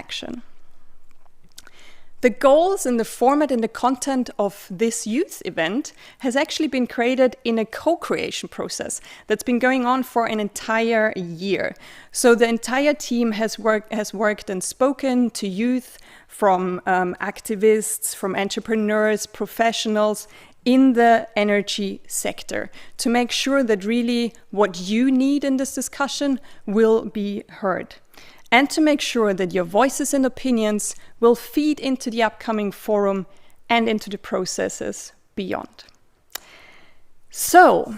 action. The goals and the format and the content of this youth event has actually been created in a co-creation process that's been going on for an entire year. So the entire team has worked and spoken to youth from activists, from entrepreneurs, professionals in the energy sector to make sure that really what you need in this discussion will be heard, and to make sure that your voices and opinions will feed into the upcoming forum and into the processes beyond. So,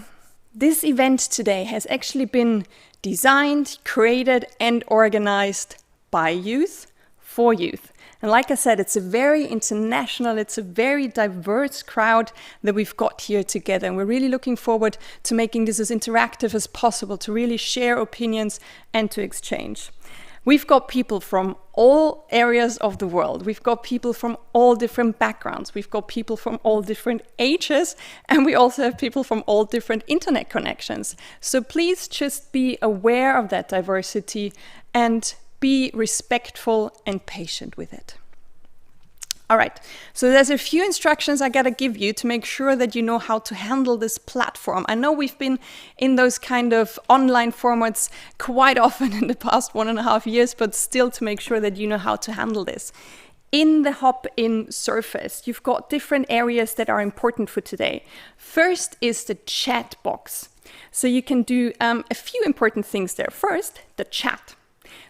this event today has actually been designed, created, and organized by youth for youth. And like I said, it's a very international, it's a very diverse crowd that we've got here together. And we're really looking forward to making this as interactive as possible, to really share opinions and to exchange. We've got people from all areas of the world. We've got people from all different backgrounds. We've got people from all different ages. And we also have people from all different internet connections. So please just be aware of that diversity and be respectful and patient with it. All right, so there's a few instructions I gotta give you to make sure that you know how to handle this platform. I know we've been in those kind of online formats quite often in the past 1.5 years, but still to make sure that you know how to handle this. In the hop-in surface, you've got different areas that are important for today. First is the chat box. So you can do a few important things there. First, the chat.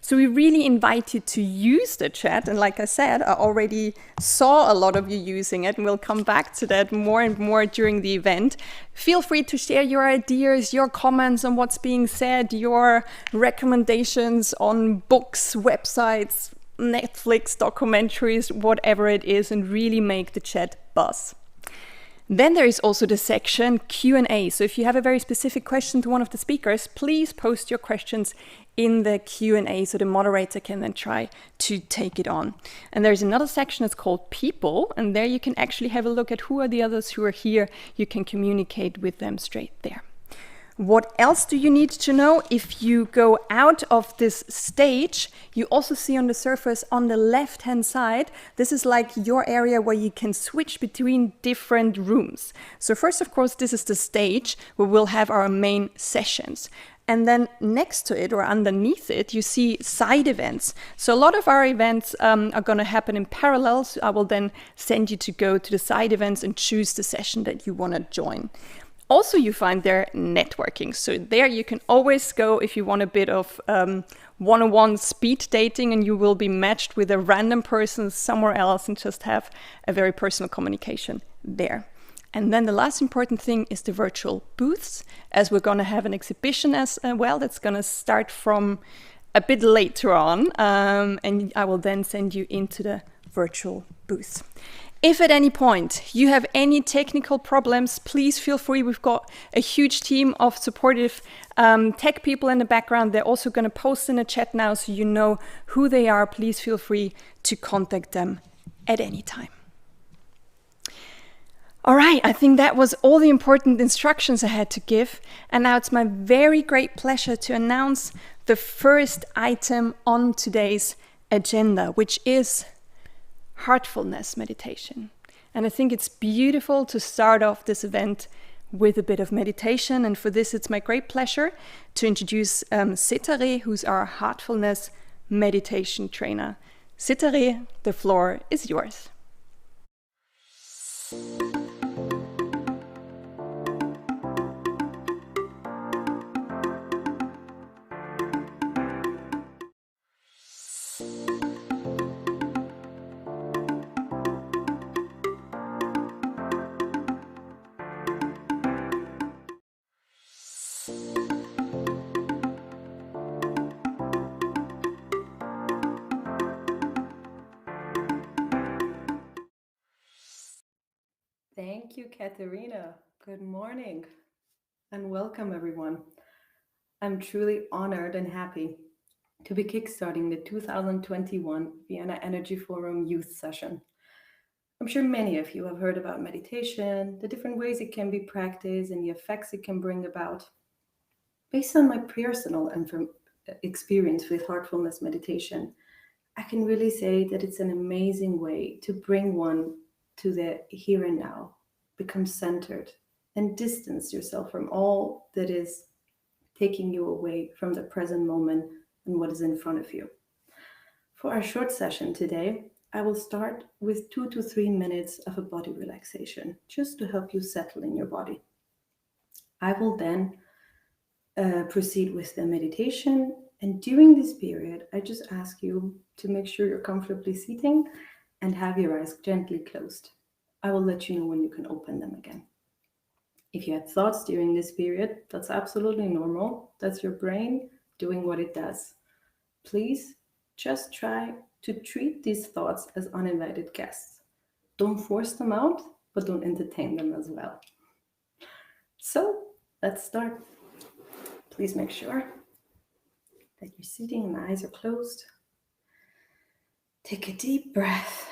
So we really invite you to use the chat. And like I said, I already saw a lot of you using it, and we'll come back to that more and more during the event. Feel free to share your ideas, your comments on what's being said, your recommendations on books, websites, Netflix, documentaries, whatever it is, and really make the chat buzz. Then there is also the section Q&A. So if you have a very specific question to one of the speakers, please post your questions in the Q&A so the moderator can then try to take it on. And there's another section that's called People, and there you can actually have a look at who are the others who are here. You can communicate with them straight there. What else do you need to know? If you go out of this stage, you also see on the surface on the left-hand side, this is like your area where you can switch between different rooms. So first, of course, this is the stage where we'll have our main sessions. And then next to it or underneath it, you see side events. So a lot of our events are going to happen in parallel. So I will then send you to go to the side events and choose the session that you want to join. Also, you find there networking. So there you can always go if you want a bit of one-on-one speed dating, and you will be matched with a random person somewhere else and just have a very personal communication there. And then the last important thing is the virtual booths, as we're going to have an exhibition as well that's going to start from a bit later on. And I will then send you into the virtual booths. If at any point you have any technical problems, please feel free. We've got a huge team of supportive tech people in the background. They're also going to post in the chat now so you know who they are. Please feel free to contact them at any time. All right, I think that was all the important instructions I had to give. And now it's my very great pleasure to announce the first item on today's agenda, which is heartfulness meditation. And I think it's beautiful to start off this event with a bit of meditation. And for this, it's my great pleasure to introduce Setare, who's our heartfulness meditation trainer. Setare, the floor is yours. Thank you, Katharina. Good morning and welcome, everyone. I'm truly honored and happy to be kickstarting the 2021 Vienna Energy Forum Youth Session. I'm sure many of you have heard about meditation, the different ways it can be practiced, and the effects it can bring about. Based on my personal experience with heartfulness meditation, I can really say that it's an amazing way to bring one to the here and now, become centered, and distance yourself from all that is taking you away from the present moment and what is in front of you. For our short session today, I will start with 2 to 3 minutes of a body relaxation, just to help you settle in your body. I will then proceed with the meditation, and during this period, I just ask you to make sure you're comfortably sitting and have your eyes gently closed. I will let you know when you can open them again. If you had thoughts during this period, that's absolutely normal. That's your brain doing what it does. Please just try to treat these thoughts as uninvited guests. Don't force them out, but don't entertain them as well. So let's start. Please make sure that you're sitting and the eyes are closed. Take a deep breath.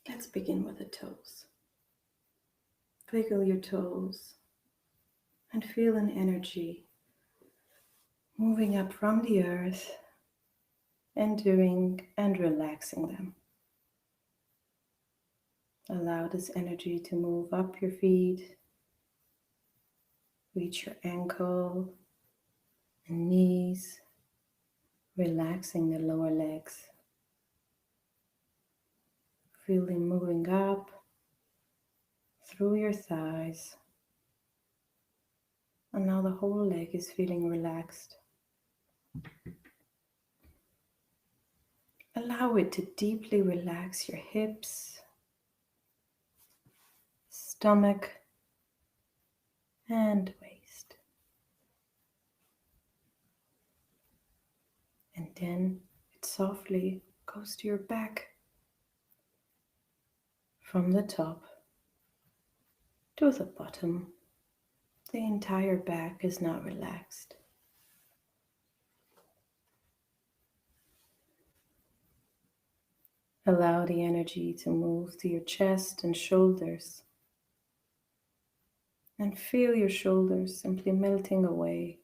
Let's begin with the toes. Wiggle your toes and feel an energy moving up from the earth, entering and relaxing them. Allow this energy to move up your feet, reach your ankle and knees, relaxing the lower legs. Feel them moving up through your thighs. And now the whole leg is feeling relaxed. Allow it to deeply relax your hips, stomach, and waist. And then it softly goes to your back. From the top to the bottom, the entire back is now relaxed. Allow the energy to move to your chest and shoulders. And feel your shoulders simply melting away.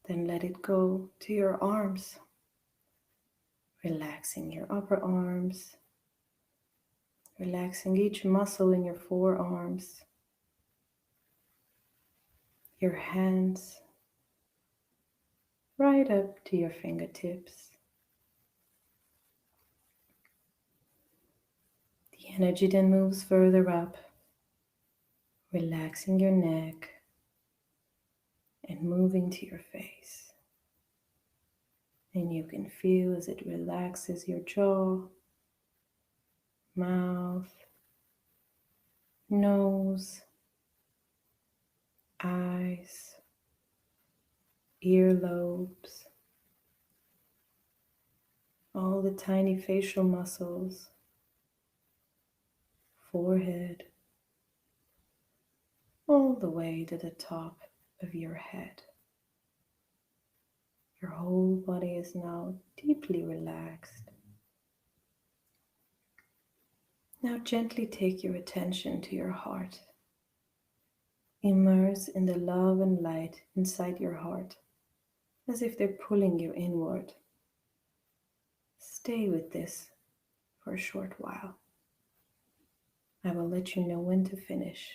Then let it go to your arms, relaxing your upper arms, relaxing each muscle in your forearms, your hands, right up to your fingertips. The energy then moves further up, relaxing your neck and moving to your face. And you can feel as it relaxes your jaw, mouth, nose, eyes, earlobes, all the tiny facial muscles, forehead, all the way to the top of your head. Your whole body is now deeply relaxed. Now gently take your attention to your heart. Immerse in the love and light inside your heart, as if they're pulling you inward. Stay with this for a short while. I will let you know when to finish.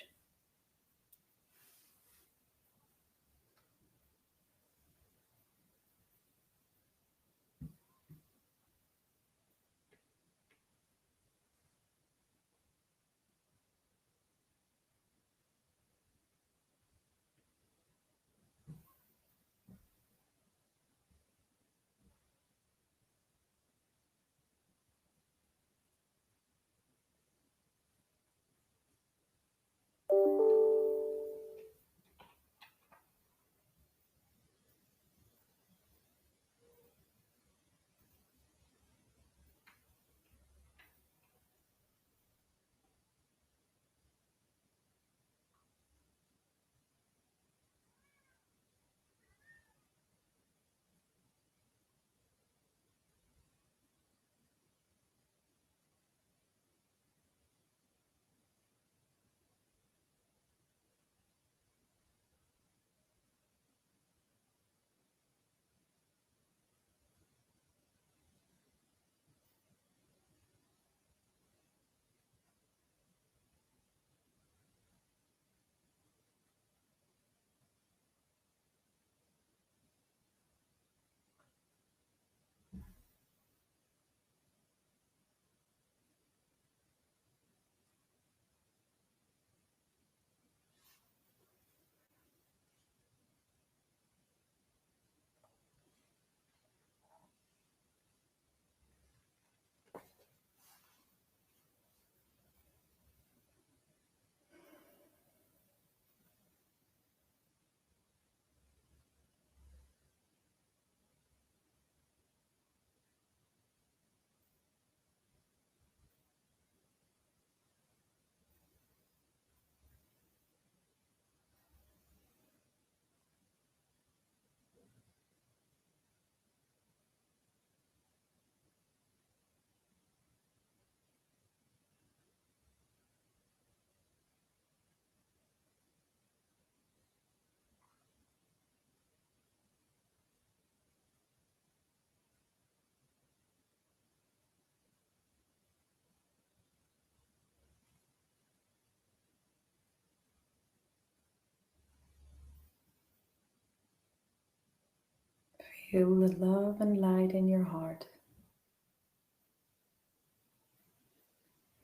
Feel the love and light in your heart.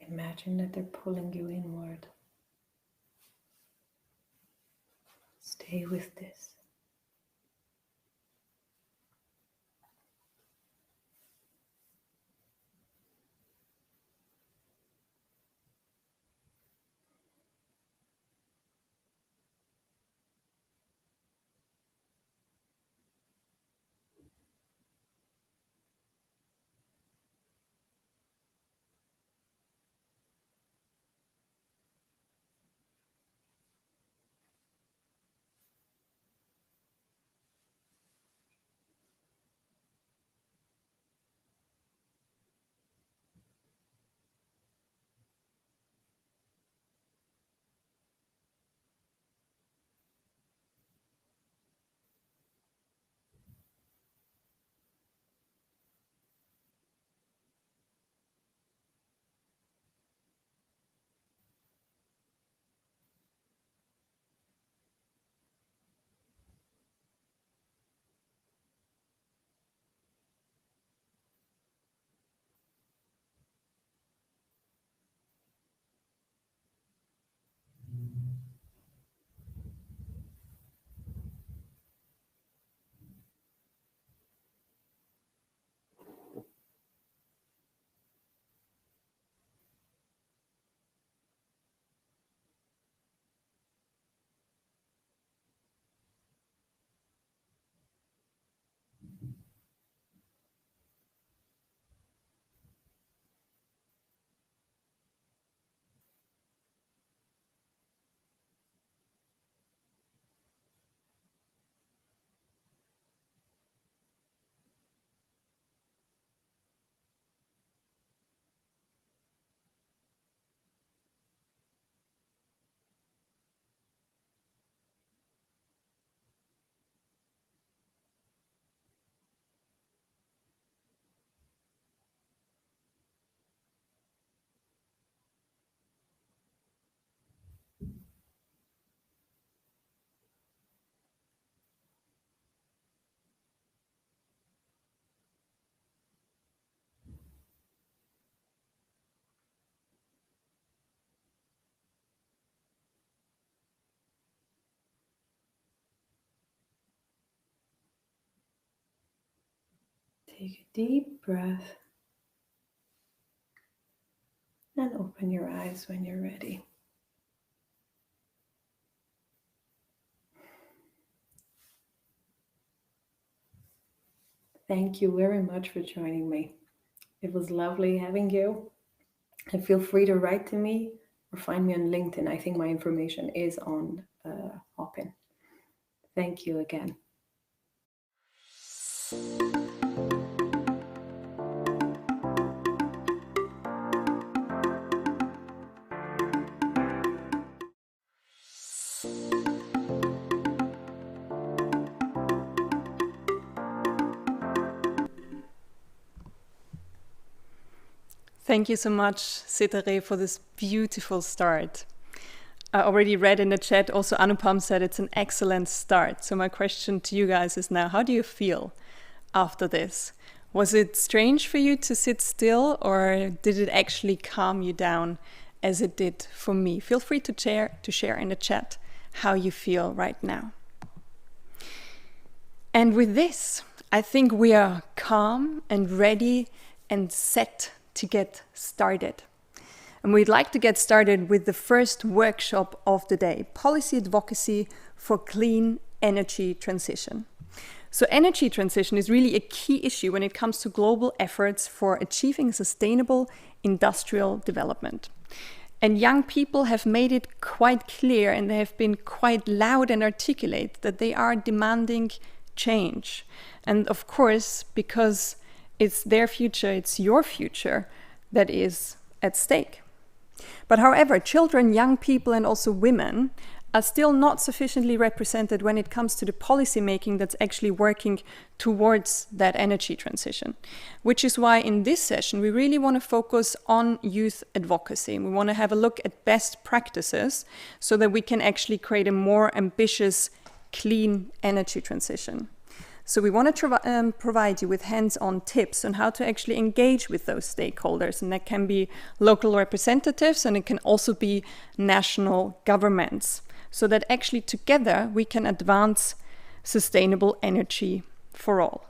Imagine that they're pulling you inward. Stay with this. Take a deep breath and open your eyes when you're ready. Thank you very much for joining me. It was lovely having you. And feel free to write to me or find me on LinkedIn. I think my information is on Hopin. Thank you again. Thank you so much, Setere, for this beautiful start. I already read in the chat, also Anupam said it's an excellent start. So my question to you guys is now, how do you feel after this? Was it strange for you to sit still, or did it actually calm you down as it did for me? Feel free to share in the chat how you feel right now. And with this, I think we are calm and ready and set to get started. And we'd like to get started with the first workshop of the day, Policy Advocacy for Clean Energy Transition. So energy transition is really a key issue when it comes to global efforts for achieving sustainable industrial development. And young people have made it quite clear, and they have been quite loud and articulate, that they are demanding change. And of course, because it's their future, it's your future that is at stake. But however, children, young people, and also women are still not sufficiently represented when it comes to the policy making that's actually working towards that energy transition. Which is why in this session, we really want to focus on youth advocacy. We want to have a look at best practices so that we can actually create a more ambitious, clean energy transition. So we want to provide you with hands-on tips on how to actually engage with those stakeholders. And that can be local representatives, and it can also be national governments, so that actually together we can advance sustainable energy for all.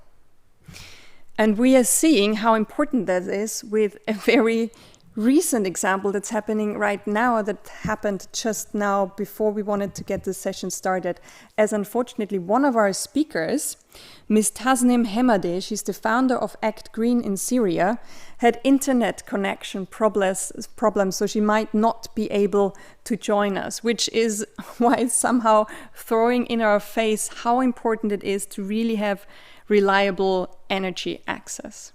And we are seeing how important that is with a very recent example that's happening right now, that happened just now before we wanted to get this session started, as unfortunately one of our speakers, Ms. Tasnim Hemadeh, she's the founder of Act Green in Syria, had internet connection problems, so she might not be able to join us, which is why it's somehow throwing in our face how important it is to really have reliable energy access.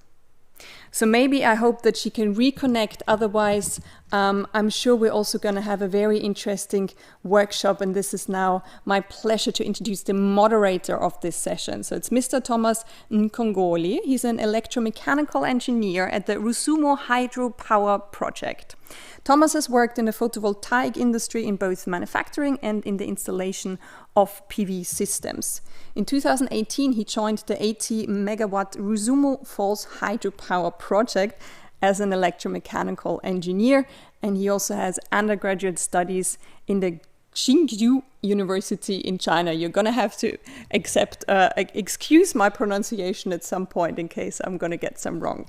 So maybe I hope that she can reconnect. Otherwise, I'm sure we're also going to have a very interesting workshop. And this is now my pleasure to introduce the moderator of this session. So it's Mr. Thomas Nkongoli. He's an electromechanical engineer at the Rusumo hydropower project. Thomas has worked in the photovoltaic industry in both manufacturing and in the installation of PV systems. In 2018, he joined the 80 megawatt Rusumo Falls hydropower project as an electromechanical engineer, and he also has undergraduate studies in the Tsinghua University in China. You're going to have to excuse my pronunciation at some point in case I'm going to get some wrong.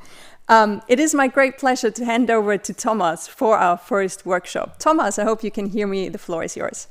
It is my great pleasure to hand over to Thomas for our first workshop. Thomas, I hope you can hear me. The floor is yours.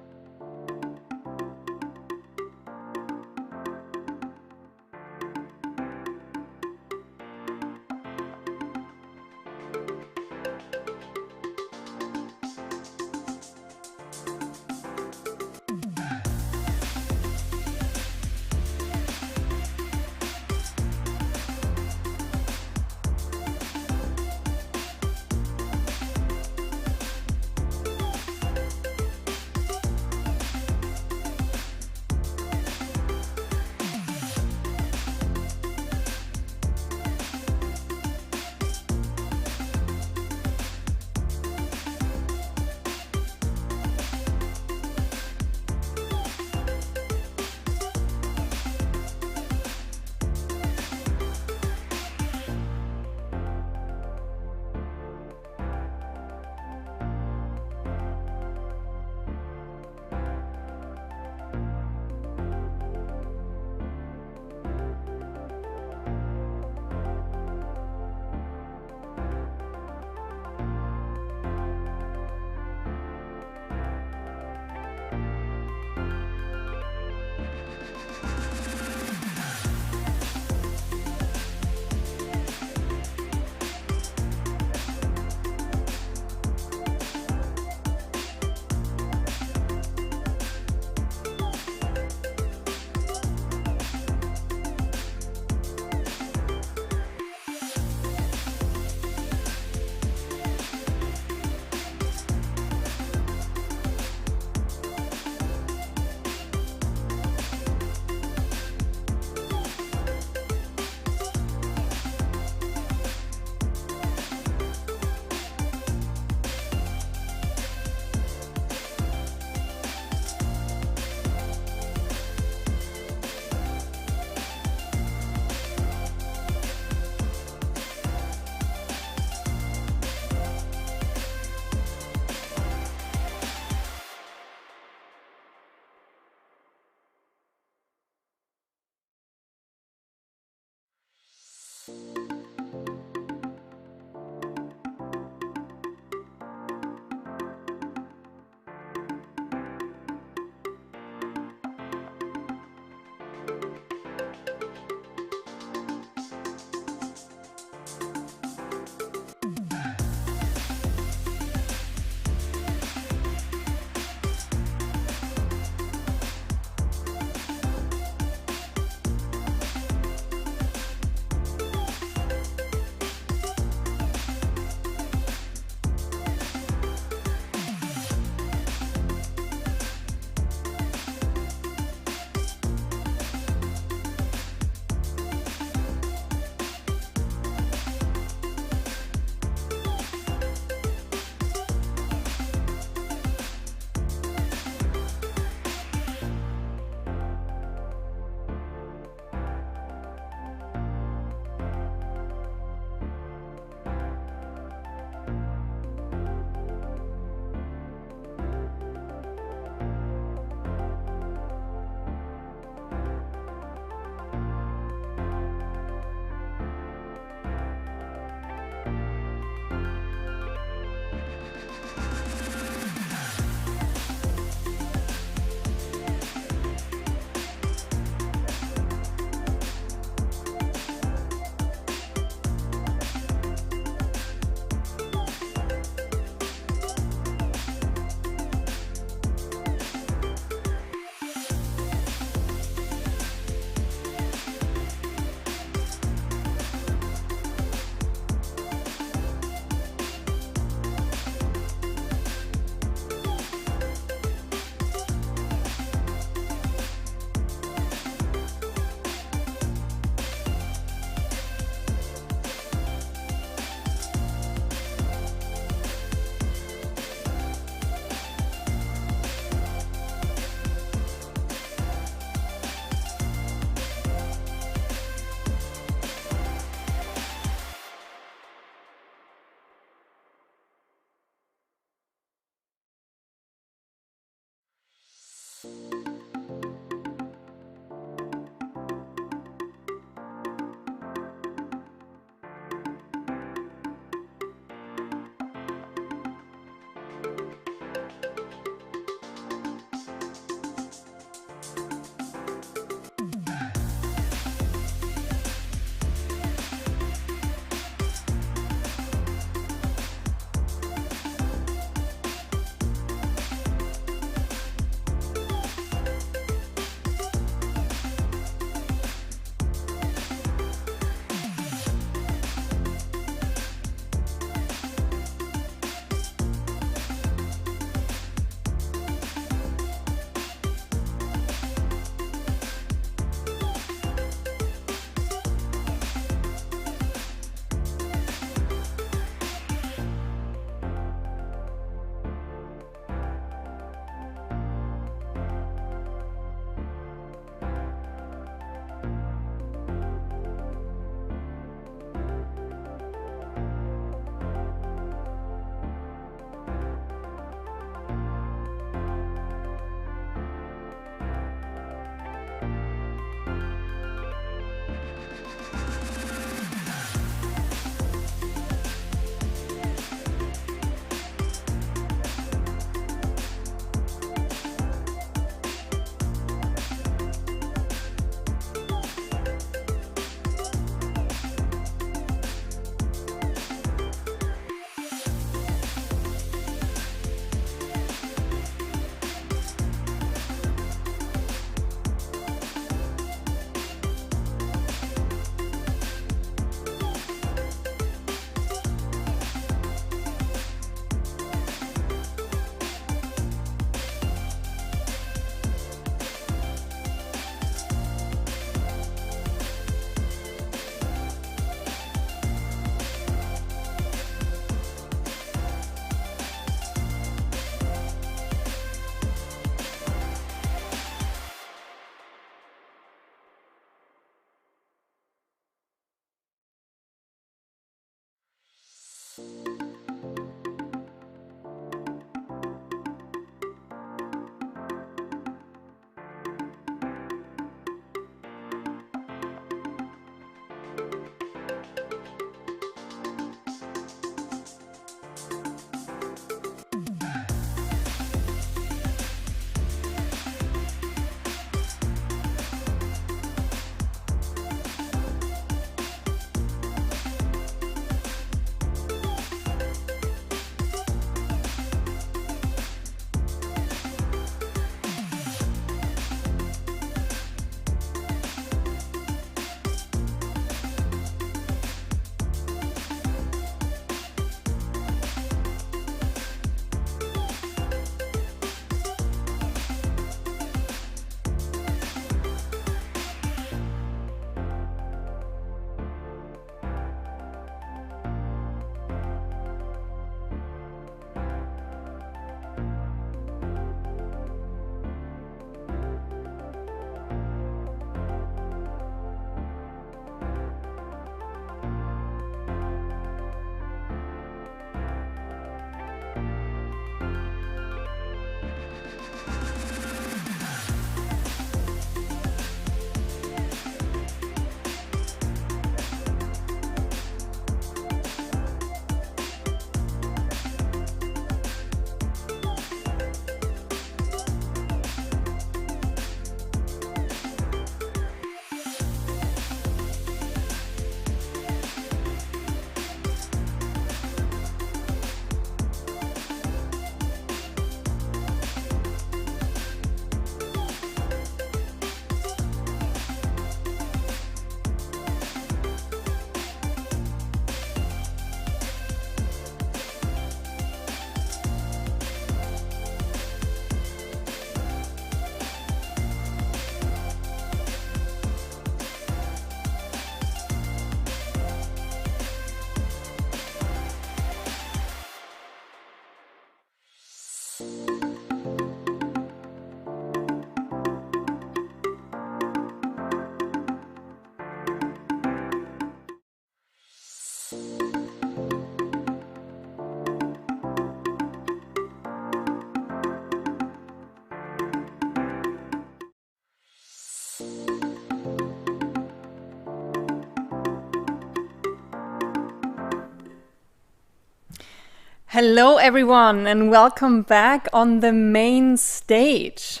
Hello everyone and welcome back on the main stage.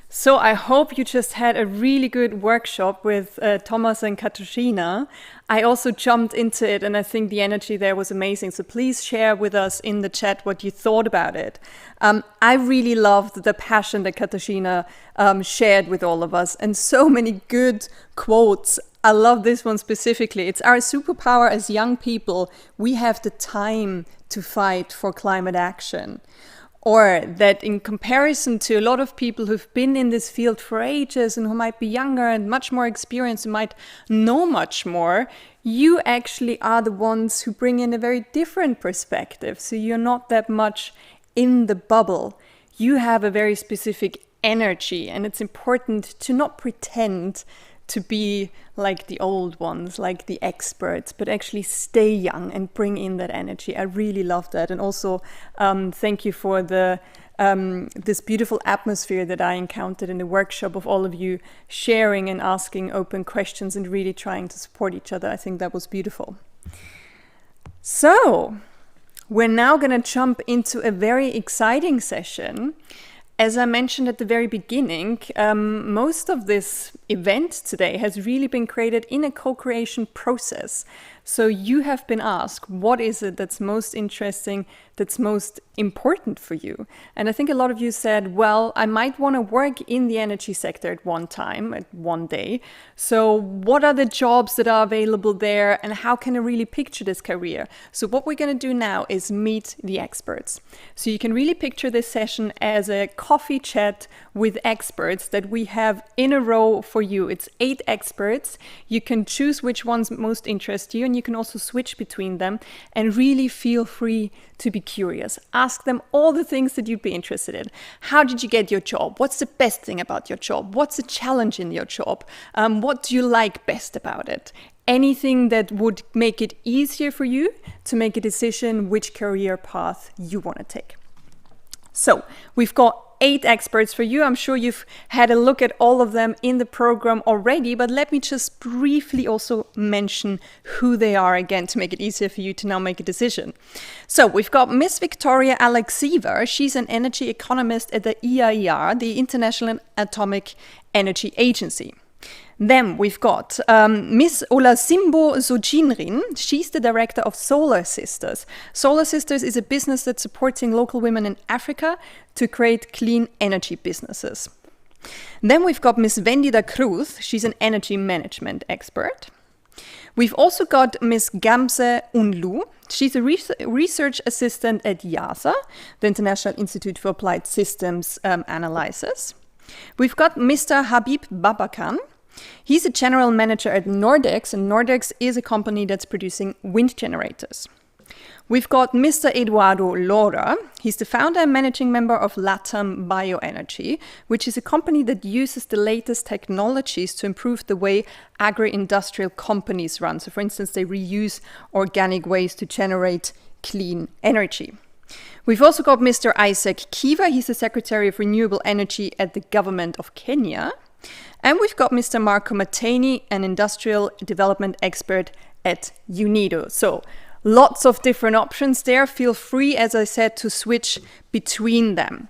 So I hope you just had a really good workshop with Thomas and Katarzyna. I also jumped into it and I think the energy there was amazing. So please share with us in the chat what you thought about it. I really loved the passion that Katarzyna shared with all of us and so many good quotes. I love this one specifically. It's our superpower as young people. We have the time to fight for climate action. Or that in comparison to a lot of people who've been in this field for ages and who might be younger and much more experienced and might know much more, you actually are the ones who bring in a very different perspective. So you're not that much in the bubble. You have a very specific energy, and it's important to not pretend to be like the old ones, like the experts, but actually stay young and bring in that energy. I really love that. And also thank you for the this beautiful atmosphere that I encountered in the workshop of all of you sharing and asking open questions and really trying to support each other. I think that was beautiful. So we're now going to jump into a very exciting session. As I mentioned at the very beginning, most of this event today has really been created in a co-creation process. So you have been asked, what is it that's most interesting, that's most important for you? And I think a lot of you said, well, I might want to work in the energy sector at one time, at one day. So what are the jobs that are available there and how can I really picture this career? So what we're going to do now is meet the experts. So you can really picture this session as a coffee chat with experts that we have in a row for you. It's 8 experts. You can choose which ones most interest you, and you can also switch between them and really feel free to be curious. Ask them all the things that you'd be interested in. How did you get your job? What's the best thing about your job? What's the challenge in your job? What do you like best about it? Anything that would make it easier for you to make a decision which career path you want to take. So we've got 8 experts for you. I'm sure you've had a look at all of them in the program already, but let me just briefly also mention who they are again to make it easier for you to now make a decision. So we've got Miss Victoria Alexieva. She's an energy economist at the IAEA, the International Atomic Energy Agency. Then we've got Miss Olasimbo Sojinrin. She's the director of Solar Sisters. Solar Sisters is a business that's supporting local women in Africa to create clean energy businesses. Then we've got Miss Vendida Cruz. She's an energy management expert. We've also got Miss Gamze Unlu. She's a research assistant at IIASA, the International Institute for Applied Systems Analysis. We've got Mr. Habib Babakan. He's a general manager at Nordex, and Nordex is a company that's producing wind generators. We've got Mr. Eduardo Lora. He's the founder and managing member of Latam Bioenergy, which is a company that uses the latest technologies to improve the way agri-industrial companies run. So for instance, they reuse organic waste to generate clean energy. We've also got Mr. Isaac Kiva. He's the Secretary of Renewable Energy at the Government of Kenya. And we've got Mr. Marco Matteni, an industrial development expert at UNIDO. So lots of different options there. Feel free, as I said, to switch between them.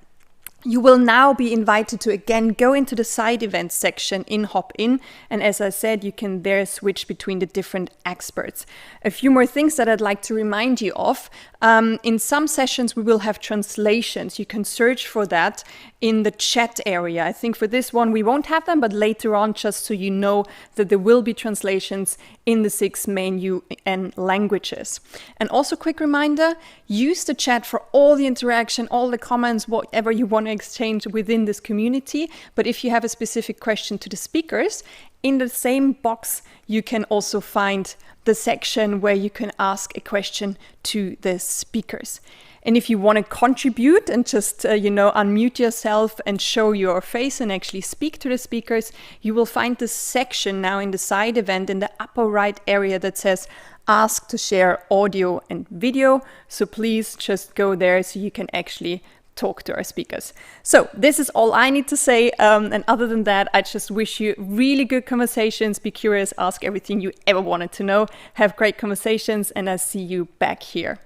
You will now be invited to again go into the side events section in Hop-In. And as I said, you can there switch between the different experts. A few more things that I'd like to remind you of. In some sessions, we will have translations. You can search for that in the chat area. I think for this one, we won't have them, but later on, just so you know that there will be translations in the 6 main UN languages. And also quick reminder, use the chat for all the interaction, all the comments, whatever you want to exchange within this community. But if you have a specific question to the speakers, in the same box, you can also find the section where you can ask a question to the speakers. And if you want to contribute and just, unmute yourself and show your face and actually speak to the speakers, you will find this section now in the side event in the upper right area that says ask to share audio and video. So please just go there so you can actually talk to our speakers. So this is all I need to say. And other than that, I just wish you really good conversations. Be curious, ask everything you ever wanted to know. Have great conversations, and I'll see you back here.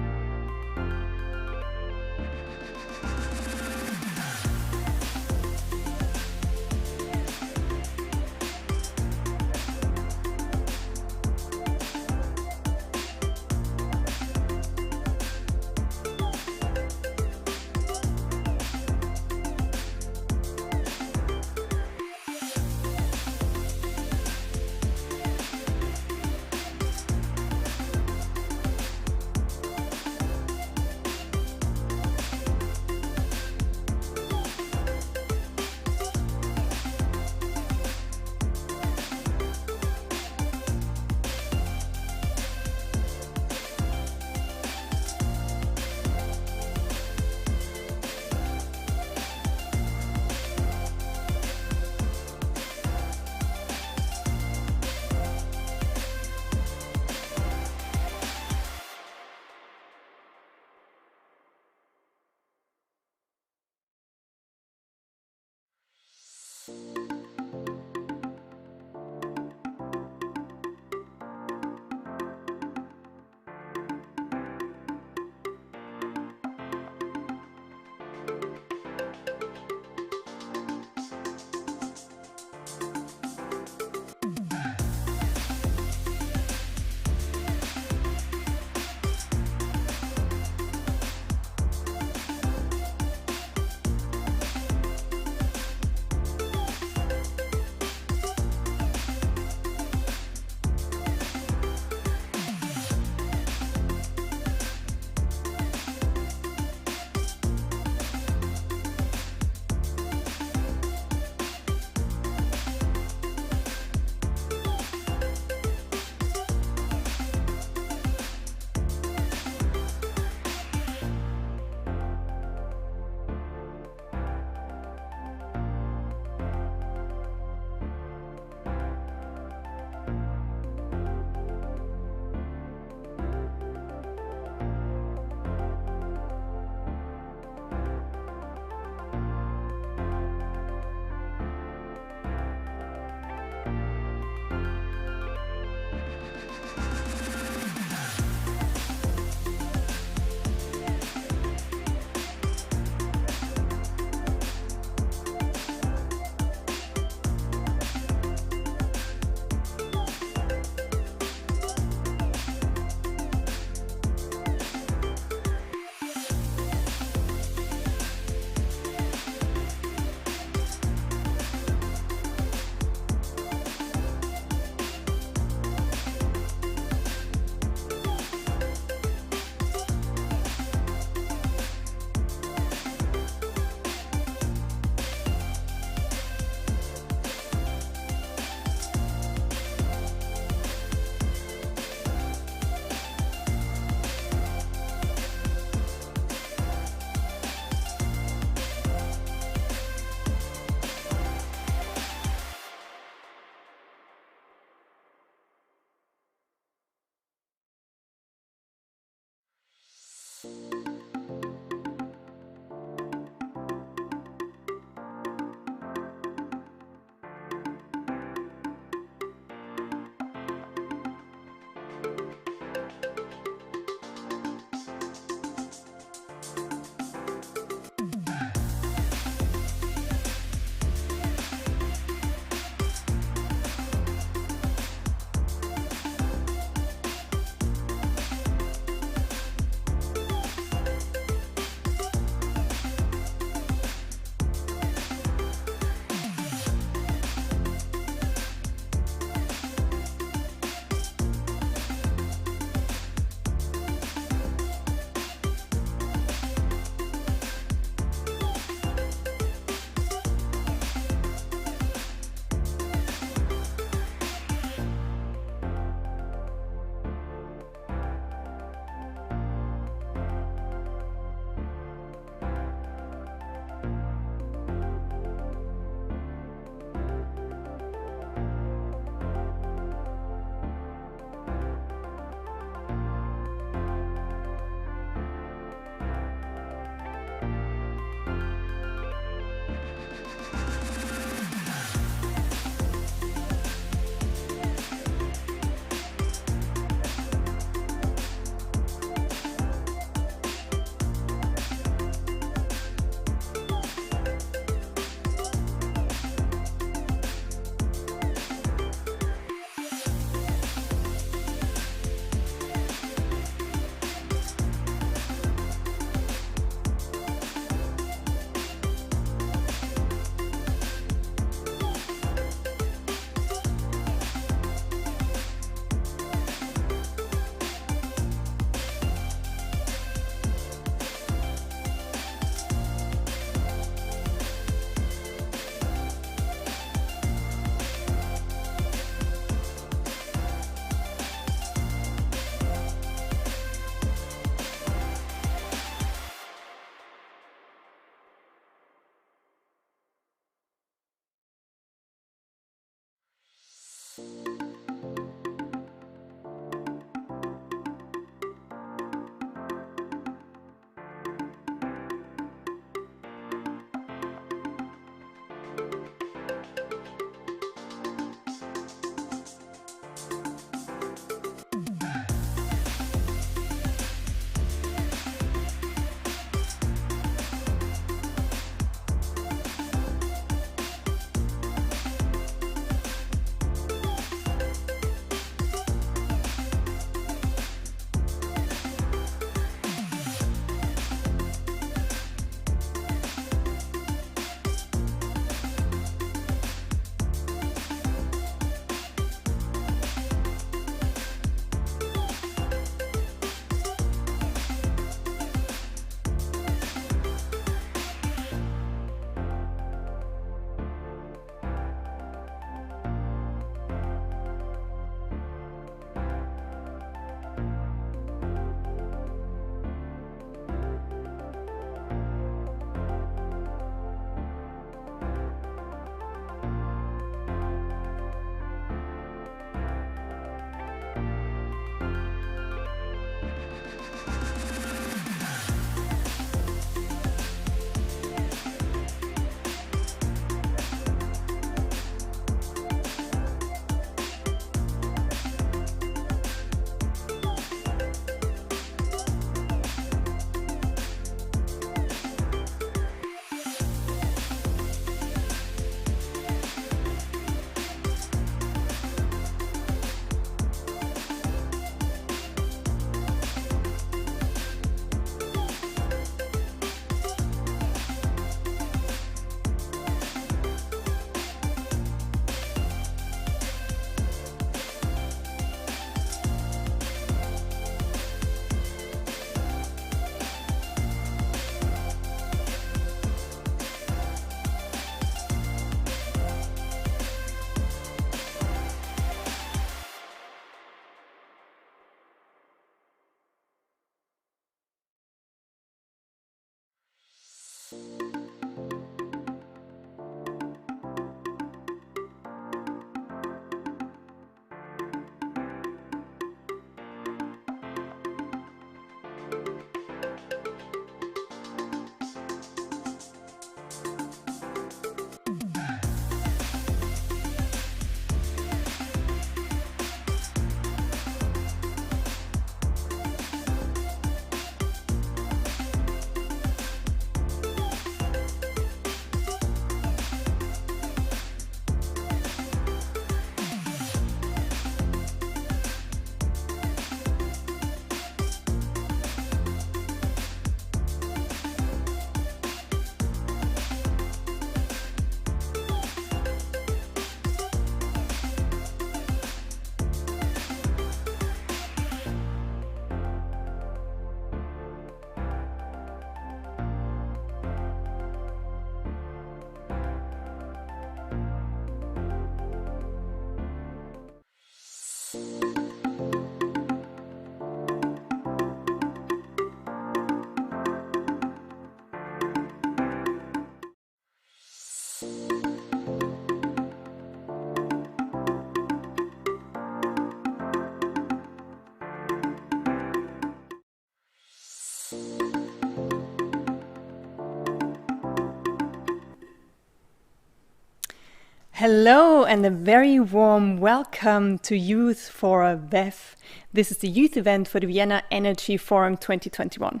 Hello and a very warm welcome to Youth for VEF. This is the youth event for the Vienna Energy Forum 2021.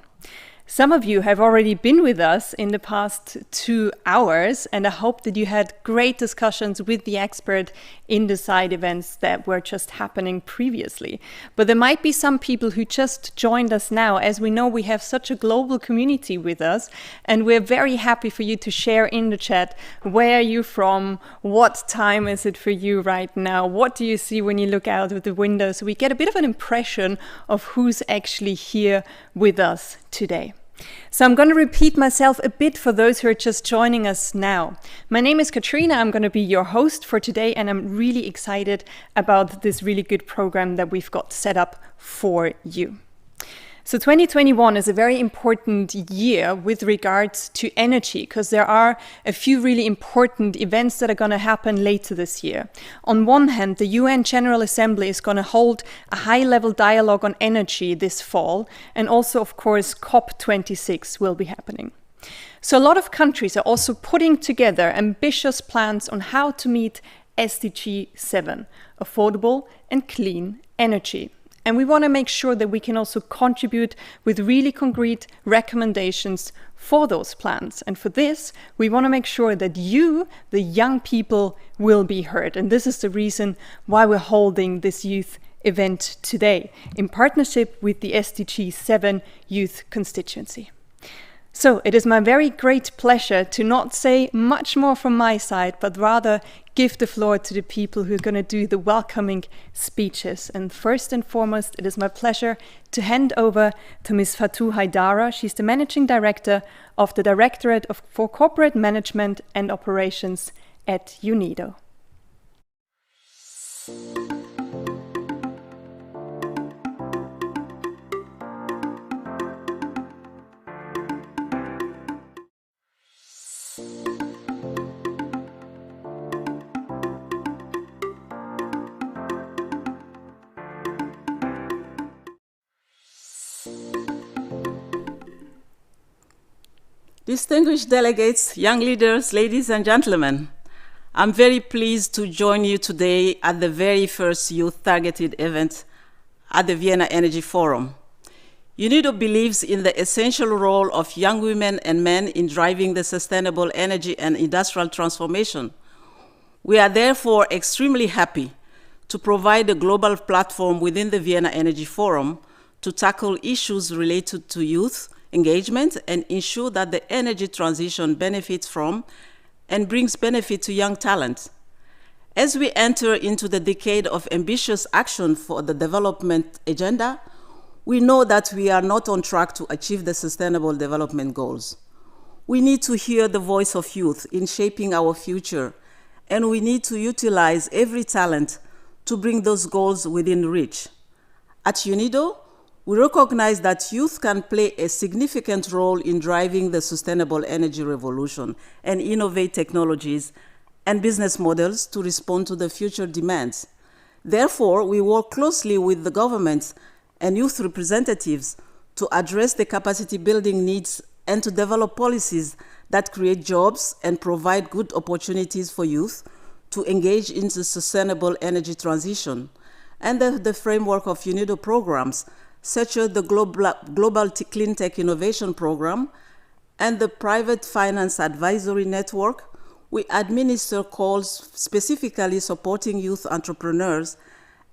Some of you have already been with us in the past 2 hours, and I hope that you had great discussions with the expert in the side events that were just happening previously. But there might be some people who just joined us now. As we know, we have such a global community with us, and we're very happy for you to share in the chat where are you from, what time is it for you right now, what do you see when you look out of the window, so we get a bit of an impression of who's actually here with us today. So I'm going to repeat myself a bit for those who are just joining us now. My name is Katrina, I'm going to be your host for today, and I'm really excited about this really good program that we've got set up for you. So 2021 is a very important year with regards to energy, because there are a few really important events that are going to happen later this year. On one hand, the UN General Assembly is going to hold a high-level dialogue on energy this fall, and also, of course, COP26 will be happening. So a lot of countries are also putting together ambitious plans on how to meet SDG7, affordable and clean energy. And we want to make sure that we can also contribute with really concrete recommendations for those plans. And for this, we want to make sure that you, the young people, will be heard. And this is the reason why we're holding this youth event today, in partnership with the SDG7 Youth Constituency. So it is my very great pleasure to not say much more from my side, but rather give the floor to the people who are going to do the welcoming speeches. And first and foremost, it is my pleasure to hand over to Ms. Fatou Haidara. She's the Managing Director of the Directorate for Corporate Management and Operations at UNIDO. Distinguished delegates, young leaders, ladies and gentlemen, I'm very pleased to join you today at the very first youth-targeted event at the Vienna Energy Forum. UNIDO believes in the essential role of young women and men in driving the sustainable energy and industrial transformation. We are therefore extremely happy to provide a global platform within the Vienna Energy Forum to tackle issues related to youth engagement and ensure that the energy transition benefits from and brings benefit to young talent. As we enter into the decade of ambitious action for the development agenda, we know that we are not on track to achieve the Sustainable Development Goals. We need to hear the voice of youth in shaping our future, and we need to utilize every talent to bring those goals within reach. At UNIDO, we recognize that youth can play a significant role in driving the sustainable energy revolution and innovate technologies and business models to respond to the future demands. Therefore, we work closely with the governments and youth representatives to address the capacity building needs and to develop policies that create jobs and provide good opportunities for youth to engage in the sustainable energy transition. And the framework of UNIDO programs such as the Global Clean Tech Innovation Program and the Private Finance Advisory Network, we administer calls specifically supporting youth entrepreneurs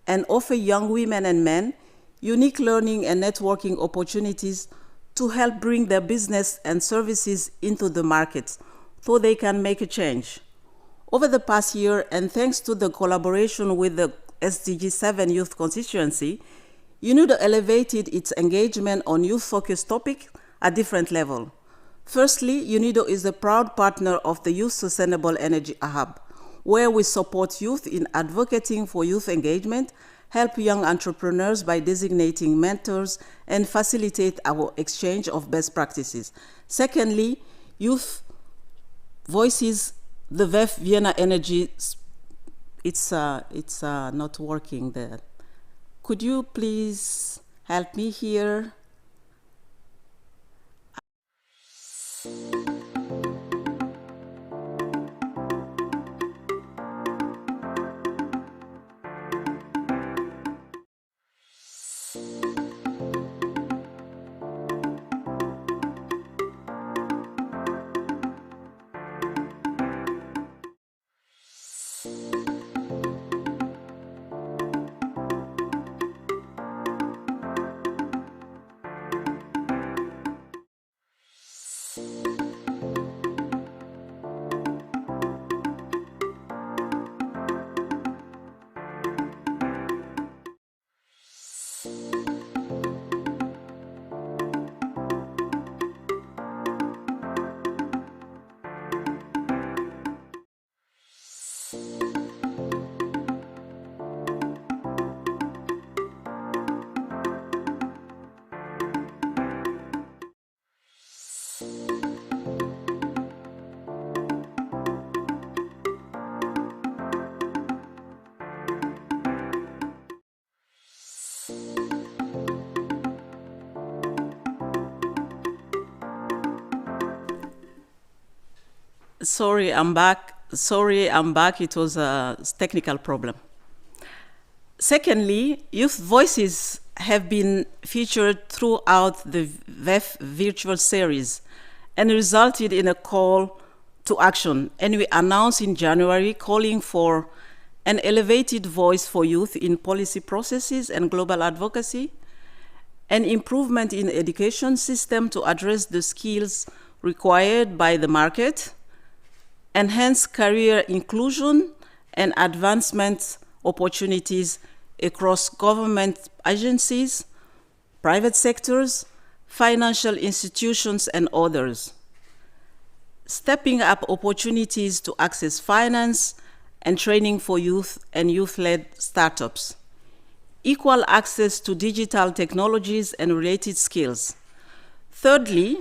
and offer young women and men unique learning and networking opportunities to help bring their business and services into the market so they can make a change. Over the past year, and thanks to the collaboration with the SDG7 Youth Constituency, UNIDO elevated its engagement on youth-focused topics at different levels. Firstly, UNIDO is a proud partner of the Youth Sustainable Energy Hub, where we support youth in advocating for youth engagement, help young entrepreneurs by designating mentors, and facilitate our exchange of best practices. Secondly, Youth Voices, the VEF Vienna Energy, it's not working there. Could you please help me here? Sorry, I'm back. It was a technical problem. Secondly, youth voices have been featured throughout the VEF virtual series and resulted in a call to action. And we announced in January calling for an elevated voice for youth in policy processes and global advocacy, an improvement in education system to address the skills required by the market, enhance career inclusion and advancement opportunities across government agencies, private sectors, financial institutions, and others. Stepping up opportunities to access finance and training for youth and youth-led startups. Equal access to digital technologies and related skills. Thirdly,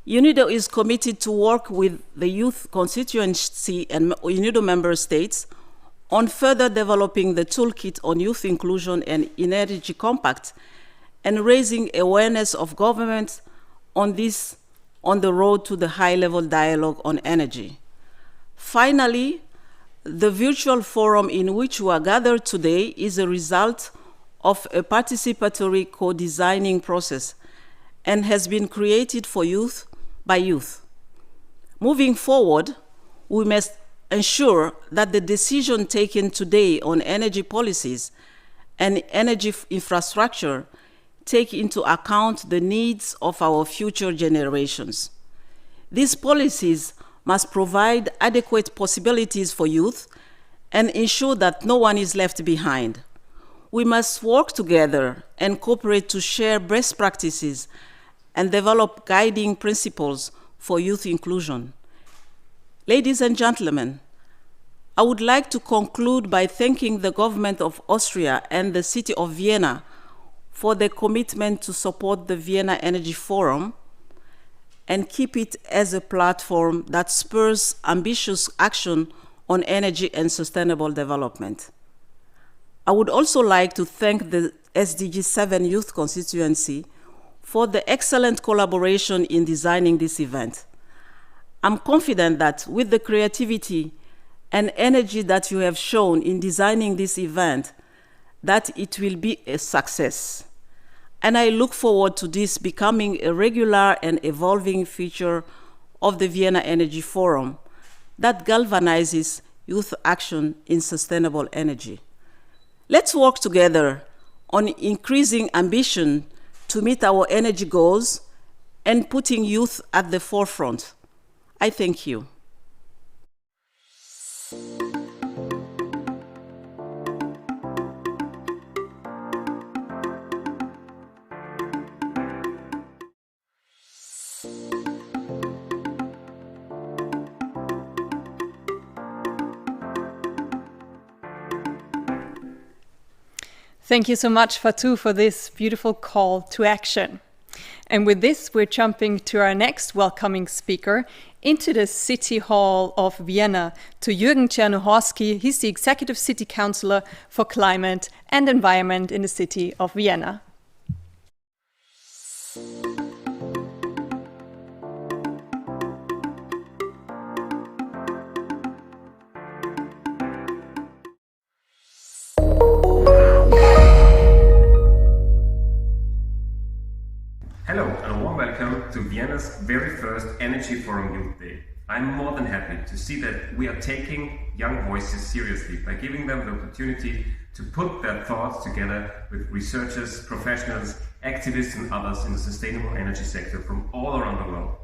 UNIDO is committed to work with the Youth Constituency and UNIDO member states on further developing the toolkit on youth inclusion and energy compact and raising awareness of governments on this on the road to the high-level dialogue on energy. Finally, the virtual forum in which we are gathered today is a result of a participatory co-designing process and has been created for youth by youth. Moving forward, we must ensure that the decision taken today on energy policies and energy infrastructure take into account the needs of our future generations. These policies must provide adequate possibilities for youth and ensure that no one is left behind. We must work together and cooperate to share best practices and develop guiding principles for youth inclusion. Ladies and gentlemen, I would like to conclude by thanking the government of Austria and the city of Vienna for their commitment to support the Vienna Energy Forum and keep it as a platform that spurs ambitious action on energy and sustainable development. I would also like to thank the SDG7 Youth Constituency for the excellent collaboration in designing this event. I'm confident that with the creativity and energy that you have shown in designing this event, that it will be a success. And I look forward to this becoming a regular and evolving feature of the Vienna Energy Forum that galvanizes youth action in sustainable energy. Let's work together on increasing ambition to meet our energy goals and putting youth at the forefront. I thank you. Thank you so much, Fatou, for this beautiful call to action. And with this, we're jumping to our next welcoming speaker into the City Hall of Vienna, to Jürgen Czernohorski. He's the Executive City Councillor for Climate and Environment in the City of Vienna. Hello and a warm welcome to Vienna's very first Energy Forum Youth Day. I'm more than happy to see that we are taking young voices seriously by giving them the opportunity to put their thoughts together with researchers, professionals, activists and others in the sustainable energy sector from all around the world.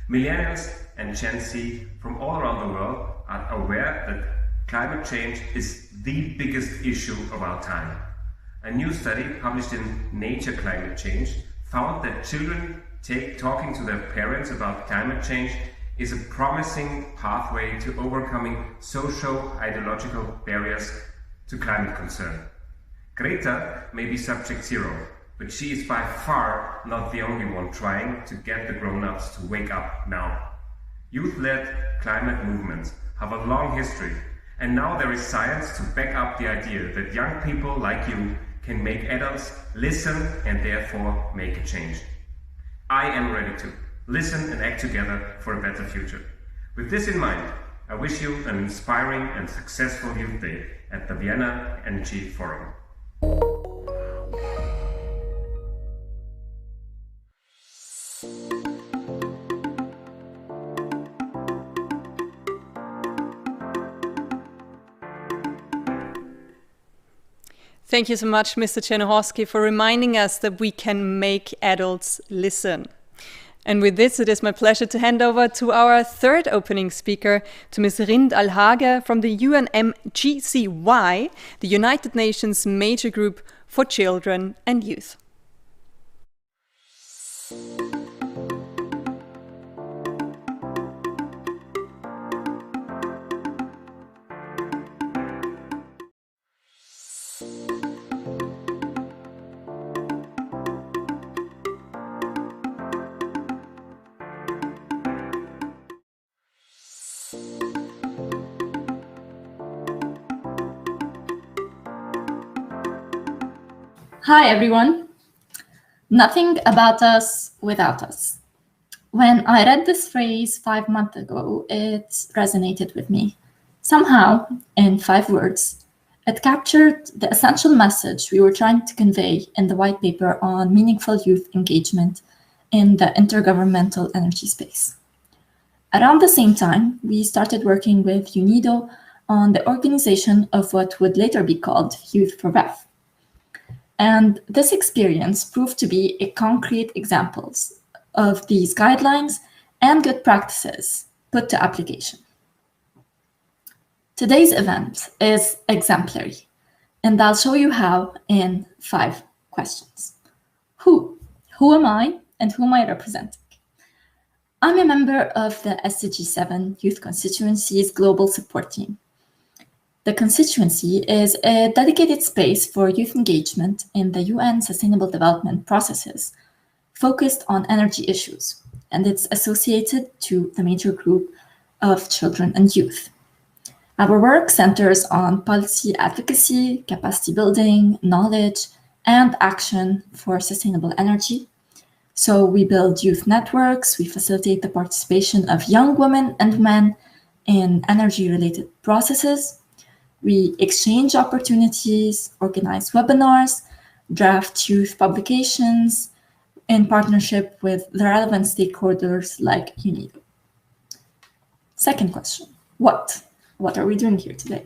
Millennials and Gen Z from all around the world are aware that climate change is the biggest issue of our time. A new study published in Nature Climate Change found that children talking to their parents about climate change is a promising pathway to overcoming socio-ideological barriers to climate concern. Greta may be subject zero, but she is by far not the only one trying to get the grown-ups to wake up now. Youth-led climate movements have a long history, and now there is science to back up the idea that young people like you can make adults listen and therefore make a change. I am ready to listen and act together for a better future. With this in mind, I wish you an inspiring and successful Youth Day at the Vienna Energy Forum. Thank you so much, Mr. Czernohorski, for reminding us that we can make adults listen. And with this, it is my pleasure to hand over to our third opening speaker, to Ms. Rind Alhage from the UNMGCY, the United Nations Major Group for Children and Youth. Hi, everyone. Nothing about us without us. When I read this phrase 5 months ago, it resonated with me. Somehow, in 5 words, it captured the essential message we were trying to convey in the white paper on meaningful youth engagement in the intergovernmental energy space. Around the same time, we started working with UNIDO on the organization of what would later be called Youth for VEF. And this experience proved to be a concrete examples of these guidelines and good practices put to application. Today's event is exemplary, and I'll show you how in 5 questions. Who? Who am I and who am I representing? I'm a member of the SDG7 Youth Constituency's global support team. The constituency is a dedicated space for youth engagement in the UN Sustainable Development processes focused on energy issues, and it's associated to the major group of children and youth. Our work centers on policy advocacy, capacity building, knowledge, and action for sustainable energy. So we build youth networks, we facilitate the participation of young women and men in energy-related processes. We exchange opportunities, organize webinars, draft youth publications in partnership with the relevant stakeholders like UNIDO. Second question, what? What are we doing here today?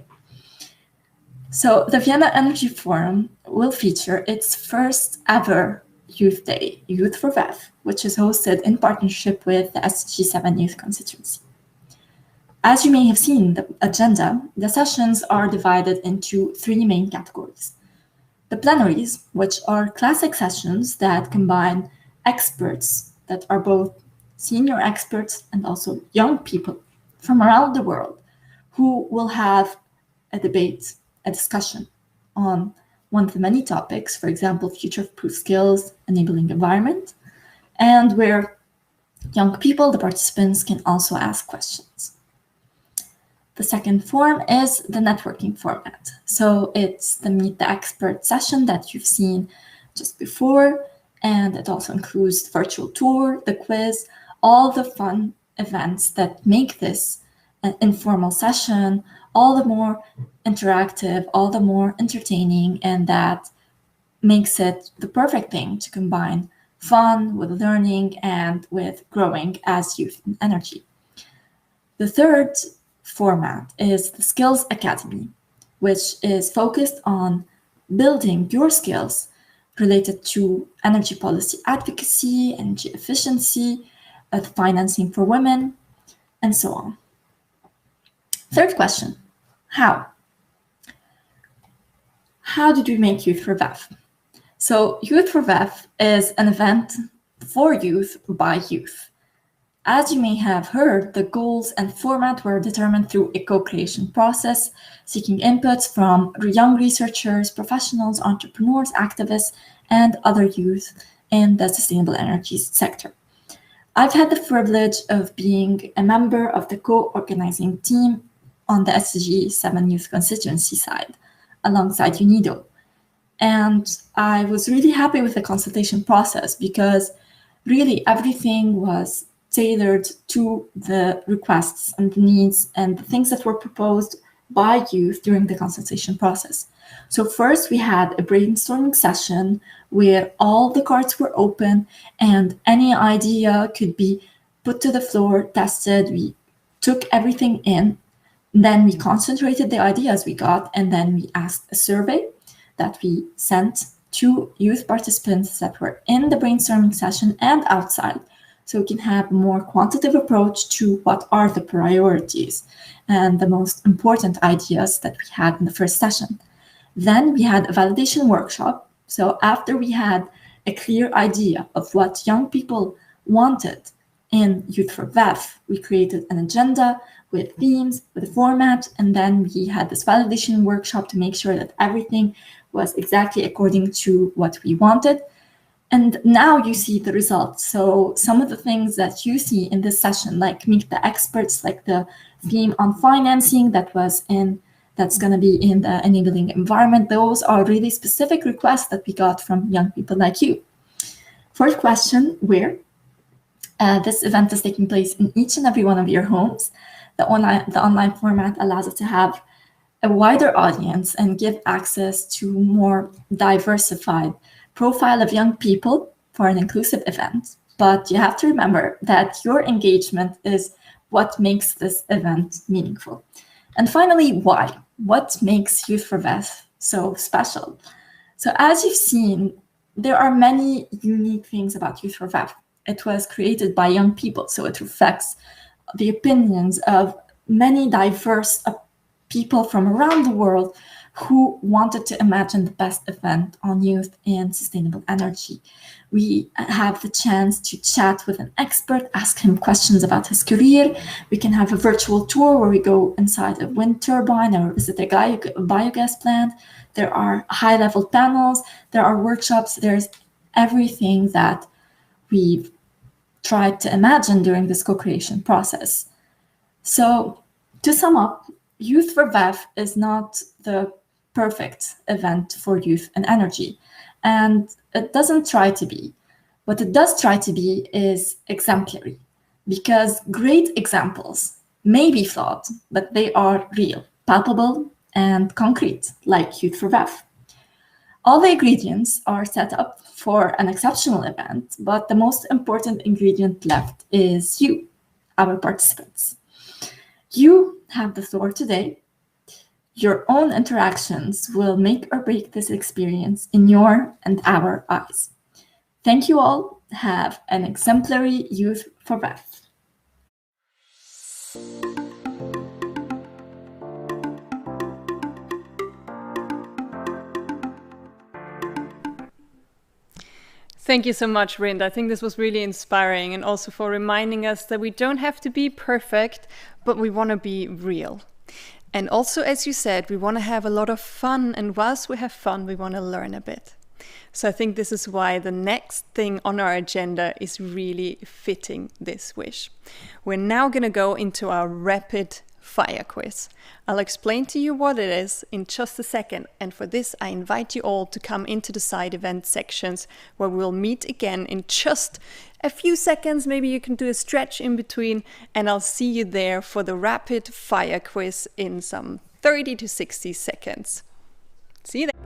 So the Vienna Energy Forum will feature its first ever Youth Day, Youth for VEF, which is hosted in partnership with the SDG7 Youth Constituency. As you may have seen in the agenda, the sessions are divided into 3 main categories. The plenaries, which are classic sessions that combine experts that are both senior experts and also young people from around the world who will have a debate, a discussion on one of the many topics, for example, future-proof skills, enabling environment, and where young people, the participants, can also ask questions. The second form is the networking format. So it's the Meet the Expert session that you've seen just before, and it also includes the virtual tour, the quiz, all the fun events that make this an informal session all the more interactive, all the more entertaining, and that makes it the perfect thing to combine fun with learning and with growing as youth in energy. The third format is the Skills Academy, which is focused on building your skills related to energy policy advocacy, energy efficiency, financing for women, and so on. Third question, how? How did we make Youth for VEF? So Youth for VEF is an event for youth by youth. As you may have heard, the goals and format were determined through a co-creation process, seeking inputs from young researchers, professionals, entrepreneurs, activists, and other youth in the sustainable energy sector. I've had the privilege of being a member of the co-organizing team on the SDG7 Youth Constituency side, alongside UNIDO. And I was really happy with the consultation process because really everything was tailored to the requests and the needs and the things that were proposed by youth during the consultation process. So first we had a brainstorming session where all the cards were open and any idea could be put to the floor, tested. We took everything in, then we concentrated the ideas we got, and then we asked a survey that we sent to youth participants that were in the brainstorming session and outside, so we can have a more quantitative approach to what are the priorities and the most important ideas that we had in the first session. Then we had a validation workshop. So after we had a clear idea of what young people wanted in Youth for VEF, we created an agenda with themes, with a format, and then we had this validation workshop to make sure that everything was exactly according to what we wanted. And now you see the results. So some of the things that you see in this session, like meet the experts, like the theme on financing that's going to be in the enabling environment, those are really specific requests that we got from young people like you. Fourth question, where? This event is taking place in each and every one of your homes. The online format allows us to have a wider audience and give access to more diversified profile of young people for an inclusive event. But you have to remember that your engagement is what makes this event meaningful. And finally, why? What makes Youth for VEF so special? So as you've seen, there are many unique things about Youth for VEF. It was created by young people, so it reflects the opinions of many diverse people from around the world who wanted to imagine the best event on youth and sustainable energy. We have the chance to chat with an expert, ask him questions about his career. We can have a virtual tour where we go inside a wind turbine or visit a biogas plant. There are high-level panels, there are workshops, there's everything that we've tried to imagine during this co-creation process. So to sum up, Youth for VEF is not the perfect event for youth and energy, and it doesn't try to be. What it does try to be is exemplary, because great examples may be flawed, but they are real, palpable, and concrete, like Youth for VEF. All the ingredients are set up for an exceptional event, but the most important ingredient left is you, our participants. You have the floor today. Your own interactions will make or break this experience in your and our eyes. Thank you all. Have an exemplary Youth for VEF. Thank you so much, Rind. I think this was really inspiring, and also for reminding us that we don't have to be perfect, but we want to be real. And also, as you said, we want to have a lot of fun, and whilst we have fun, we want to learn a bit. So I think this is why the next thing on our agenda is really fitting this wish. We're now going to go into our rapid fire quiz. I'll explain to you what it is in just a second, and for this I invite you all to come into the side event sections where we'll meet again in just a few seconds. Maybe you can do a stretch in between, and I'll see you there for the rapid fire quiz in some 30 to 60 seconds. See you there.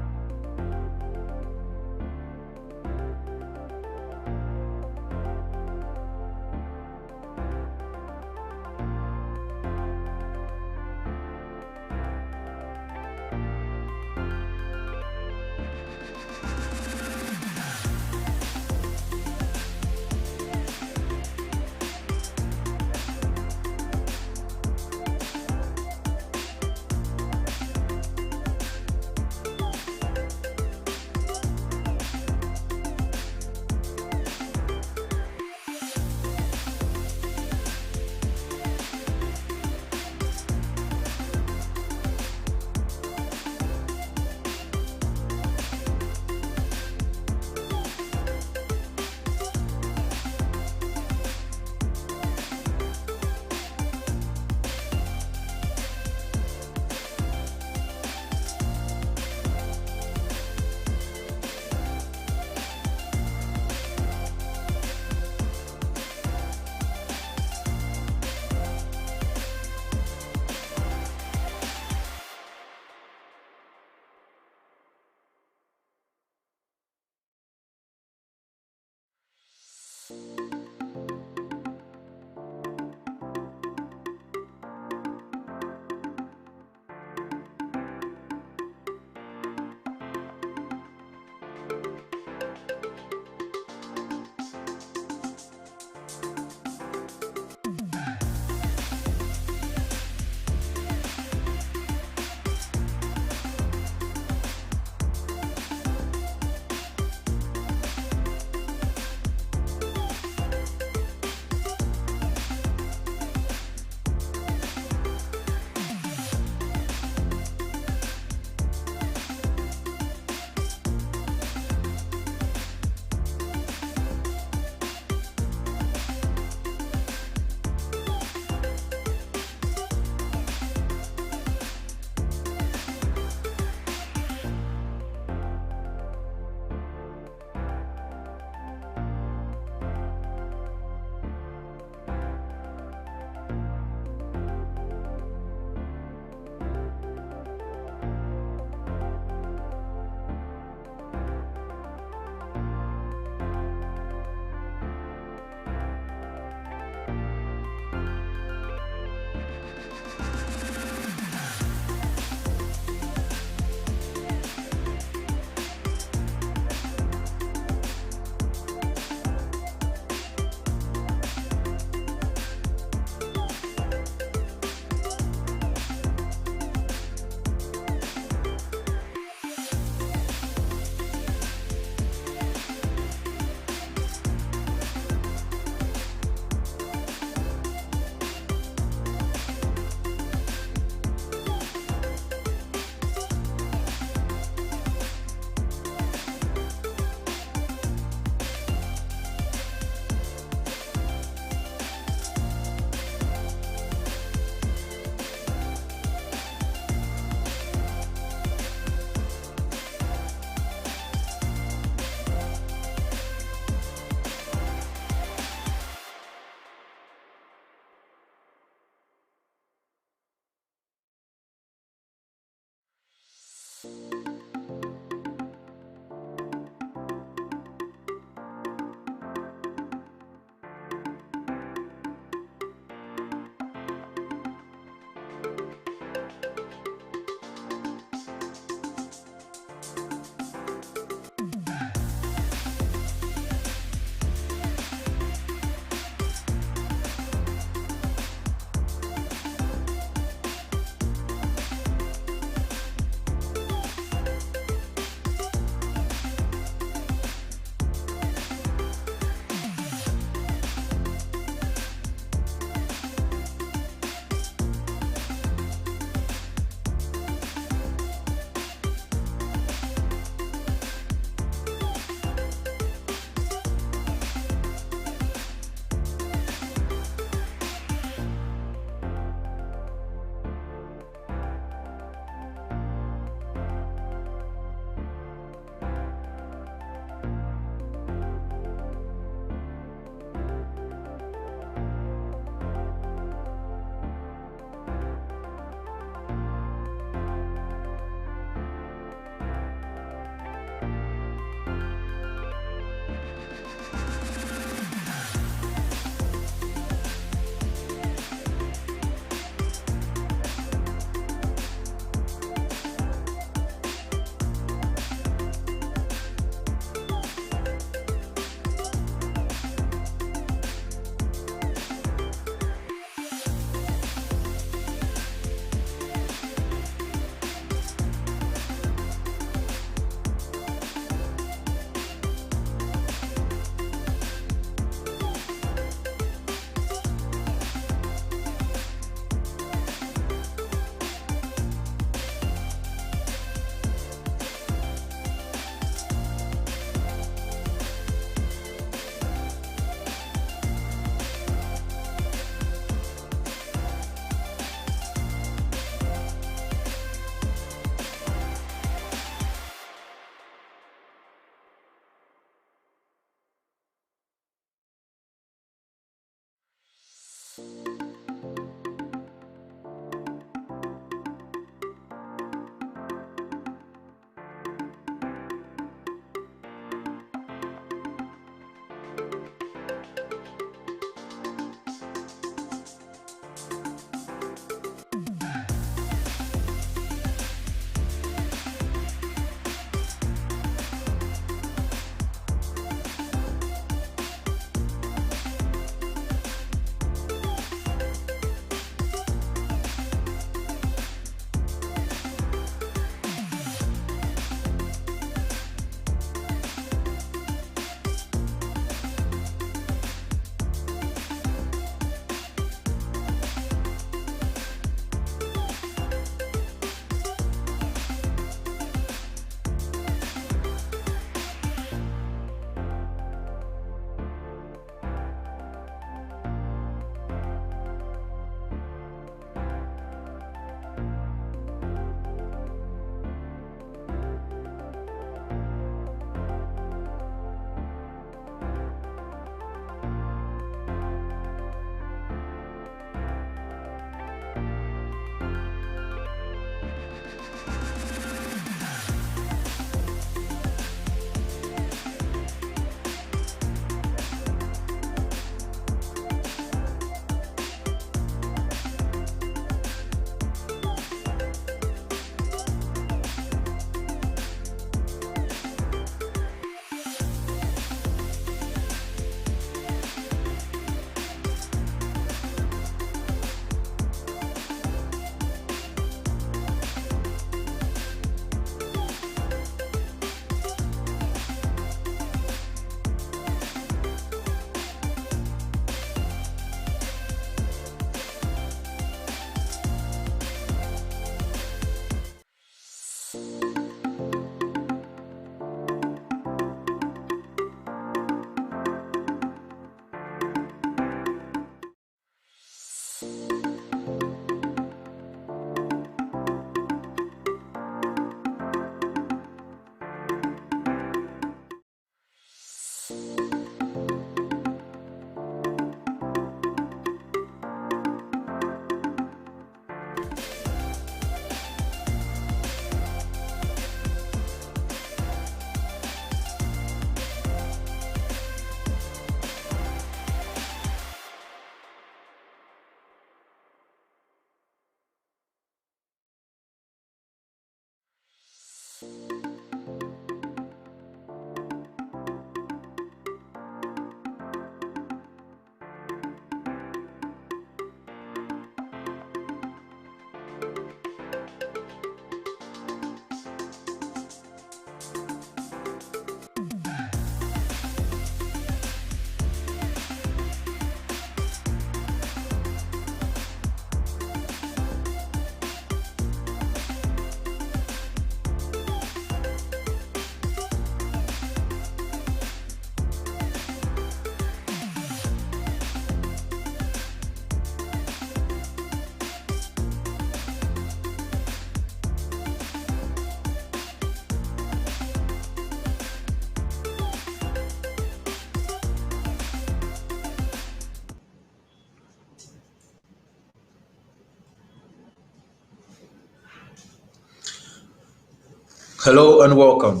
Hello and welcome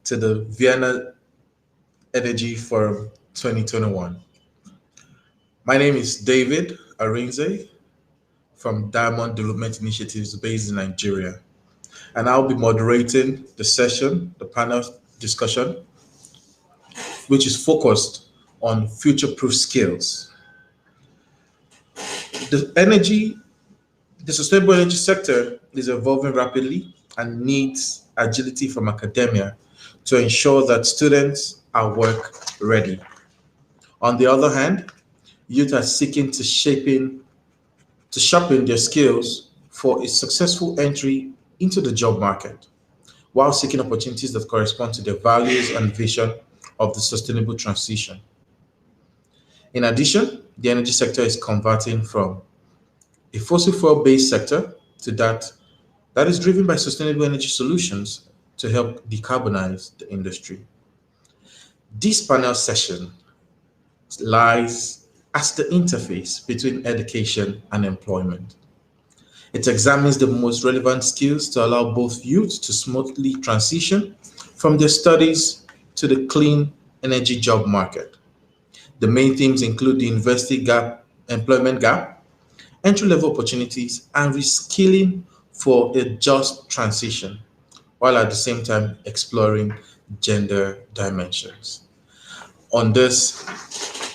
to the Vienna Energy Forum 2021. My name is David Arinze from Diamond Development Initiatives based in Nigeria, and I'll be moderating the session, the panel discussion, which is focused on future-proof skills. The sustainable energy sector is evolving rapidly and needs agility from academia to ensure that students are work ready. On the other hand, youth are seeking to sharpen their skills for a successful entry into the job market, while seeking opportunities that correspond to their values and vision of the sustainable transition. In addition, the energy sector is converting from a fossil fuel-based sector to that is driven by sustainable energy solutions to help decarbonize the industry. This panel session lies as the interface between education and employment. It examines the most relevant skills to allow both youth to smoothly transition from their studies to the clean energy job market. The main themes include the university gap, employment gap, entry-level opportunities, and reskilling for a just transition, while at the same time exploring gender dimensions. On this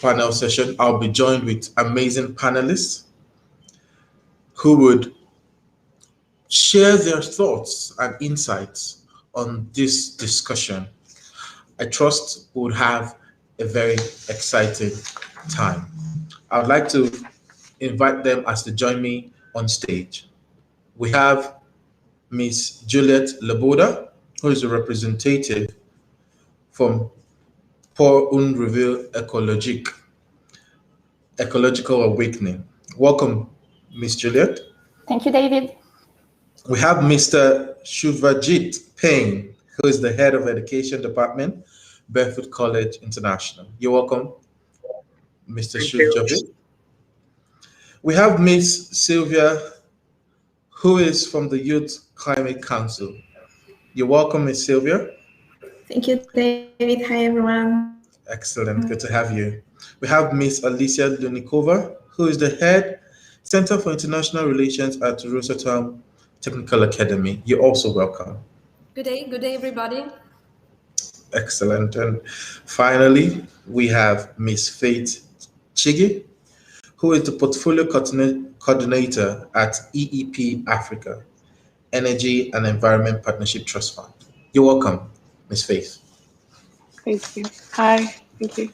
panel session, I'll be joined with amazing panelists who would share their thoughts and insights on this discussion. I trust we would have a very exciting time. I would like to invite them as to join me on stage. We have Ms. Juliette Leboda, who is a representative from Pour une Revue Ecological Awakening. Welcome, Ms. Juliette. Thank you, David. We have Mr. Shubhajit Payne, who is the head of education department, Barefoot College International. You're welcome, Mr. Shubhajit. We have Ms. Sylvia, who is from the Youth Climate Council. You're welcome, Ms. Sylvia. Thank you, David. Hi, everyone. Excellent. Good to have you. We have Ms. Alicia Lunikova, who is the head Center for International Relations at Rosatom Technical Academy. You're also welcome. Good day, everybody. Excellent. And finally, we have Ms. Faith Chigi, who is the portfolio coordinator at EEP Africa, Energy and Environment Partnership Trust Fund. You're welcome, Ms. Faith. Thank you. Hi, thank you.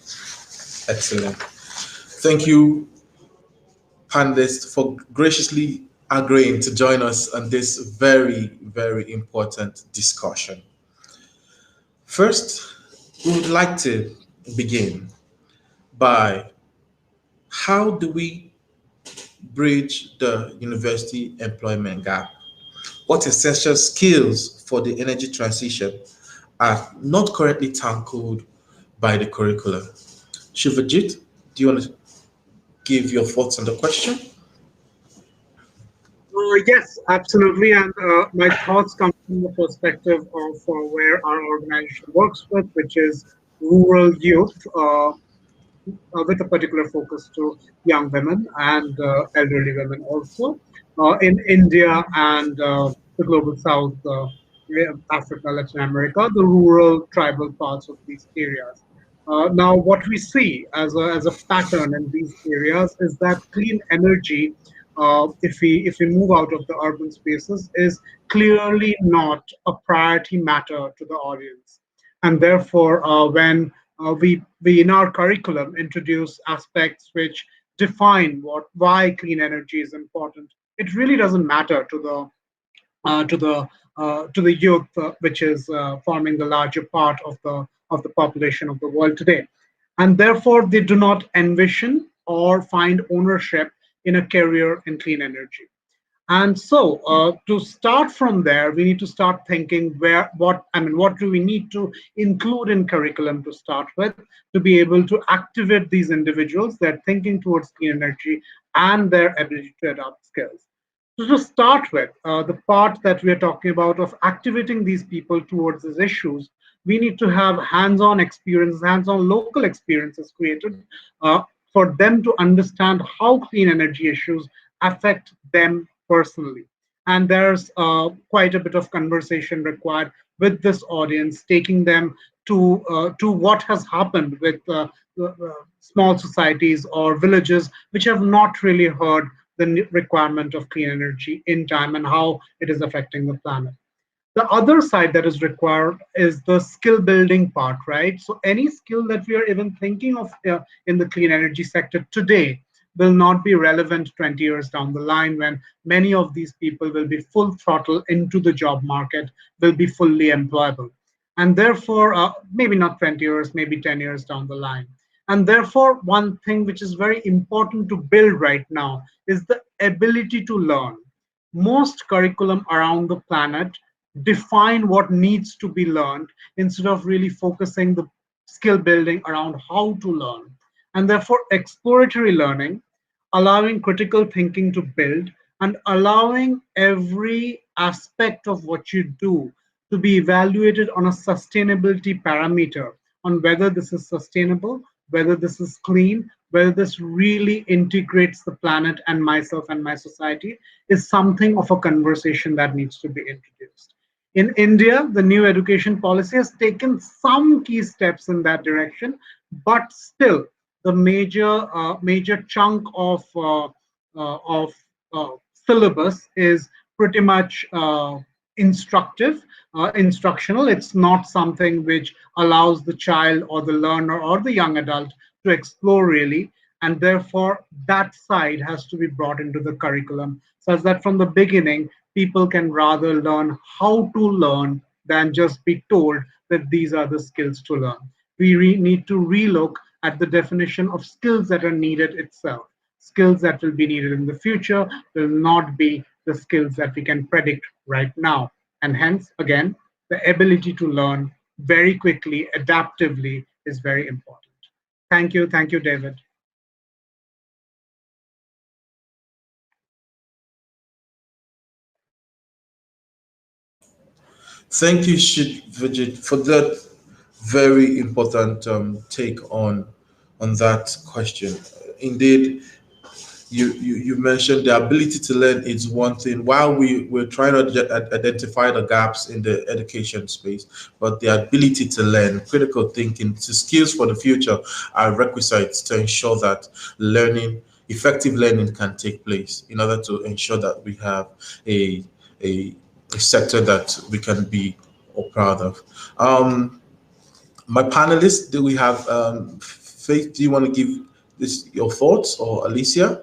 Excellent. Thank you, panelists, for graciously agreeing to join us on this very, very important discussion. First, we would like to begin by how do we bridge the university employment gap? What essential skills for the energy transition are not currently tackled by the curriculum? Shubhajit, do you want to give your thoughts on the question? Yes, absolutely. And my thoughts come from the perspective of where our organization works with, which is rural youth, with a particular focus to young women and elderly women also, in India and the global south, Africa, Latin America, the rural tribal parts of these areas. Now, what we see as a pattern in these areas is that clean energy, if we move out of the urban spaces, is clearly not a priority matter to the audience. And therefore, when we in our curriculum introduce aspects which define why clean energy is important, it really doesn't matter to the youth, which is forming the larger part of the population of the world today. And therefore, they do not envision or find ownership in a career in clean energy. And so to start from there, we need to start thinking what do we need to include in curriculum to start with, to be able to activate these individuals that are thinking towards clean energy and their ability to adopt skills. So to start with, the part that we are talking about of activating these people towards these issues, we need to have hands-on experiences, hands-on local experiences created for them to understand how clean energy issues affect them personally. And there's quite a bit of conversation required with this audience, taking them to what has happened with small societies or villages which have not really heard the requirement of clean energy in time and how it is affecting the planet. The other side that is required is the skill building part, right? So any skill that we are even thinking of in the clean energy sector today will not be relevant 20 years down the line when many of these people will be full throttle into the job market, will be fully employable. And therefore, maybe not 20 years, maybe 10 years down the line. And therefore, one thing which is very important to build right now is the ability to learn. Most curriculum around the planet define what needs to be learned instead of really focusing the skill building around how to learn. And therefore, exploratory learning, allowing critical thinking to build, and allowing every aspect of what you do to be evaluated on a sustainability parameter on whether this is sustainable, whether this is clean, whether this really integrates the planet and myself and my society is something of a conversation that needs to be introduced. In India, the new education policy has taken some key steps in that direction, but still the major chunk of syllabus is pretty much instructional. It's not something which allows the child or the learner or the young adult to explore really, and therefore that side has to be brought into the curriculum such that from the beginning people can rather learn how to learn than just be told that these are the skills to learn. We need to relook at the definition of skills that are needed itself. Skills that will be needed in the future will not be the skills that we can predict right now. And hence, again, the ability to learn very quickly, adaptively is very important. Thank you, David. Thank you, Vijit, for that very important take on that question. Indeed, you mentioned the ability to learn is one thing. While we're trying to identify the gaps in the education space, but the ability to learn, critical thinking, skills for the future are requisites to ensure that effective learning can take place in order to ensure that we have a sector that we can be all proud of. My panelists, do we have Faith? Do you want to give this your thoughts, or Alicia?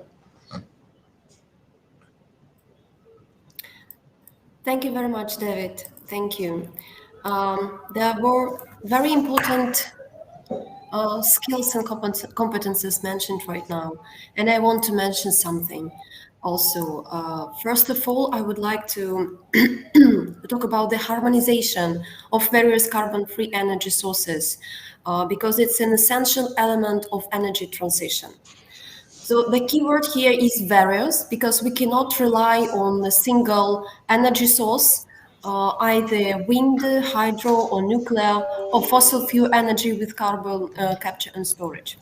Thank you very much, David. Thank you. There were very important skills and competences mentioned right now, and I want to mention something also. First of all, I would like to talk about the harmonization of various carbon-free energy sources, because it's an essential element of energy transition. So the keyword here is various, because we cannot rely on a single energy source, either wind, hydro, or nuclear, or fossil fuel energy with carbon capture and storage.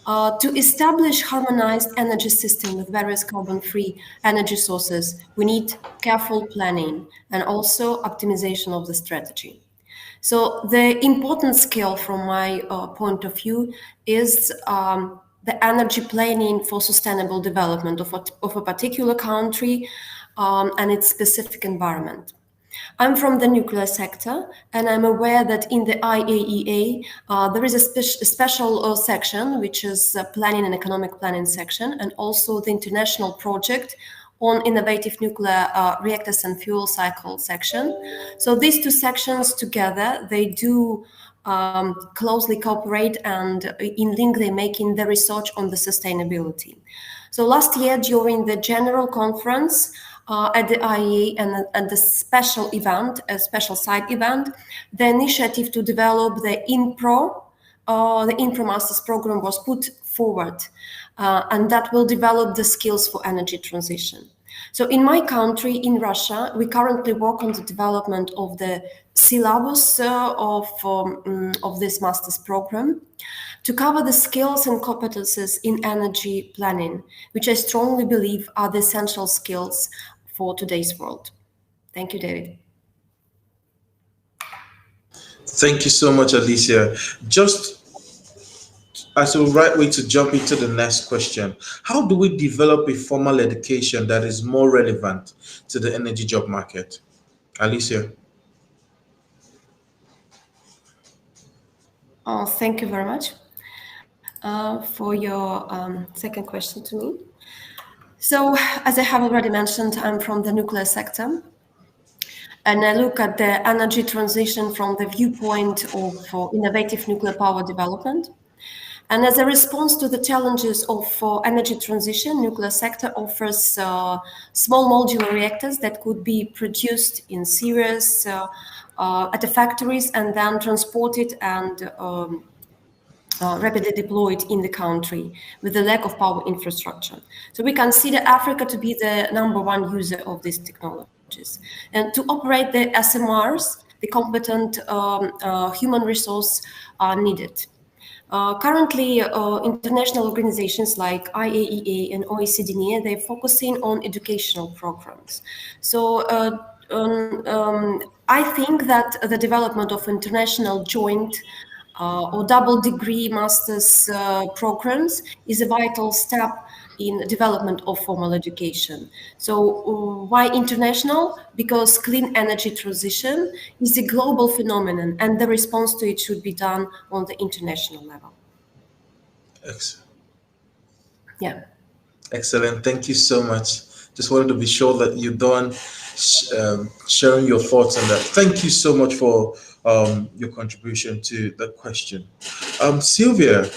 To establish harmonized energy system with various carbon-free energy sources, we need careful planning and also optimization of the strategy. So the important skill from my point of view is the energy planning for sustainable development of a particular country and its specific environment. I'm from the nuclear sector, and I'm aware that in the IAEA, there is a special section, which is planning and economic planning section, and also the international project on innovative nuclear reactors and fuel cycle section. So these two sections together, they do closely cooperate, and in link they're making the research on the sustainability. So last year during the general conference at the IEA and the special event, a special side event, the initiative to develop the INPRO Masters program was put forward, and that will develop the skills for energy transition. So in my country, in Russia, we currently work on the development of the syllabus of this master's program to cover the skills and competences in energy planning, which I strongly believe are the essential skills for today's world. Thank you, David. Thank you so much, Alicia. Just as a right way to jump into the next question, how do we develop a formal education that is more relevant to the energy job market? Alicia. Thank you very much for your second question to me. So, as I have already mentioned, I'm from the nuclear sector, and I look at the energy transition from the viewpoint of innovative nuclear power development. And as a response to the challenges of energy transition, nuclear sector offers small modular reactors that could be produced in series at the factories and then transported and rapidly deployed in the country with the lack of power infrastructure. So we consider Africa to be the #1 user of these technologies. And to operate the SMRs, the competent human resource are needed. Currently, international organizations like IAEA and OECD, they're focusing on educational programs. So I think that the development of international joint or double degree master's programs is a vital step in development of formal education. So why international? Because clean energy transition is a global phenomenon and the response to it should be done on the international level. Excellent. Yeah. Excellent. Thank you so much. Just wanted to be sure that you're done sharing your thoughts on that. Thank you so much for your contribution to the question. Sylvia,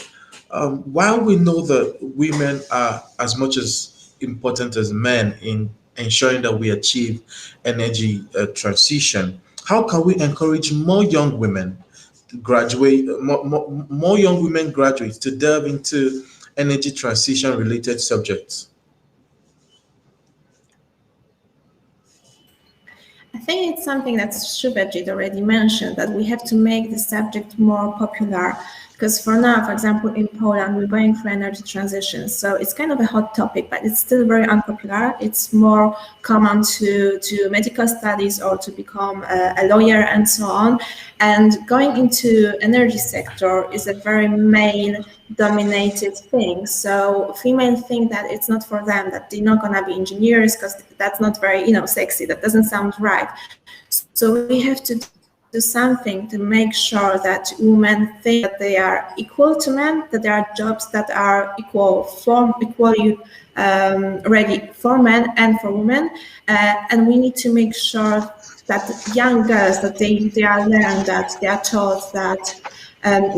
while we know that women are as much as important as men in ensuring that we achieve energy transition, how can we encourage more young women to graduate, more young women graduates to delve into energy transition related subjects? I think it's something that Shubhajit already mentioned, that we have to make the subject more popular. Because for now, for example, in Poland, we're going through energy transition. So it's kind of a hot topic, but it's still very unpopular. It's more common to medical studies or to become a lawyer and so on. And going into energy sector is a very male-dominated thing. So females think that it's not for them, that they're not gonna be engineers because that's not very, sexy. That doesn't sound right. So we have to do something to make sure that women think that they are equal to men, that there are jobs that are equally ready for men and for women, and we need to make sure that young girls, that they are learned, that they are taught that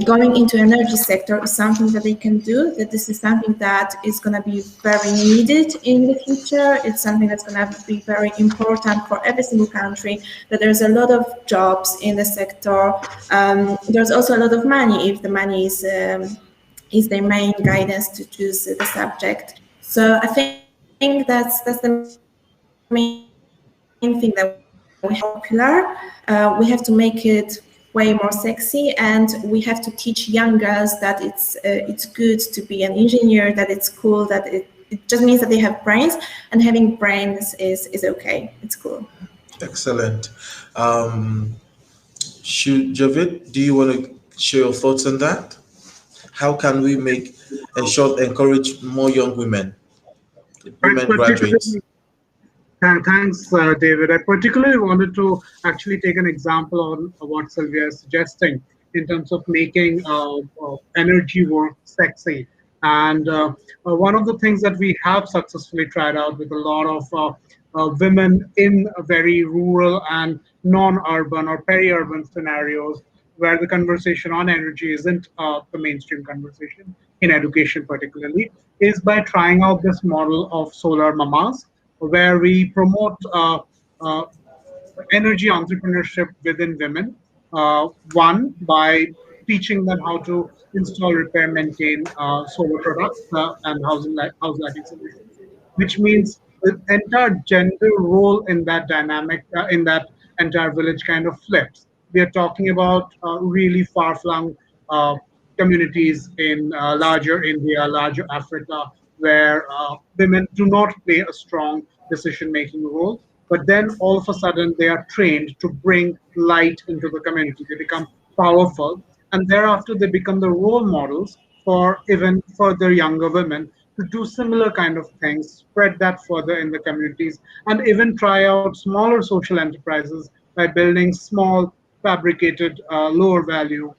going into energy sector is something that they can do, that this is something that is going to be very needed in the future. It's something that's going to be very important for every single country, that there's a lot of jobs in the sector. There's also a lot of money if the money is their main guidance to choose the subject. So I think that's the main thing, that we have popular. We have to make it way more sexy, and we have to teach young girls that it's good to be an engineer, that it's cool, that it just means that they have brains, and having brains is okay. It's cool. Excellent. Javid, do you want to share your thoughts on that? How can we encourage more young women graduates? Thanks, David. I particularly wanted to actually take an example on what Sylvia is suggesting in terms of making energy work sexy. And one of the things that we have successfully tried out with a lot of women in very rural and non-urban or peri-urban scenarios, where the conversation on energy isn't the mainstream conversation, in education particularly, is by trying out this model of solar mamas, where we promote energy entrepreneurship within women. One, by teaching them how to install, repair, maintain solar products and house lighting solutions, which means the entire gender role in that dynamic, in that entire village kind of flips. We are talking about really far-flung communities in larger India, larger Africa, where women do not play a strong decision-making role. But then all of a sudden they are trained to bring light into the community. They become powerful, and thereafter they become the role models for even further younger women to do similar kind of things, spread that further in the communities, and even try out smaller social enterprises by building small fabricated lower value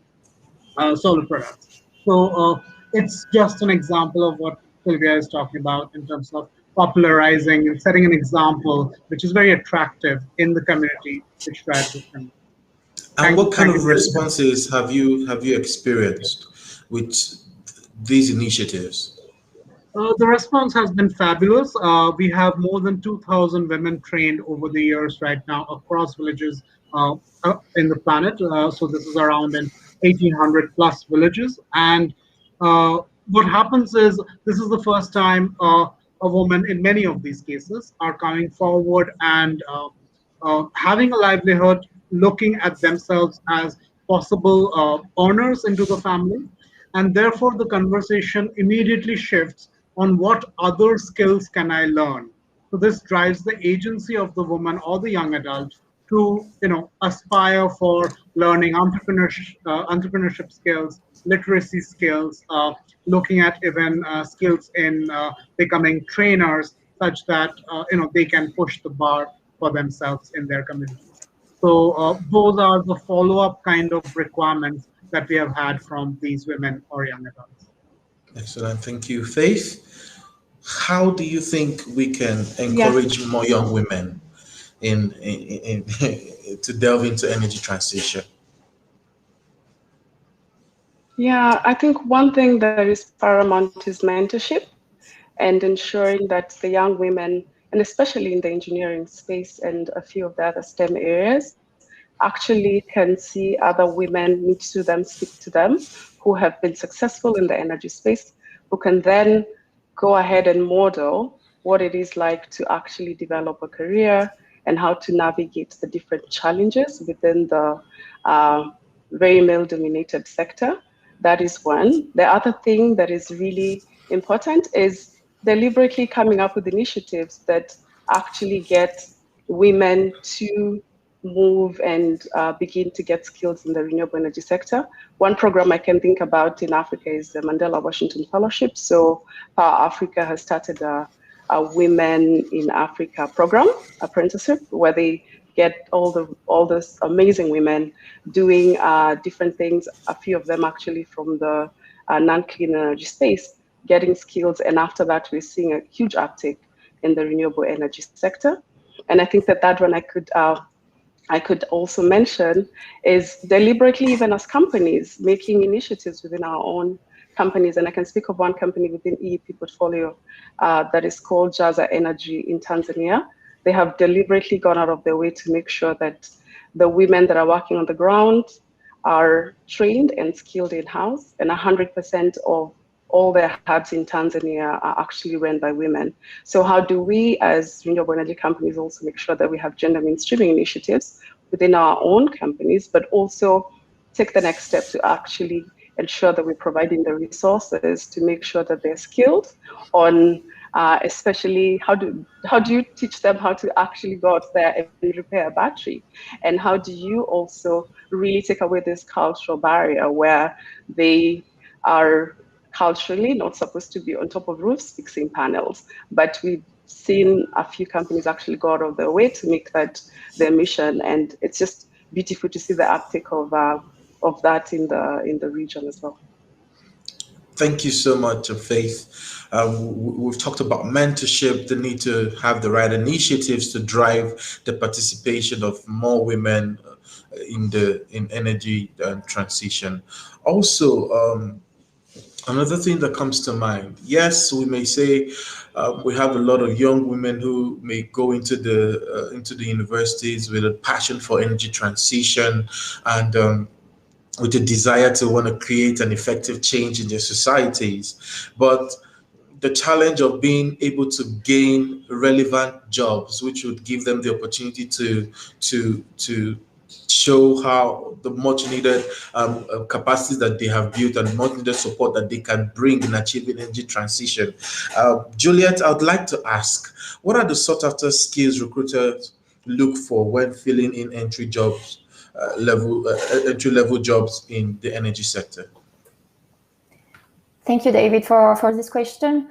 solar products. So it's just an example of what Sylvia is talking about in terms of popularizing and setting an example, which is very attractive in the community, which drives the community. And what kind of responses have you experienced with these initiatives? The response has been fabulous. We have more than 2,000 women trained over the years right now across villages in the planet. So this is around in 1,800 plus villages. And what happens is this is the first time a woman in many of these cases are coming forward and having a livelihood, looking at themselves as possible earners into the family. And therefore, the conversation immediately shifts on what other skills can I learn. So this drives the agency of the woman or the young adult to, aspire for learning entrepreneurship skills, literacy skills, looking at even skills in becoming trainers, such that they can push the bar for themselves in their communities. So those are the follow-up kind of requirements that we have had from these women or young adults. Excellent, thank you. Faith, how do you think we can encourage more young women in to delve into energy transition? Yeah, I think one thing that is paramount is mentorship and ensuring that the young women, and especially in the engineering space and a few of the other STEM areas, actually can see other women, meet to them, speak to them, who have been successful in the energy space, who can then go ahead and model what it is like to actually develop a career and how to navigate the different challenges within the very male-dominated sector. That is one. The other thing that is really important is deliberately coming up with initiatives that actually get women to move and begin to get skills in the renewable energy sector. One program I can think about in Africa is the Mandela Washington Fellowship. So Power Africa has started a Women in Africa program, apprenticeship, where they get all those amazing women doing different things, a few of them actually from the non-clean energy space, getting skills. And after that, we're seeing a huge uptick in the renewable energy sector. And I think that one I could also mention is deliberately, even as companies, making initiatives within our own companies. And I can speak of one company within EEP portfolio that is called Jaza Energy in Tanzania. They have deliberately gone out of their way to make sure that the women that are working on the ground are trained and skilled in-house, and 100% of all their hubs in Tanzania are actually run by women. So how do we as renewable energy companies also make sure that we have gender mainstreaming initiatives within our own companies, but also take the next step to actually ensure that we're providing the resources to make sure that they're skilled on especially how do you teach them how to actually go out there and repair a battery? And how do you also really take away this cultural barrier where they are culturally not supposed to be on top of roofs fixing panels? But we've seen a few companies actually go out of their way to make that their mission, and it's just beautiful to see the uptake of that in the region as well. Thank you so much, Faith. We've talked about mentorship, the need to have the right initiatives to drive the participation of more women in energy transition. Also, another thing that comes to mind, yes, we may say we have a lot of young women who may go into the universities with a passion for energy transition and with a desire to want to create an effective change in their societies. But the challenge of being able to gain relevant jobs, which would give them the opportunity to show how the much needed capacities that they have built and much needed support that they can bring in achieving energy transition. Juliet, I would like to ask, what are the sought after skills recruiters look for when filling in entry level jobs in the energy sector? Thank you, David, for this question.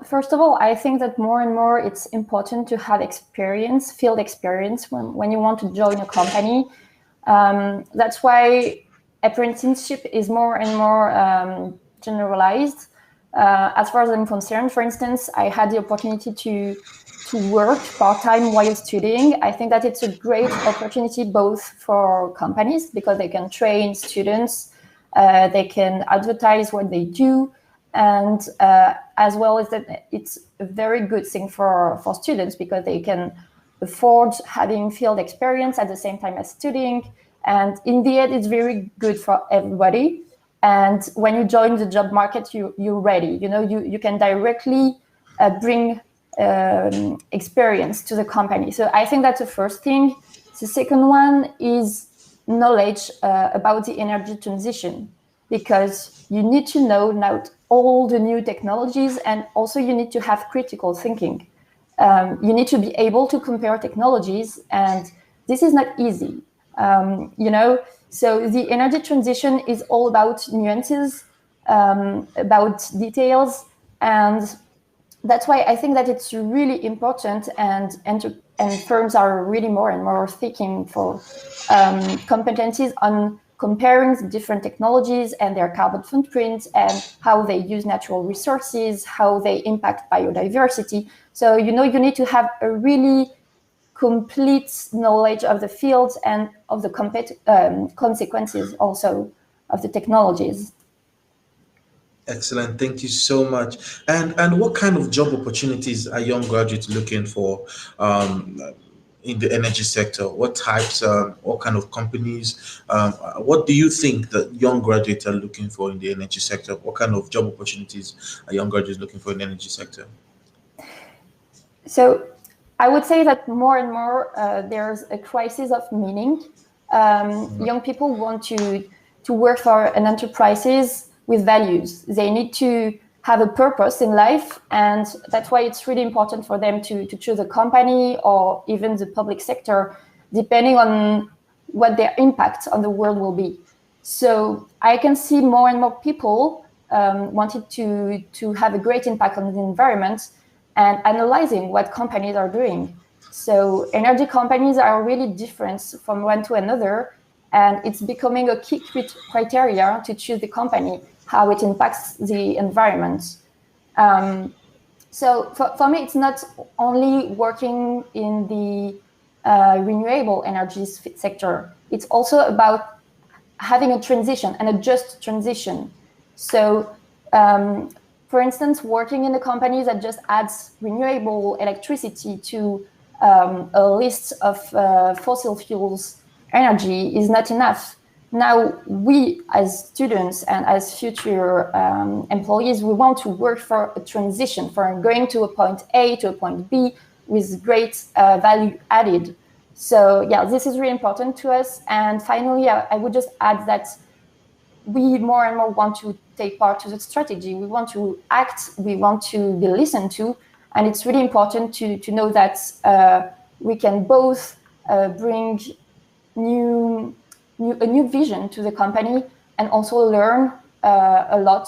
First of all, I think that more and more it's important to have experience, field experience, when you want to join a company. That's why apprenticeship is more and more generalized. As far as I'm concerned, for instance, I had the opportunity to work part-time while studying. I think that it's a great opportunity both for companies because they can train students, they can advertise what they do, and as well as that it's a very good thing for students because they can afford having field experience at the same time as studying. And in the end, it's very good for everybody. And when you join the job market, you're ready. You can directly bring experience to the company. So I think that's the first thing. The second one is knowledge about the energy transition, because you need to know now all the new technologies, and also you need to have critical thinking. You need to be able to compare technologies, and this is not easy. So the energy transition is all about nuances, about details, and that's why I think that it's really important, and firms are really more and more seeking for competencies on comparing the different technologies and their carbon footprint and how they use natural resources, how they impact biodiversity. So, you need to have a really complete knowledge of the fields and of the consequences also of the technologies. Excellent, thank you so much. And what kind of job opportunities are young graduates looking for in the energy sector? What types, what kind of companies? What do you think that young graduates are looking for in the energy sector? What kind of job opportunities are young graduates looking for in the energy sector? So I would say that more and more there's a crisis of meaning. Young people want to work for an enterprises with values. They need to have a purpose in life, and that's why it's really important for them to choose a company or even the public sector, depending on what their impact on the world will be. So I can see more and more people wanted to have a great impact on the environment and analyzing what companies are doing. So energy companies are really different from one to another, and it's becoming a key criteria to choose the company, how it impacts the environment. So for me, it's not only working in the renewable energy sector. It's also about having a transition and a just transition. So for instance, working in a company that just adds renewable electricity to a list of fossil fuels energy is not enough. Now, we as students and as future employees, we want to work for a transition, for going to a point A to a point B with great value added. So yeah, this is really important to us. And finally, I would just add that we more and more want to take part to the strategy. We want to act, we want to be listened to. And it's really important to know that we can both bring a new vision to the company and also learn a lot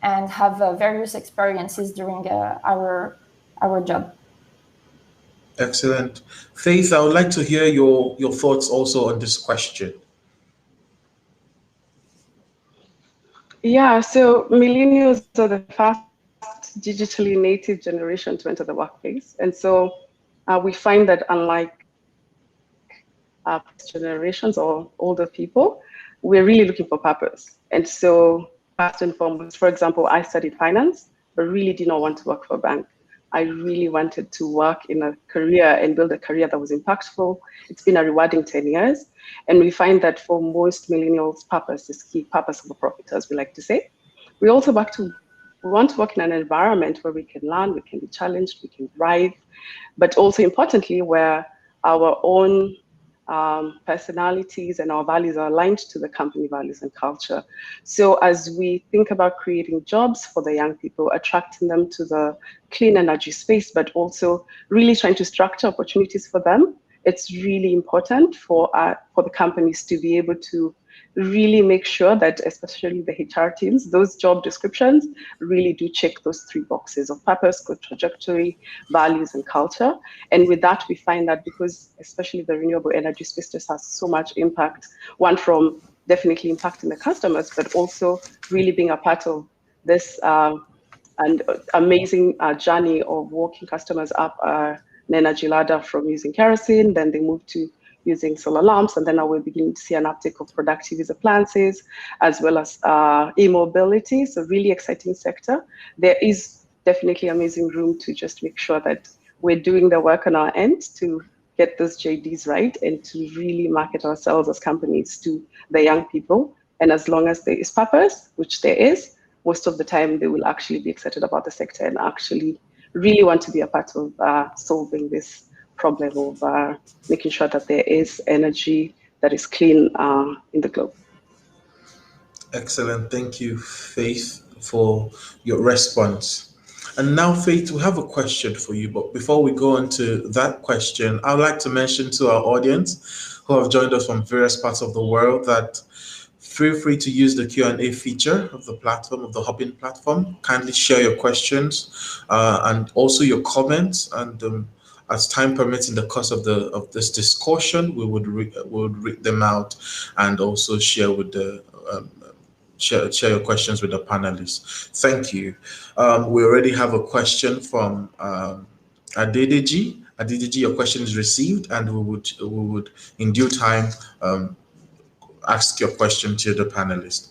and have various experiences during our job. Excellent. Faith, I would like to hear your thoughts also on this question. Yeah, so millennials are the fast digitally native generation to enter the workplace. And so we find that unlike generations or older people, we're really looking for purpose. And so first and foremost, for example, I studied finance, but really did not want to work for a bank. I really wanted to work in a career and build a career that was impactful. It's been a rewarding 10 years. And we find that for most millennials, purpose is key, purpose of a profit, as we like to say. We also work to We want to work in an environment where we can learn, we can be challenged, we can thrive, but also importantly, where our own personalities and our values are aligned to the company values and culture. So as we think about creating jobs for the young people, attracting them to the clean energy space, but also really trying to structure opportunities for them, it's really important for the companies to be able to really make sure that, especially the HR teams, those job descriptions really do check those 3 boxes of purpose, good trajectory, values, and culture. And with that, we find that because especially the renewable energy space just has so much impact, one from definitely impacting the customers, but also really being a part of this and amazing journey of walking customers up an energy ladder from using kerosene, then they move to using solar lamps, and then now we're beginning to see an uptick of productive use appliances, as well as e-mobility. So really exciting sector. There is definitely amazing room to just make sure that we're doing the work on our end to get those JDs right and to really market ourselves as companies to the young people. And as long as there is purpose, which there is, most of the time they will actually be excited about the sector and actually really want to be a part of solving this problem of making sure that there is energy that is clean in the globe. Excellent. Thank you, Faith, for your response. And now, Faith, we have a question for you. But before we go on to that question, I would like to mention to our audience who have joined us from various parts of the world that feel free to use the Q&A feature of the platform, of the Hopin platform. Kindly share your questions and also your comments. And as time permits in the course of this discussion, we would read them out and also share with the share your questions with the panelists. Thank you. We already have a question from Adedeji. Adedeji, your question is received, and we would in due time ask your question to the panelists.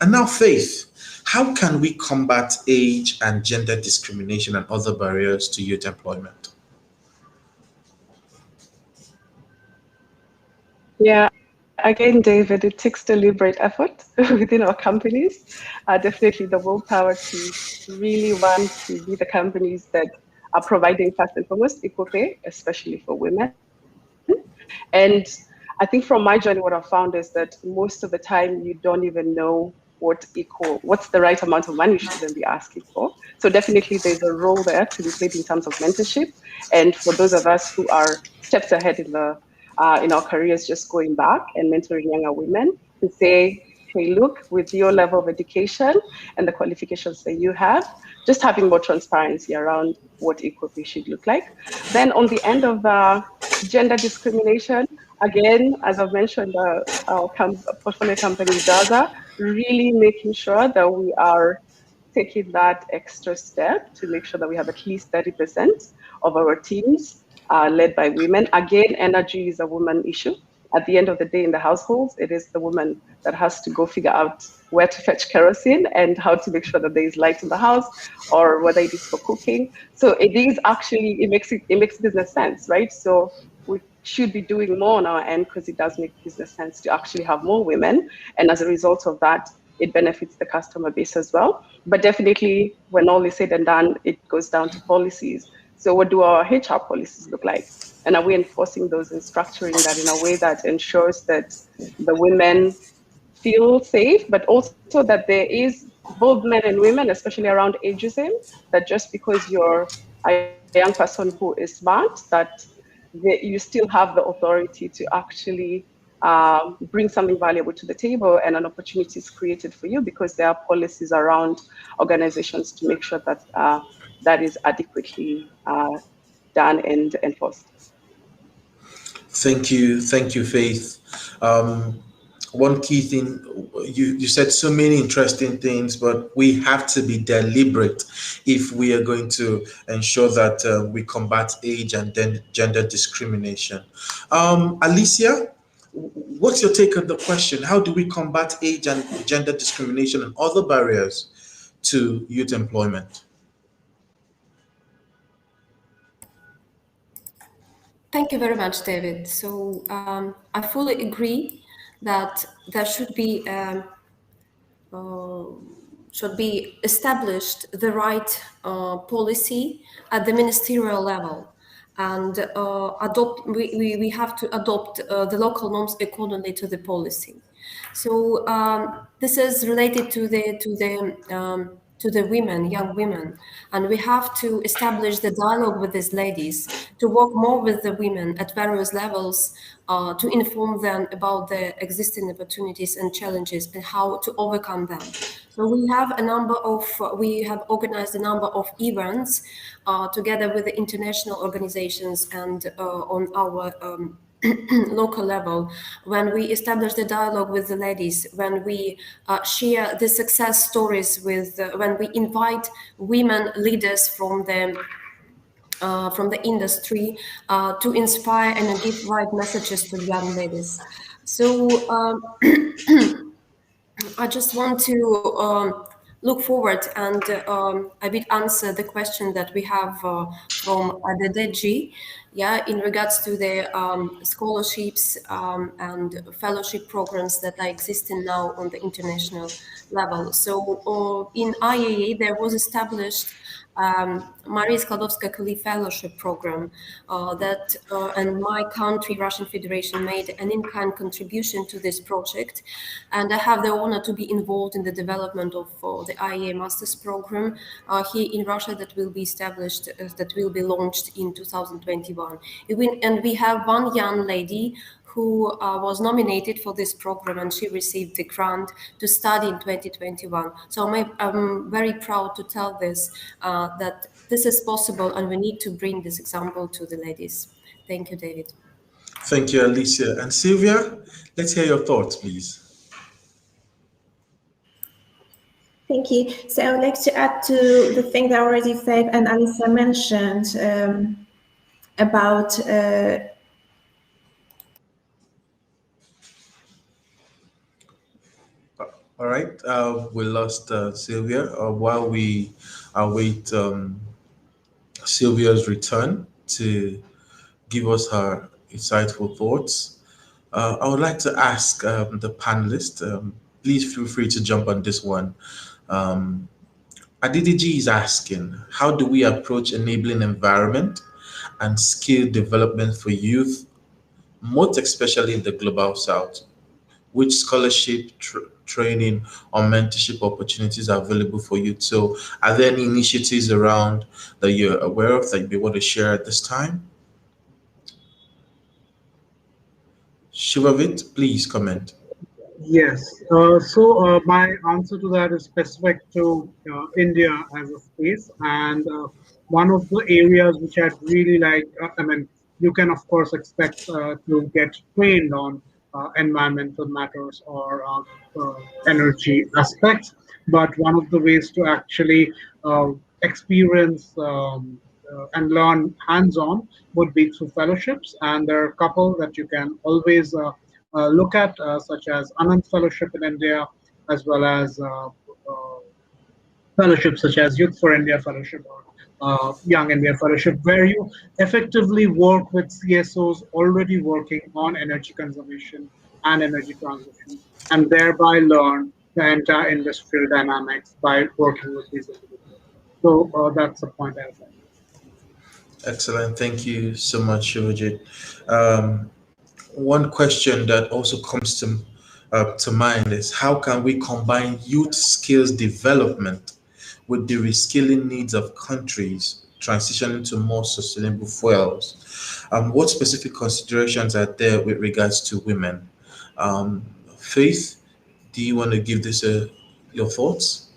And now, Faith, how can we combat age and gender discrimination and other barriers to youth employment? Yeah, again, David, it takes deliberate effort within our companies. Definitely the willpower to really want to be the companies that are providing first and foremost equal pay, especially for women. And I think from my journey, what I've found is that most of the time you don't even know what's the right amount of money you should even be asking for. So definitely there's a role there to be played in terms of mentorship. And for those of us who are steps ahead in our careers, just going back and mentoring younger women to say, hey, look, with your level of education and the qualifications that you have, just having more transparency around what equal pay should look like. Then on the end of gender discrimination, again, as I've mentioned, our portfolio company, Daza, really making sure that we are taking that extra step to make sure that we have at least 30% of our teams led by women. Again, energy is a woman issue. At the end of the day in the households, it is the woman that has to go figure out where to fetch kerosene and how to make sure that there is light in the house, or whether it is for cooking. So it is actually, it makes business sense, right? So we should be doing more on our end because it does make business sense to actually have more women. And as a result of that, it benefits the customer base as well. But definitely when all is said and done, it goes down to policies. So what do our HR policies look like? And are we enforcing those and structuring that in a way that ensures that the women feel safe, but also that there is both men and women, especially around ageism, that just because you're a young person who is smart, that you still have the authority to actually bring something valuable to the table, and an opportunity is created for you because there are policies around organizations to make sure that that is adequately done and enforced. Thank you, Faith. One key thing, you said so many interesting things, but we have to be deliberate if we are going to ensure that we combat age and then gender discrimination. Alicia, what's your take on the question? How do we combat age and gender discrimination and other barriers to youth employment? Thank you very much, David. So I fully agree that there should be should be established the right policy at the ministerial level, and we have to adopt the local norms accordingly to the policy. So this is related to the women, young women, and we have to establish the dialogue with these ladies, to work more with the women at various levels, to inform them about the existing opportunities and challenges and how to overcome them. So we have organized a number of events together with the international organizations and on our local level, when we establish the dialogue with the ladies, when we share the success stories with, when we invite women leaders from the industry to inspire and give right messages to young ladies. So I just want to look forward and a bit answer the question that we have from the DG, in regards to the scholarships and fellowship programs that are existing now on the international level. So in IAA, there was established Maria Skłodowska-Curie Fellowship Program and my country, Russian Federation, made an in-kind contribution to this project, and I have the honor to be involved in the development of the IAA Masters Program here in Russia that will be established, that will be launched in 2021. And we have one young lady who was nominated for this program, and she received the grant to study in 2021. So I'm very proud to tell this, that this is possible, and we need to bring this example to the ladies. Thank you, David. Thank you, Alicia. And Sylvia, let's hear your thoughts, please. Thank you. So I would like to add to the thing that already Faith and Alicia mentioned about all right, we lost Sylvia. While we await Sylvia's return to give us her insightful thoughts, I would like to ask the panelists, please feel free to jump on this one. Adidiji is asking, how do we approach enabling environment and skill development for youth, most especially in the Global South? Which scholarship, training, or mentorship opportunities are available for youth? So are there any initiatives around that you're aware of that you want to share at this time? Shivavit, please comment. Yes. So my answer to that is specific to India as a space, and one of the areas which I'd really like, you can of course expect to get trained on environmental matters or energy aspects, but one of the ways to actually experience and learn hands-on would be through fellowships, and there are a couple that you can always look at, such as Anand Fellowship in India, as well as fellowships such as Youth for India Fellowship or Young India Fellowship, where you effectively work with CSOs already working on energy conservation and energy transition, and thereby learn the entire industrial dynamics by working with these individuals. So that's the point I have. Excellent. Thank you so much, Shivajit. One question that also comes to mind is, how can we combine youth skills development with the reskilling needs of countries transitioning to more sustainable fuels? What specific considerations are there with regards to women? Faith, do you want to give this your thoughts?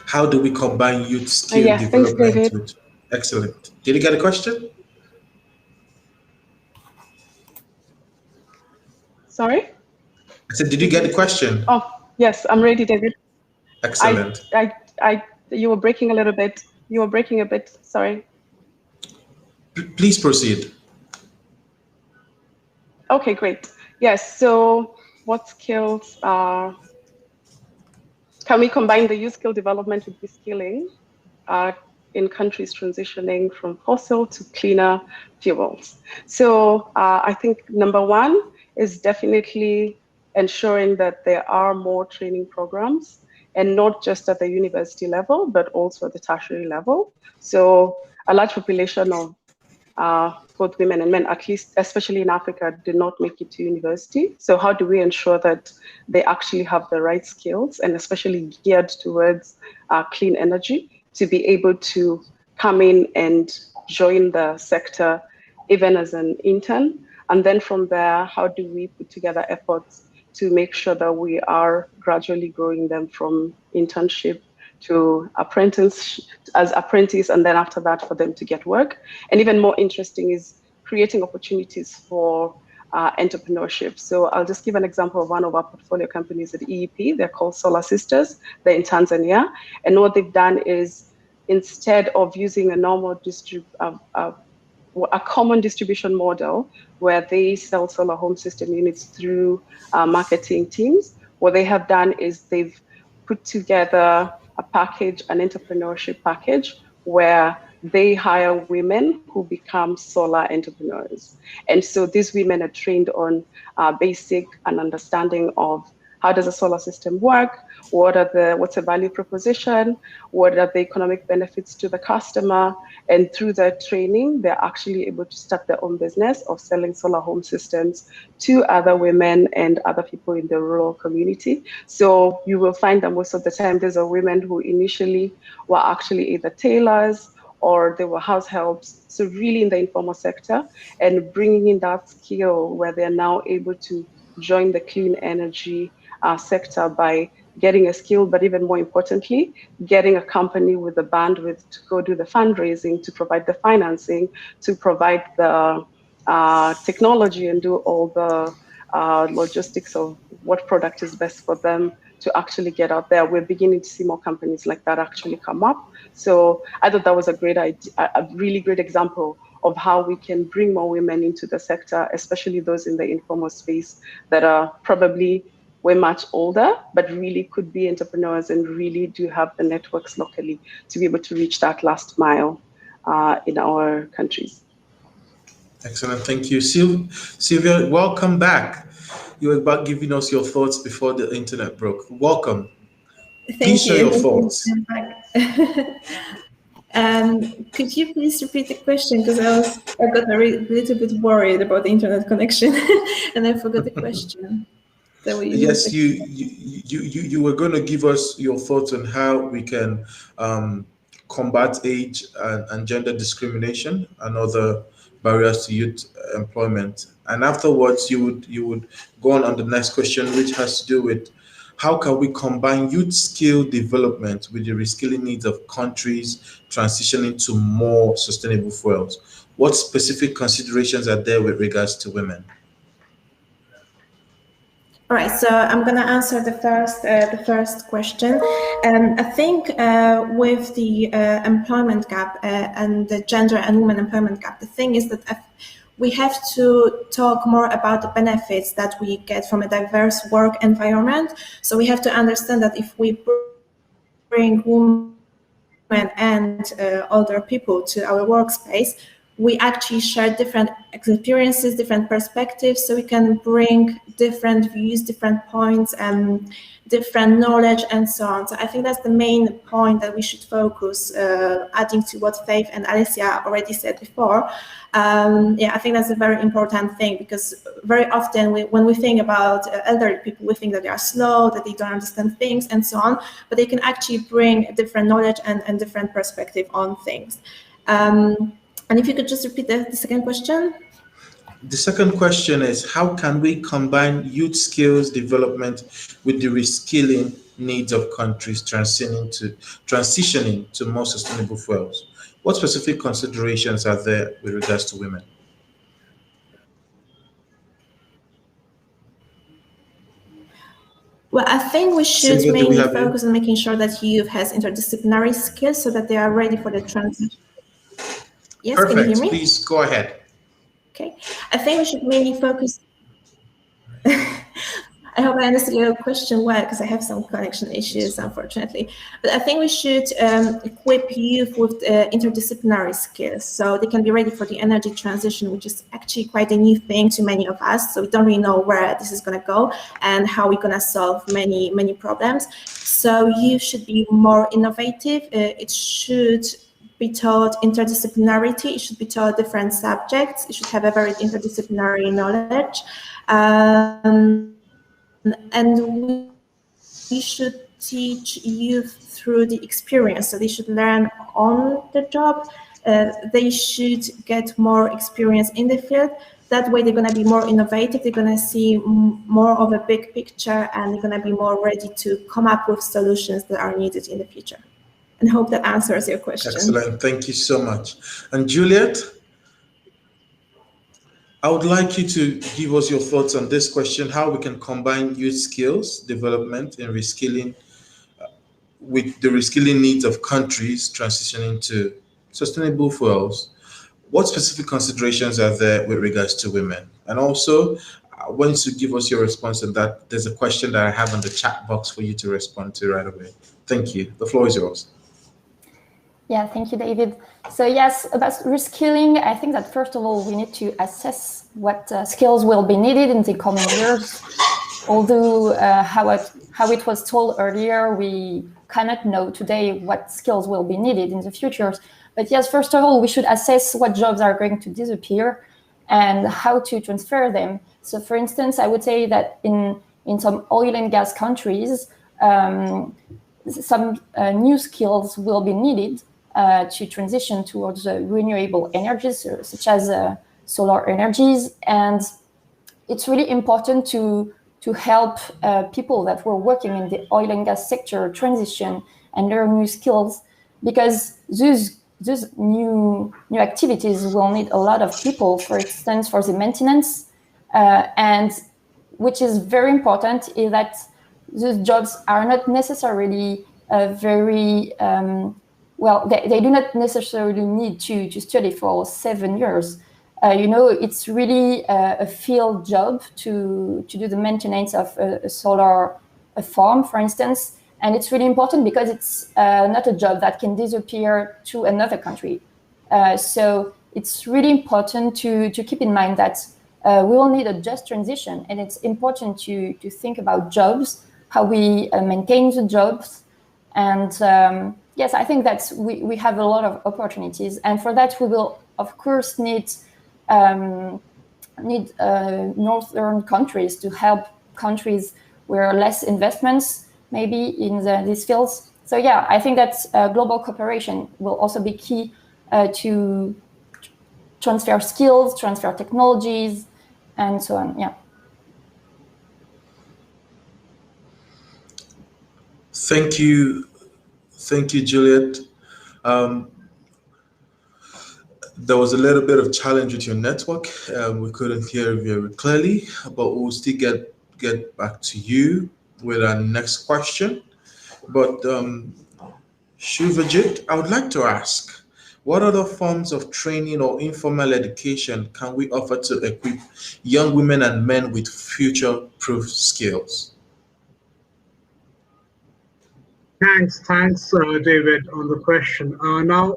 How do we combine youth skill development thanks, with... Excellent. Did you get a question? Sorry? I said, did you get the question? Oh, yes, I'm ready, David. Excellent. You were breaking a little bit. You were breaking a bit, sorry. Please proceed. Okay, great. Yes, so what skills are... Can we combine the youth skill development with reskilling in countries transitioning from fossil to cleaner fuels? So I think number one is definitely ensuring that there are more training programs, and not just at the university level, but also at the tertiary level. So a large population of both women and men, at least, especially in Africa, did not make it to university. So how do we ensure that they actually have the right skills, and especially geared towards clean energy, to be able to come in and join the sector even as an intern? And then from there, how do we put together efforts to make sure that we are gradually growing them from internship to apprentice, and then after that for them to get work? And even more interesting is creating opportunities for entrepreneurship. So I'll just give an example of one of our portfolio companies at EEP. They're called Solar Sisters. They're in Tanzania. And what they've done is, instead of using a normal a common distribution model where they sell solar home system units through marketing teams, what they have done is they've put together a package, an entrepreneurship package, where they hire women who become solar entrepreneurs. And so these women are trained on basic and understanding of how does a solar system work, what's the value proposition, what are the economic benefits to the customer, and through that training, they're actually able to start their own business of selling solar home systems to other women and other people in the rural community. So you will find that most of the time, these are women who initially were actually either tailors or they were house helps, so really in the informal sector, and bringing in that skill where they're now able to join the clean energy sector by getting a skill, but even more importantly, getting a company with the bandwidth to go do the fundraising, to provide the financing, to provide the technology and do all the logistics of what product is best for them to actually get out there. We're beginning to see more companies like that actually come up. So I thought that was a great idea, a really great example of how we can bring more women into the sector, especially those in the informal space that are probably way much older, but really could be entrepreneurs and really do have the networks locally to be able to reach that last mile in our countries. Excellent, thank you. Sylvia, welcome back. You were about giving us your thoughts before the internet broke. Welcome. Please share your thoughts. Could you please repeat the question? Because I got a little bit worried about the internet connection and I forgot the question. Yes, you were going to give us your thoughts on how we can combat age and gender discrimination and other barriers to youth employment. And afterwards, you would go on the next question, which has to do with how can we combine youth skill development with the reskilling needs of countries transitioning to more sustainable fuels? What specific considerations are there with regards to women? All right, so I'm going to answer the first question. I think with the employment gap and the gender and women employment gap, the thing is that we have to talk more about the benefits that we get from a diverse work environment. So we have to understand that if we bring women and older people to our workspace, we actually share different experiences, different perspectives, so we can bring different views, different points, and different knowledge, and so on. So I think that's the main point that we should focus, adding to what Faith and Alicia already said before. I think that's a very important thing, because very often when we think about elderly people, we think that they are slow, that they don't understand things, and so on, but they can actually bring different knowledge and different perspective on things. And if you could just repeat the second question. The second question is, how can we combine youth skills development with the reskilling needs of countries transitioning to more sustainable fuels? What specific considerations are there with regards to women? Well, I think we should mainly focus on making sure that youth has interdisciplinary skills so that they are ready for the transition. Yes, perfect. Can you hear me? Please go ahead. Okay, I think we should mainly focus. I I hope I understood your question well, because I have some connection issues, unfortunately. But I think we should equip youth with interdisciplinary skills so they can be ready for the energy transition, which is actually quite a new thing to many of us. So we don't really know where this is going to go and how we're going to solve many problems. So youth should be more innovative. It should be taught interdisciplinarity. It should be taught different subjects. It should have a very interdisciplinary knowledge. And we should teach youth through the experience. So they should learn on the job. They should get more experience in the field. That way they're going to be more innovative. They're going to see more of a big picture, and they're going to be more ready to come up with solutions that are needed in the future. And hope that answers your question. Excellent. Thank you so much. And Juliet, I would like you to give us your thoughts on this question, how we can combine youth skills development and reskilling with the reskilling needs of countries transitioning to sustainable fuels. What specific considerations are there with regards to women? And also, I want you to give us your response to that. There's a question that I have in the chat box for you to respond to right away. Thank you. The floor is yours. Yeah, thank you, David. So yes, about reskilling, I think that first of all, we need to assess what skills will be needed in the coming years. Although how it was told earlier, we cannot know today what skills will be needed in the future. But yes, first of all, we should assess what jobs are going to disappear and how to transfer them. So for instance, I would say that in some oil and gas countries, some new skills will be needed to transition towards renewable energies, such as solar energies. And it's really important to help people that were working in the oil and gas sector transition and learn new skills, because those new activities will need a lot of people, for instance, for the maintenance. And which is very important is that those jobs are not necessarily very well, they do not necessarily need to study for 7 years. It's really a field job to do the maintenance of a solar farm, for instance. And it's really important because it's not a job that can disappear to another country. So it's really important to keep in mind that we will need a just transition. And it's important to think about jobs, how we maintain the jobs. And yes, I think that we have a lot of opportunities. And for that, we will, of course, need northern countries to help countries where less investments maybe in these fields. So yeah, I think that global cooperation will also be key to transfer skills, transfer technologies, and so on. Yeah. Thank you, Juliet. There was a little bit of challenge with your network. We couldn't hear very clearly, but we'll still get back to you with our next question. But Shuvajit, I would like to ask, what other forms of training or informal education can we offer to equip young women and men with future-proof skills? Thanks, David, on the question. Now,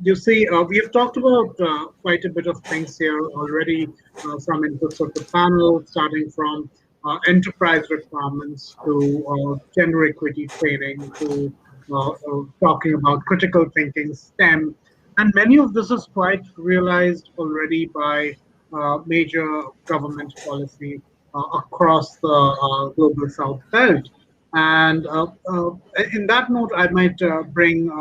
you see, we've talked about quite a bit of things here already from inputs of the panel, starting from enterprise requirements to gender equity training to talking about critical thinking, STEM. And many of this is quite realized already by major government policy across the global South belt. And in that note, I might bring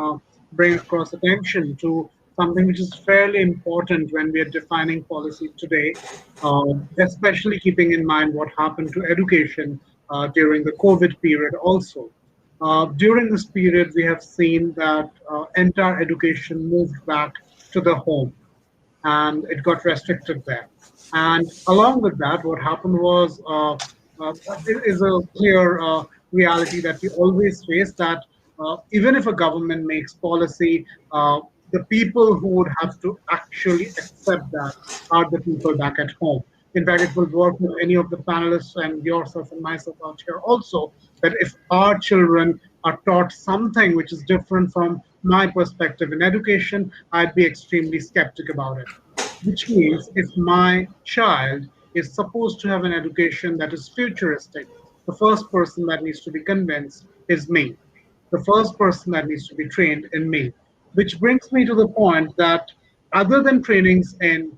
across attention to something which is fairly important when we are defining policy today, especially keeping in mind what happened to education during the COVID period also. During this period, we have seen that entire education moved back to the home, and it got restricted there. And along with that, what happened was it is a clear reality that we always face, that even if a government makes policy, the people who would have to actually accept that are the people back at home. in fact, it will work with any of the panelists and yourself and myself out here also, that if our children are taught something which is different from my perspective in education, I'd be extremely skeptic about it. Which means if my child is supposed to have an education that is futuristic, the first person that needs to be convinced is me. The first person that needs to be trained in me. Which brings me to the point that other than trainings in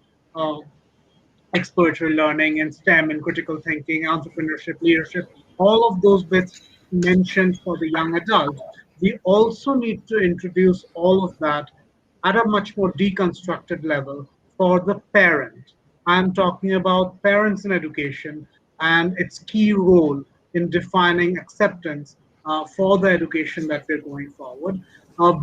exploratory learning and STEM and critical thinking, entrepreneurship, leadership, all of those bits mentioned for the young adult, we also need to introduce all of that at a much more deconstructed level for the parent. I'm talking about parents in education and its key role in defining acceptance for the education that we're going forward.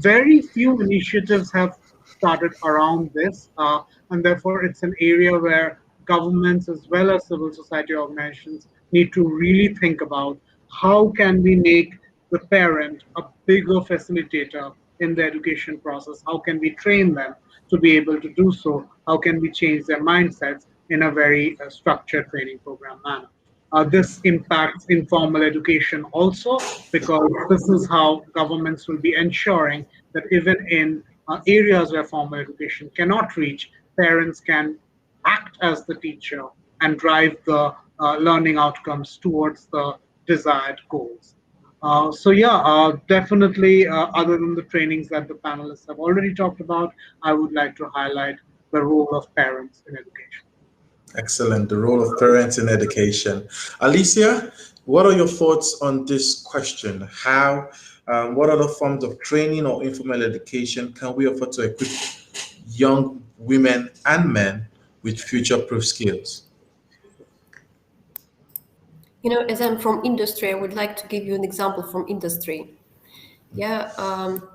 Very few initiatives have started around this, and therefore it's an area where governments as well as civil society organizations need to really think about how can we make the parent a bigger facilitator in the education process? How can we train them to be able to do so? How can we change their mindsets in a very structured training program manner? This impacts informal education also, because this is how governments will be ensuring that even in areas where formal education cannot reach, parents can act as the teacher and drive the learning outcomes towards the desired goals. Definitely, other than the trainings that the panelists have already talked about, I would like to highlight the role of parents in education. Excellent. The role of parents in education. Alicia, what are your thoughts on this question? What other forms of training or informal education can we offer to equip young women and men with future-proof skills? You know, as I'm from industry, I would like to give you an example from industry. Yeah,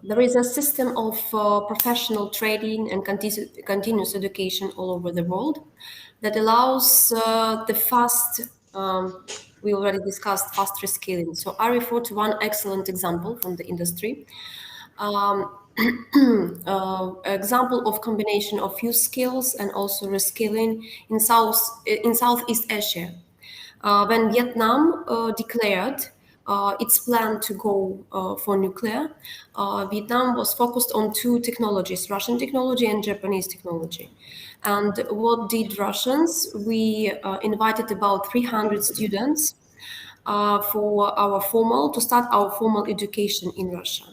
there is a system of professional training and continuous education all over the world that allows the fast, we already discussed fast reskilling. So I refer to one excellent example from the industry. Example of combination of youth skills and also reskilling in Southeast Asia. When Vietnam declared its plan to go for nuclear, Vietnam was focused on two technologies, Russian technology and Japanese technology. And what did Russians? We invited about 300 students to start our formal education in Russia.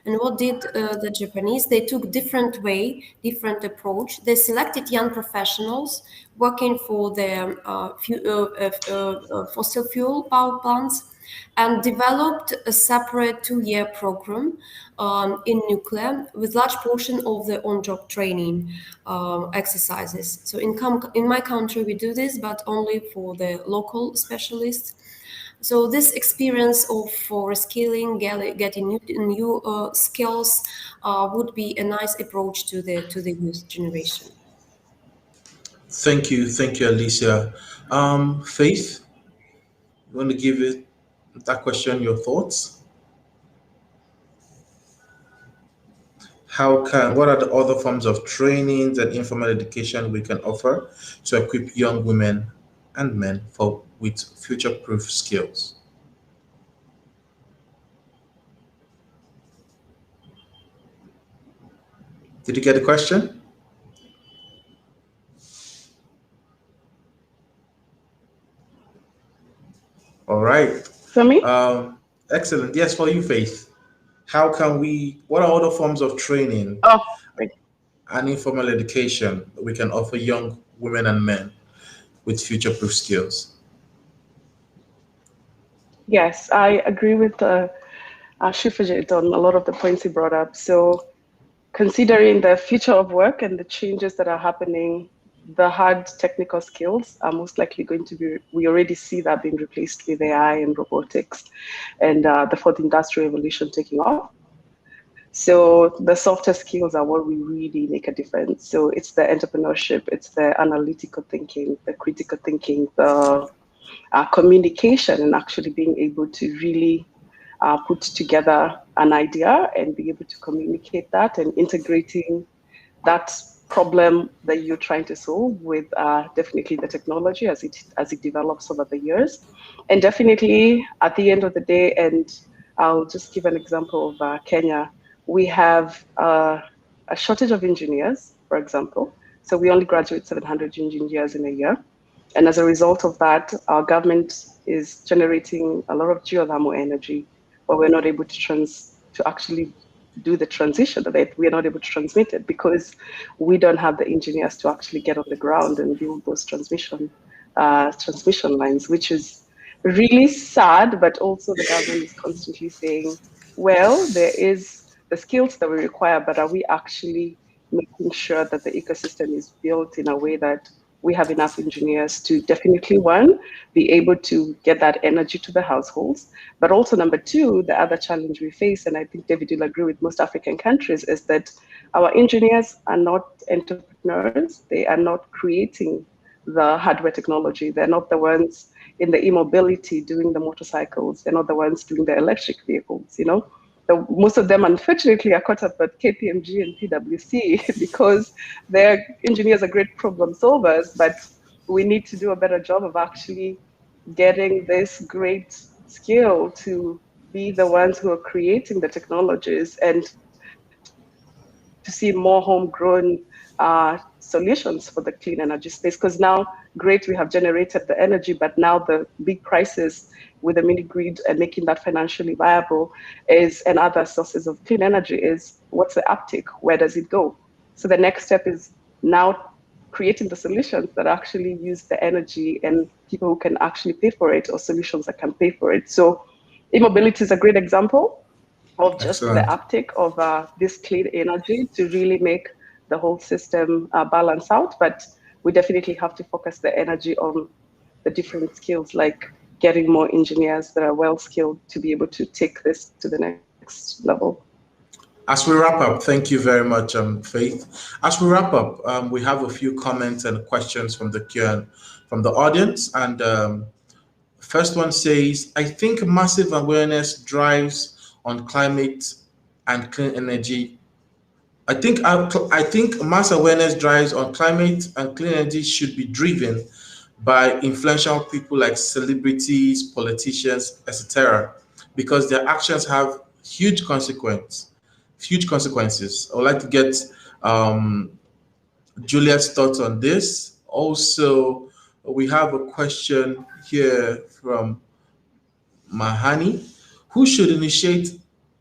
And what did the Japanese? They took different approach. They selected young professionals working for their fossil fuel power plants and developed a separate 2-year program in nuclear with large portion of the on-job training exercises. So in my country, we do this, but only for the local specialists. So this experience of reskilling, getting new skills would be a nice approach to the youth generation. Thank you, Alicia. Faith, you want to give that question your thoughts? What are the other forms of trainings and informal education we can offer to equip young women and men with future-proof skills? Did you get the question? All right. For me? Excellent. Yes, for you, Faith. What are other forms of training and informal education we can offer young women and men with future-proof skills? Yes, I agree with Shifajit on a lot of the points he brought up. So considering the future of work and the changes that are happening, the hard technical skills are most likely going to be, we already see that being replaced with AI and robotics and the fourth industrial revolution taking off. So the softer skills are what we really make a difference. So it's the entrepreneurship, it's the analytical thinking, the critical thinking, the communication, and actually being able to really put together an idea and be able to communicate that and integrating that problem that you're trying to solve with definitely the technology as it develops over the years. And definitely at the end of the day, and I'll just give an example of Kenya, we have a shortage of engineers, for example. So we only graduate 700 engineers in a year. And as a result of that, our government is generating a lot of geothermal energy, but we're not able to actually do the transition of it. We are not able to transmit it because we don't have the engineers to actually get on the ground and build those transmission lines, which is really sad. But also the government is constantly saying, well, there is the skills that we require, but are we actually making sure that the ecosystem is built in a way that we have enough engineers to definitely, one, be able to get that energy to the households, but also number two, the other challenge we face, and I think David will agree with most African countries, is that our engineers are not entrepreneurs. They are not creating the hardware technology. They're not the ones in the e-mobility doing the motorcycles. They're not the ones doing the electric vehicles, you know? Most of them, unfortunately, are caught up at KPMG and PwC because their engineers are great problem solvers, but we need to do a better job of actually getting this great skill to be the ones who are creating the technologies and to see more homegrown solutions for the clean energy space. Because now, great, we have generated the energy, but now the big prices with the mini grid and making that financially viable and other sources of clean energy is what's the uptake? Where does it go? So the next step is now creating the solutions that actually use the energy and people who can actually pay for it, or solutions that can pay for it. So e-mobility is a great example of just the uptake of this clean energy to really make the whole system balance out. But we definitely have to focus the energy on the different skills, like getting more engineers that are well skilled to be able to take this to the next level. As we wrap up, thank you very much, Faith. As we wrap up, we have a few comments and questions from the audience. And first one says, I think massive awareness drives on climate and clean energy. I think mass awareness drives on climate and clean energy should be driven by influential people like celebrities, politicians, etc., because their actions have huge consequences. I would like to get Juliet's thoughts on this. Also, we have a question here from Mahani. Who should initiate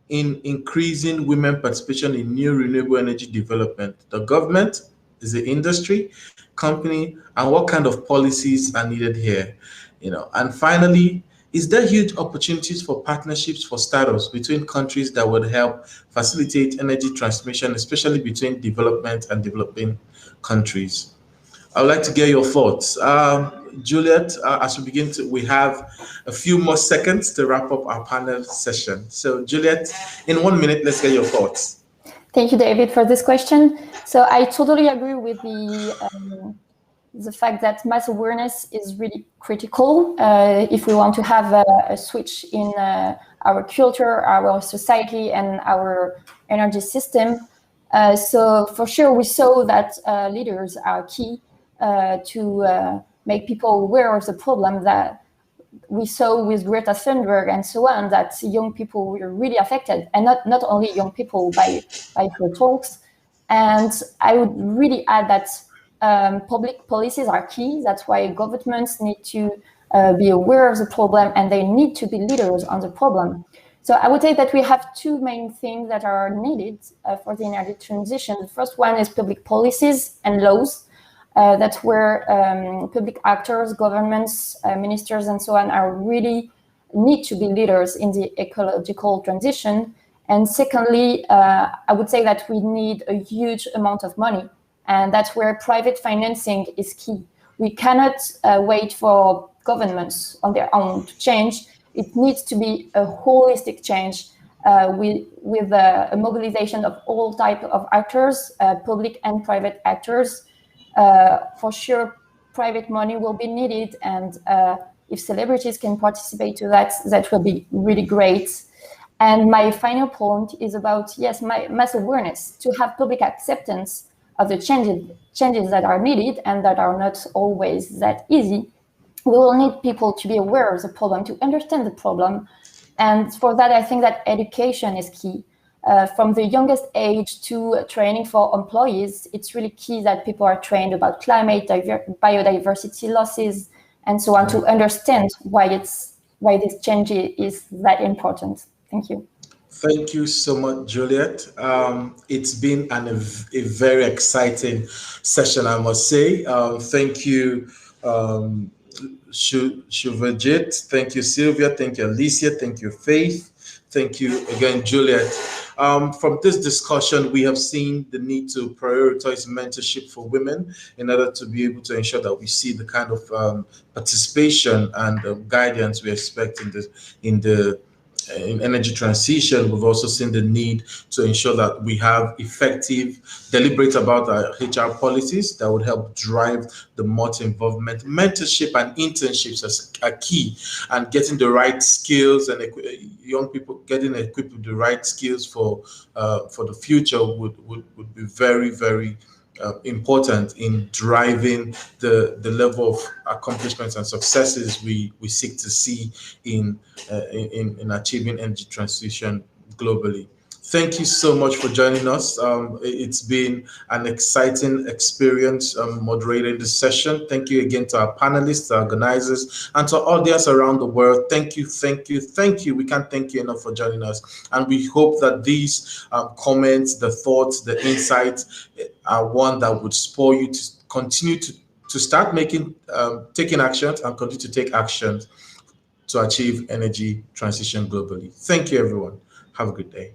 in increasing women participation in new renewable energy development? The government? Is the industry, company, and what kind of policies are needed here? And finally, is there huge opportunities for partnerships for startups between countries that would help facilitate energy transmission, especially between development and developing countries? I would like to get your thoughts. Juliet, as we begin we have a few more seconds to wrap up our panel session. So Juliet, in 1 minute, let's get your thoughts. Thank you, David, for this question. So I totally agree with the fact that mass awareness is really critical if we want to have a switch in our culture, our society, and our energy system. So for sure, we saw that leaders are key to make people aware of the problem that we saw with Greta Thunberg and so on, that young people were really affected, and not only young people by her talks. And I would really add that public policies are key. That's why governments need to be aware of the problem, and they need to be leaders on the problem. So I would say that we have two main things that are needed for the energy transition. The first one is public policies and laws. That's where public actors, governments, ministers, and so on need to be leaders in the ecological transition. And secondly, I would say that we need a huge amount of money, and that's where private financing is key. We cannot wait for governments on their own to change. It needs to be a holistic change with a mobilization of all types of actors, public and private actors. For sure, private money will be needed, and if celebrities can participate to that, that will be really great. And my final point is about, yes, mass awareness, to have public acceptance of the changes that are needed and that are not always that easy, we will need people to be aware of the problem, to understand the problem. And for that, I think that education is key. From the youngest age to training for employees, it's really key that people are trained about climate, biodiversity losses, and so on, to understand why this change is that important. Thank you. Thank you so much, Juliet. It's been a very exciting session, I must say. Thank you, Shuvajit. Thank you, Sylvia. Thank you, Alicia. Thank you, Faith. Thank you again, Juliet. From this discussion, we have seen the need to prioritize mentorship for women in order to be able to ensure that we see the kind of participation and guidance we expect in energy transition. We've also seen the need to ensure that we have effective, deliberate about our HR policies that would help drive the multi-involvement. Mentorship and internships are key, and getting the right skills and young people getting equipped with the right skills for the future would be very, very important in driving the level of accomplishments and successes we seek to see in achieving energy transition globally. Thank you so much for joining us. It's been an exciting experience moderating this session. Thank you again to our panelists, our organizers, and to our audience around the world. Thank you, thank you, thank you. We can't thank you enough for joining us. And we hope that these comments, the thoughts, the insights are one that would spur you to continue to start taking actions and continue to take actions to achieve energy transition globally. Thank you, everyone. Have a good day.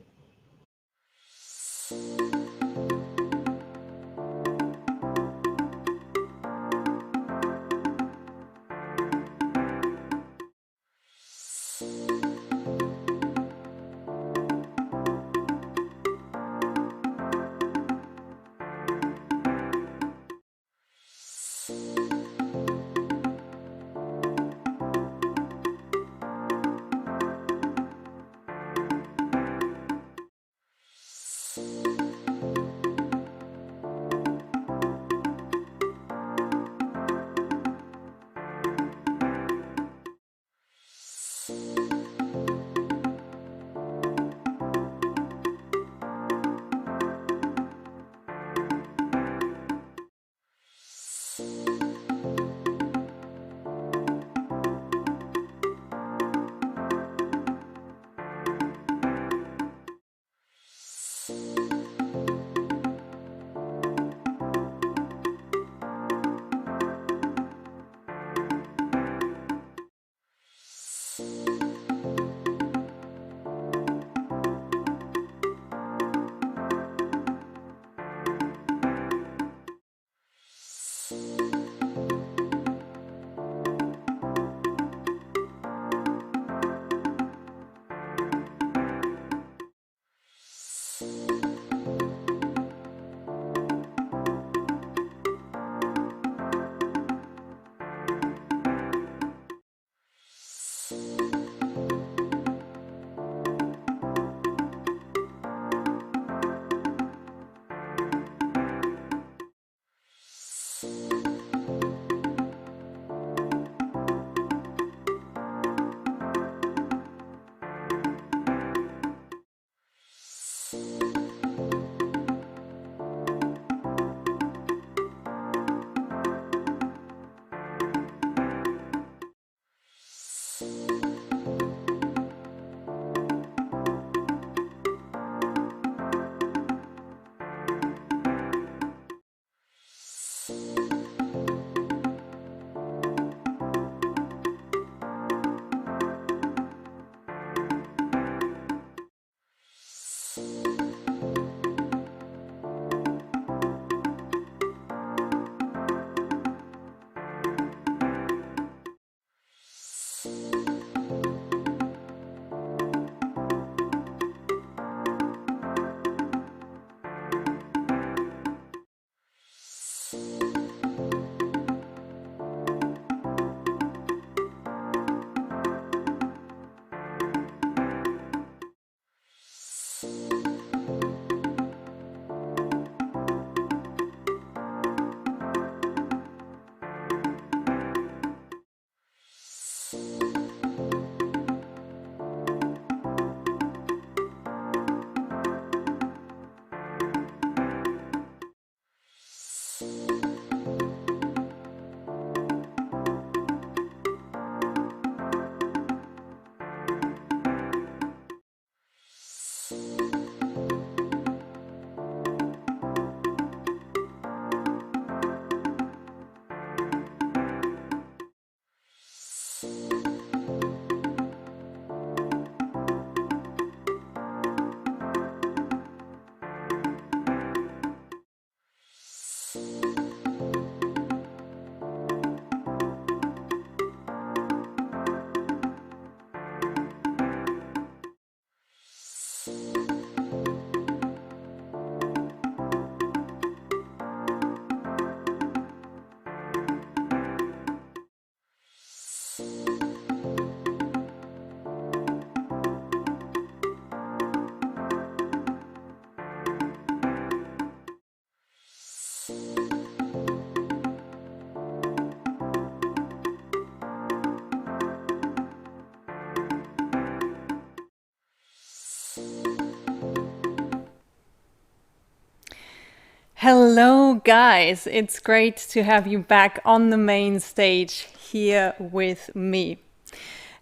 Hello guys, it's great to have you back on the main stage here with me.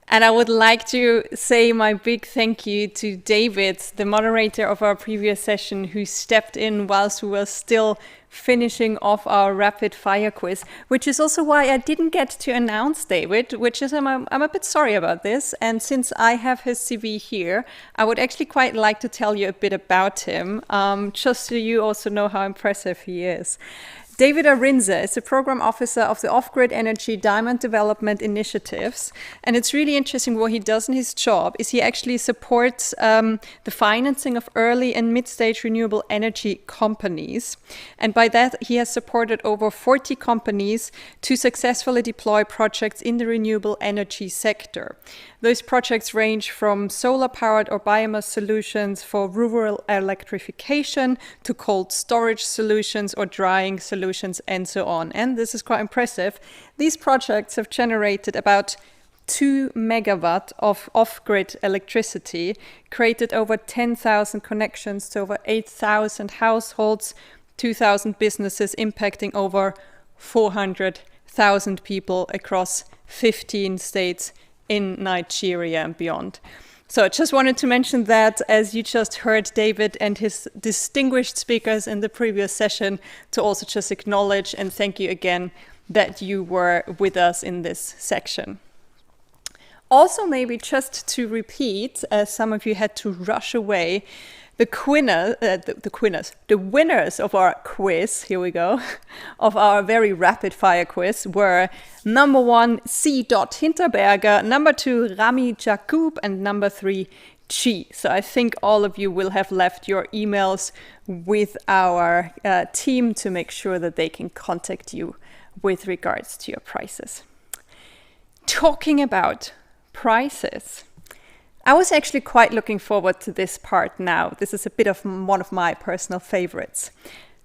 And I would like to say my big thank you to David, the moderator of our previous session, who stepped in whilst we were still finishing off our rapid fire quiz, which is also why I didn't get to announce David, which is I'm a bit sorry about this. And since I have his CV here, I would actually quite like to tell you a bit about him, just so you also know how impressive he is. David Arinze is the program officer of the Off-Grid Energy Diamond Development Initiatives. And it's really interesting what he does in his job is he actually supports the financing of early and mid-stage renewable energy companies. And by that, he has supported over 40 companies to successfully deploy projects in the renewable energy sector. Those projects range from solar-powered or biomass solutions for rural electrification to cold storage solutions or drying solutions and so on. And this is quite impressive. These projects have generated about 2 megawatt of off-grid electricity, created over 10,000 connections to over 8,000 households, 2,000 businesses, impacting over 400,000 people across 15 states in Nigeria and beyond. So I just wanted to mention that, as you just heard David and his distinguished speakers in the previous session, to also just acknowledge and thank you again that you were with us in this section. Also, maybe just to repeat, as some of you had to rush away, the winners of our quiz, here we go, of our very rapid fire quiz were number 1, C. Hinterberger, number 2, Rami Jakub, and number 3, Chi. So I think all of you will have left your emails with our team to make sure that they can contact you with regards to your prizes. Talking about prizes, I was actually quite looking forward to this part now. This is a bit of one of my personal favorites.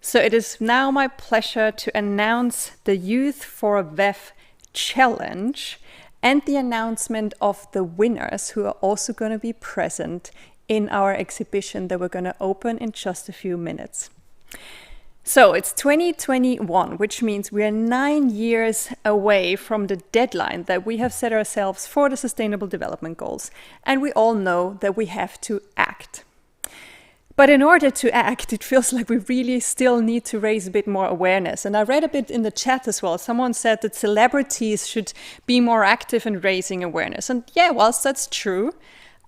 So it is now my pleasure to announce the Youth for VEF Challenge and the announcement of the winners who are also going to be present in our exhibition that we're going to open in just a few minutes. So it's 2021, which means we are 9 years away from the deadline that we have set ourselves for the Sustainable Development Goals. And we all know that we have to act. But in order to act, it feels like we really still need to raise a bit more awareness. And I read a bit in the chat as well. Someone said that celebrities should be more active in raising awareness. And yeah, whilst that's true,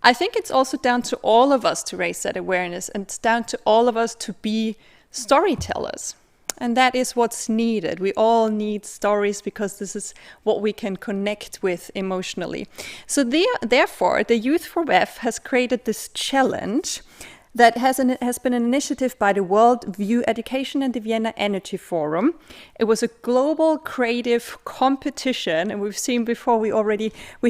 I think it's also down to all of us to raise that awareness, and it's down to all of us to be storytellers. And that is what's needed. We all need stories because this is what we can connect with emotionally. So therefore, the Youth for VEF has created this challenge that has been an initiative by the World View Education and the Vienna Energy Forum. It was a global creative competition, and we've seen before we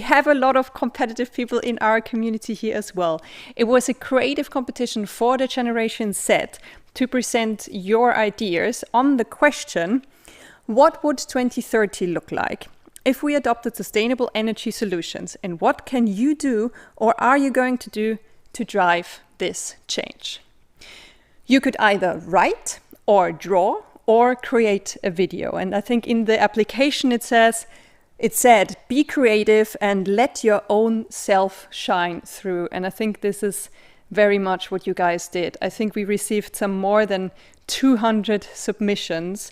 have a lot of competitive people in our community here as well. It was a creative competition for the Generation Z to present your ideas on the question, what would 2030 look like if we adopted sustainable energy solutions, and what can you do or are you going to do to drive this change? You could either write or draw or create a video. And I think in the application it said, be creative and let your own self shine through. And I think this is very much what you guys did. I think we received some more than 200 submissions.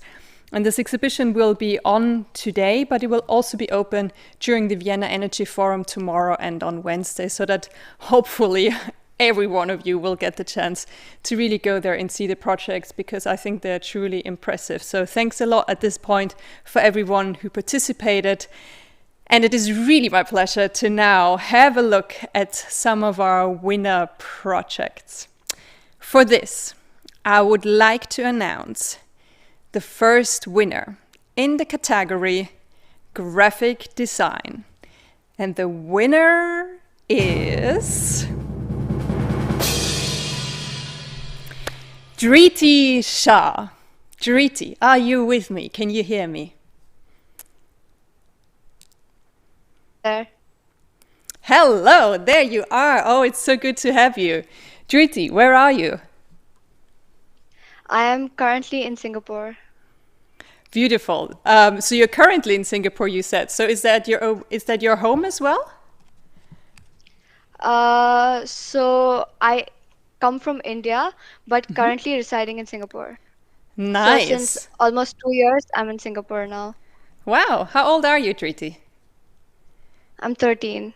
And this exhibition will be on today, but it will also be open during the Vienna Energy Forum tomorrow and on Wednesday, so that hopefully every one of you will get the chance to really go there and see the projects, because I think they're truly impressive. So thanks a lot at this point for everyone who participated. And it is really my pleasure to now have a look at some of our winner projects. For this, I would like to announce the first winner in the category graphic design. And the winner is Dhriti Shah. Dhriti, are you with me? Can you hear me? There. Hello, there you are. Oh, it's so good to have you. Dhriti, where are you? I am currently in Singapore. Beautiful. So you're currently in Singapore, you said. So is that your home as well? So I come from India, but currently residing in Singapore. Nice. So since almost 2 years, I'm in Singapore now. Wow. How old are you, Dhriti? I'm 13.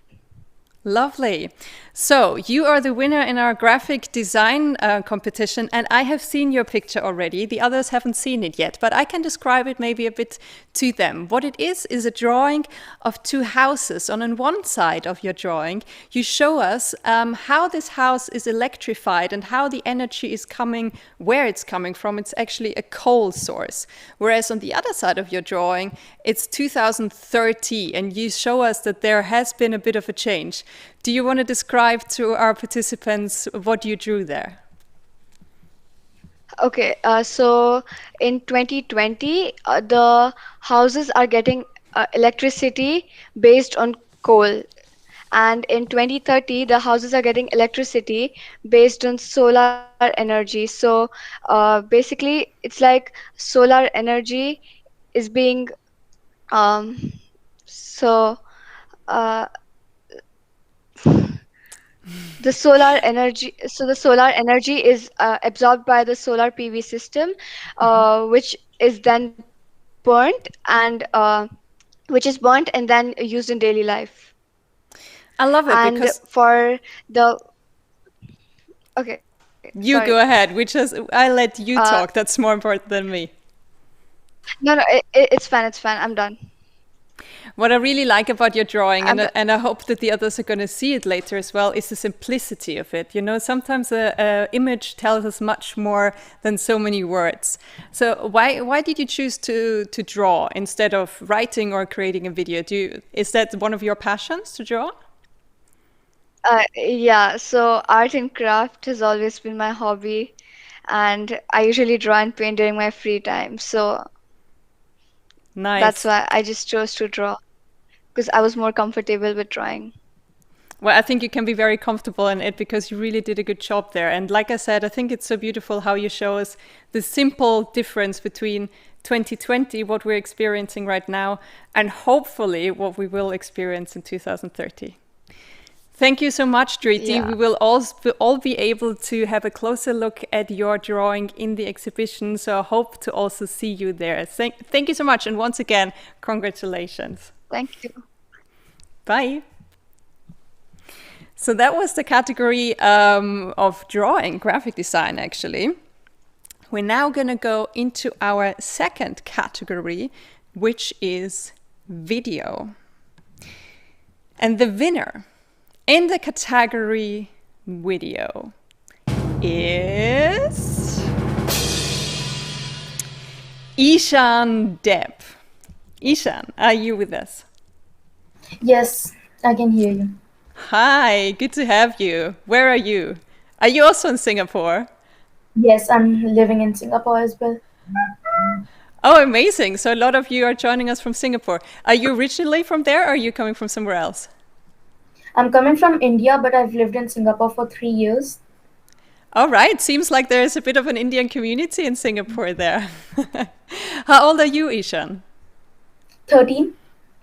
Lovely. So you are the winner in our graphic design competition, and I have seen your picture already. The others haven't seen it yet, but I can describe it maybe a bit to them. What it is a drawing of two houses. On one side of your drawing, you show us how this house is electrified and how the energy is coming, where it's coming from. It's actually a coal source. Whereas on the other side of your drawing, it's 2030, and you show us that there has been a bit of a change. Do you want to describe to our participants what you drew there? Okay, so in 2020, the houses are getting electricity based on coal. And in 2030, the houses are getting electricity based on solar energy. So basically, it's like solar energy is being the solar energy is absorbed by the solar PV system, which is then burnt and then used in daily life. I love it. And because for the okay, you sorry. go ahead. I let you talk. That's more important than me. No, it's fine. It's fine. I'm done. What I really like about your drawing, and I hope that the others are going to see it later as well, is the simplicity of it. You know, sometimes an image tells us much more than so many words. So why did you choose to draw instead of writing or creating a video? Is that one of your passions, to draw? Yeah, so art and craft has always been my hobby, and I usually draw and paint during my free time. So nice. That's why I just chose to draw, because I was more comfortable with drawing. Well, I think you can be very comfortable in it because you really did a good job there. And like I said, I think it's so beautiful how you show us the simple difference between 2020, what we're experiencing right now, and hopefully what we will experience in 2030. Thank you so much, Dhriti. Yeah. We will all be able to have a closer look at your drawing in the exhibition, so I hope to also see you there. Thank you so much, and once again, congratulations. Thank you. Bye. So that was the category of drawing, graphic design, actually. We're now going to go into our second category, which is video. And the winner in the category video is Ishan Deb. Ishan, are you with us? Yes, I can hear you. Hi, good to have you. Where are you? Are you also in Singapore? Yes, I'm living in Singapore as well. Oh, amazing. So a lot of you are joining us from Singapore. Are you originally from there or are you coming from somewhere else? I'm coming from India, but I've lived in Singapore for 3 years. All right. Seems like there is a bit of an Indian community in Singapore there. How old are you, Ishan? 13.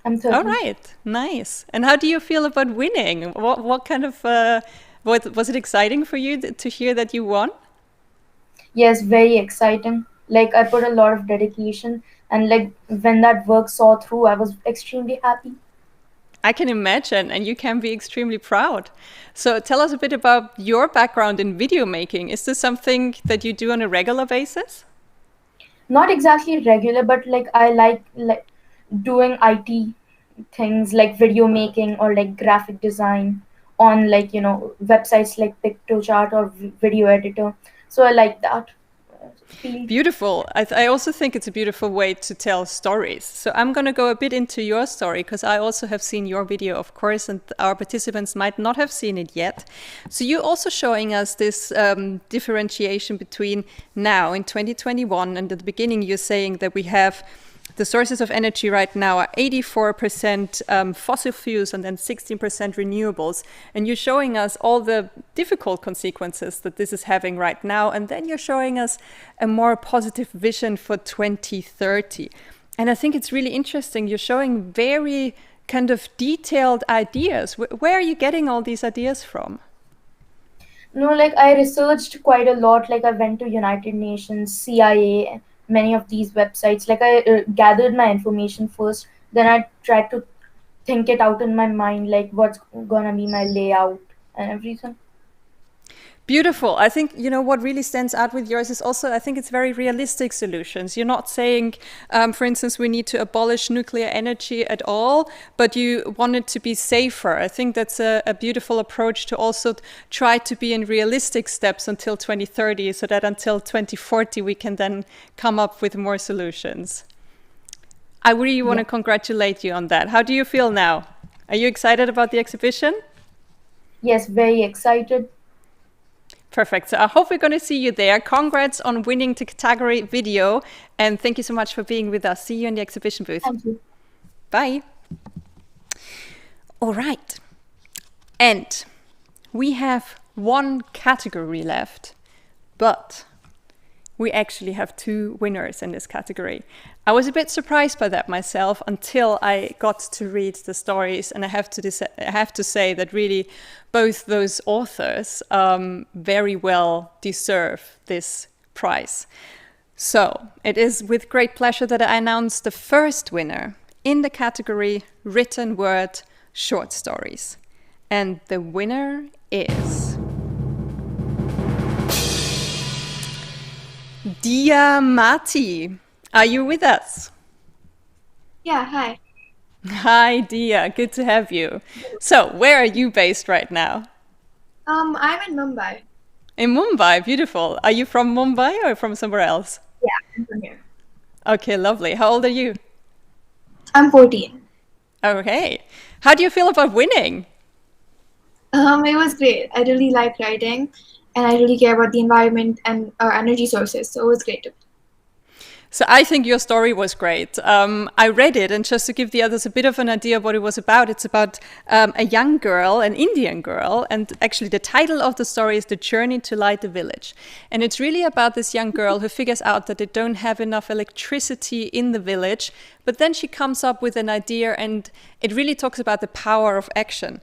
I'm 13. All right. Nice. And how do you feel about winning? What kind of, was it exciting for you to hear that you won? Yes, very exciting. Like I put a lot of dedication, and like when that work saw through, I was extremely happy. I can imagine, and you can be extremely proud. So tell us a bit about your background in video making. Is this something that you do on a regular basis? Not exactly regular, but like I like doing IT things like video making or like graphic design on like websites like PictoChart or video editor. So I like that field. Beautiful. I also think it's a beautiful way to tell stories. So I'm going to go a bit into your story because I also have seen your video, of course, and our participants might not have seen it yet. So you're also showing us this differentiation between now in 2021 and at the beginning you're saying that we have the sources of energy right now are 84% fossil fuels and then 16% renewables. And you're showing us all the difficult consequences that this is having right now. And then you're showing us a more positive vision for 2030. And I think it's really interesting. You're showing very kind of detailed ideas. Where are you getting all these ideas from? No, like I researched quite a lot. Like I went to United Nations, CIA, many of these websites. Like I gathered my information first, then I tried to think it out in my mind, like what's gonna be my layout and everything. Beautiful. I think, what really stands out with yours is also, I think it's very realistic solutions. You're not saying, for instance, we need to abolish nuclear energy at all, but you want it to be safer. I think that's a beautiful approach to also try to be in realistic steps until 2030, so that until 2040, we can then come up with more solutions. I really want to congratulate you on that. How do you feel now? Are you excited about the exhibition? Yes, very excited. Perfect. So I hope we're going to see you there. Congrats on winning the category video. And thank you so much for being with us. See you in the exhibition booth. Thank you. Bye. All right. And we have one category left, but we actually have 2 winners in this category. I was a bit surprised by that myself until I got to read the stories, and I have to say that really both those authors very well deserve this prize. So it is with great pleasure that I announce the first winner in the category Written Word Short Stories. And the winner is Dia Mati. Are you with us? Yeah, hi. Hi, Dia. Good to have you. So, where are you based right now? I'm in Mumbai. In Mumbai, beautiful. Are you from Mumbai or from somewhere else? Yeah, I'm from here. Okay, lovely. How old are you? I'm 14. Okay. How do you feel about winning? It was great. I really like writing, and I really care about the environment and our energy sources, so it was great. So I think your story was great. I read it, and just to give the others a bit of an idea of what it was about, it's about a young girl, an Indian girl, and actually the title of the story is The Journey to Light the Village. And it's really about this young girl who figures out that they don't have enough electricity in the village, but then she comes up with an idea, and it really talks about the power of action.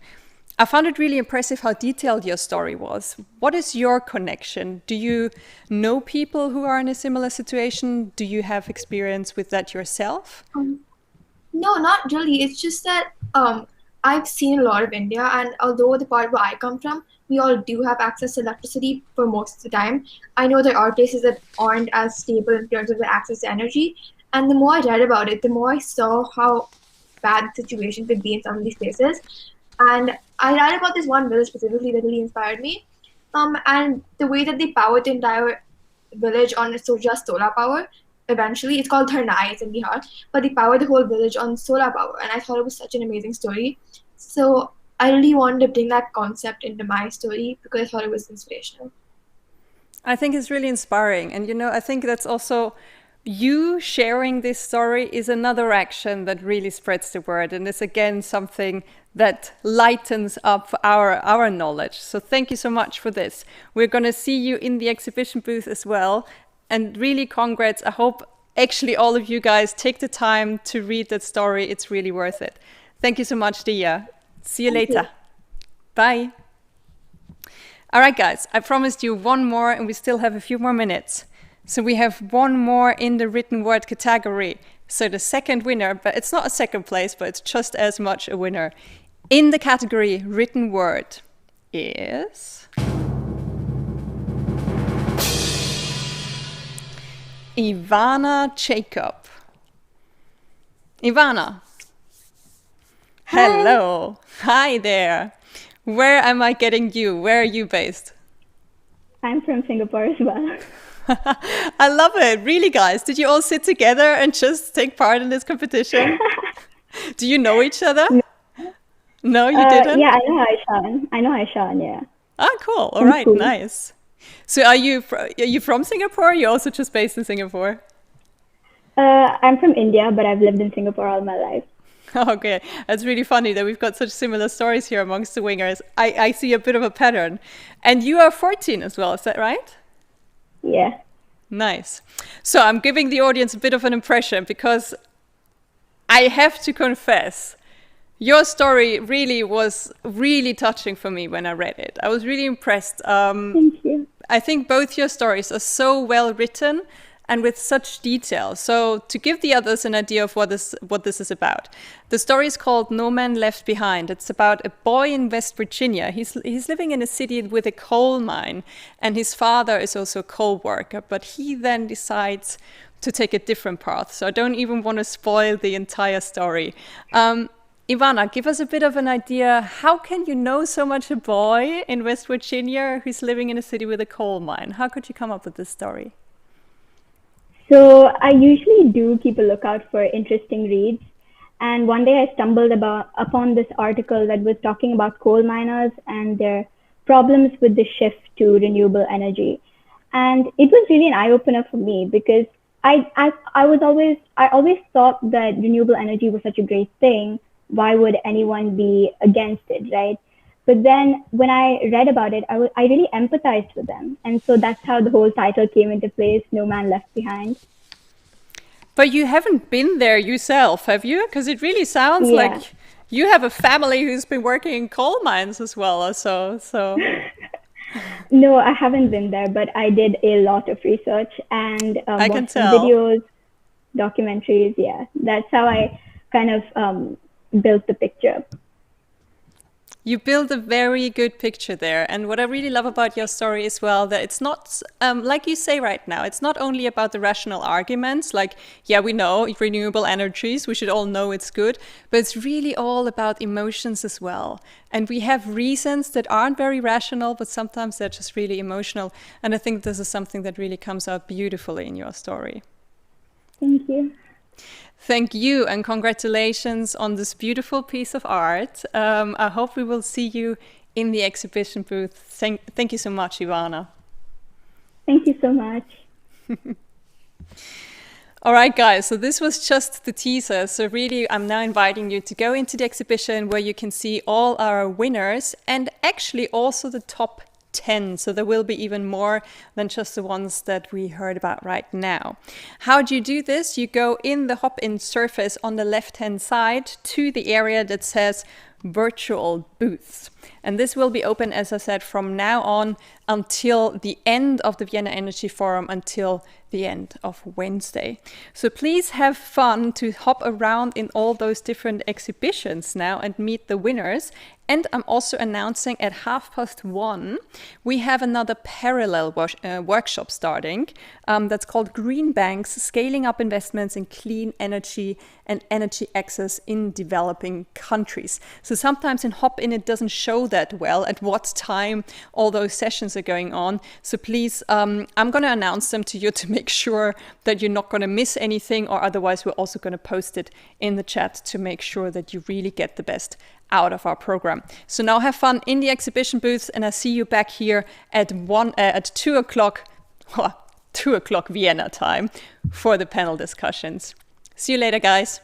I found it really impressive how detailed your story was. What is your connection? Do you know people who are in a similar situation? Do you have experience with that yourself? No, not really. It's just that I've seen a lot of India, and although the part where I come from, we all do have access to electricity for most of the time. I know there are places that aren't as stable in terms of the access to energy. And the more I read about it, the more I saw how bad the situation could be in some of these places. And I read about this one village specifically that really inspired me. And the way that they powered the entire village on just solar power, eventually, it's called Tharnai, it's in Bihar, but they powered the whole village on solar power. And I thought it was such an amazing story. So I really wanted to bring that concept into my story because I thought it was inspirational. I think it's really inspiring. And, I think that's also you sharing this story is another action that really spreads the word and is again something that lightens up our knowledge. So thank you so much for this. We're going to see you in the exhibition booth as well. And really congrats. I hope actually all of you guys take the time to read that story. It's really worth it. Thank you so much, Dia. See you later. Bye. All right, guys, I promised you one more and we still have a few more minutes. So we have one more in the written word category. So the second winner, but it's not a second place, but it's just as much a winner. In the category written word is Ivana Jacob. Ivana. Hi. Hello. Hi there. Where am I getting you? Where are you based? I'm from Singapore as well. I love it. Really, guys? Did you all sit together and just take part in this competition? Do you know each other? No, you didn't? Yeah, I know Aishan, yeah. Ah, cool. All right, nice. So are you from Singapore or are you also just based in Singapore? I'm from India, but I've lived in Singapore all my life. Okay, that's really funny that we've got such similar stories here amongst the wingers. I see a bit of a pattern. And you are 14 as well, is that right? Yeah. Nice. So I'm giving the audience a bit of an impression because I have to confess, your story really was really touching for me when I read it. I was really impressed. Thank you. I think both your stories are so well written and with such detail. So to give the others an idea of what this is about. The story is called No Man Left Behind. It's about a boy in West Virginia. He's living in a city with a coal mine, and his father is also a coal worker, but he then decides to take a different path. So I don't even want to spoil the entire story. Ivana, give us a bit of an idea. How can you know so much a boy in West Virginia who's living in a city with a coal mine? How could you come up with this story? So I usually do keep a lookout for interesting reads. And one day I stumbled upon this article that was talking about coal miners and their problems with the shift to renewable energy. And it was really an eye-opener for me because I always thought that renewable energy was such a great thing. Why would anyone be against it, right? But then when I read about it, I really empathized with them. And so that's how the whole title came into place, No Man Left Behind. But you haven't been there yourself, have you? Because it really sounds like you have a family who's been working in coal mines as well. So. No, I haven't been there, but I did a lot of research and I can watched some tell. videos, documentaries. Yeah, that's how I kind of built the picture. You build a very good picture there. And what I really love about your story as well, that it's not, like you say right now, it's not only about the rational arguments, like, yeah, we know renewable energies, we should all know it's good, but it's really all about emotions as well. And we have reasons that aren't very rational, but sometimes they're just really emotional. And I think this is something that really comes out beautifully in your story. Thank you. Thank you and congratulations on this beautiful piece of art. I hope we will see you in the exhibition booth. Thank you so much, Ivana. Thank you so much. All right, guys, so this was just the teaser. So really, I'm now inviting you to go into the exhibition where you can see all our winners and actually also the top 10. So there will be even more than just the ones that we heard about right now. How do you do this? You go in the hop-in surface on the left-hand side to the area that says virtual booths. And this will be open, as I said, from now on until the end of the Vienna Energy Forum, until the end of Wednesday. So please have fun to hop around in all those different exhibitions now and meet the winners. And I'm also announcing at 1:30 we have another parallel workshop starting that's called Green Banks, Scaling Up Investments in Clean Energy and Energy Access in Developing Countries. So sometimes in Hop-In it doesn't show that well at what time all those sessions are going on. So please, I'm going to announce them to you to make sure that you're not going to miss anything, or otherwise we're also going to post it in the chat to make sure that you really get the best out of our program. So now have fun in the exhibition booths, and I see you back here at 2 o'clock. 2 o'clock Vienna time for the panel discussions. See you later, guys.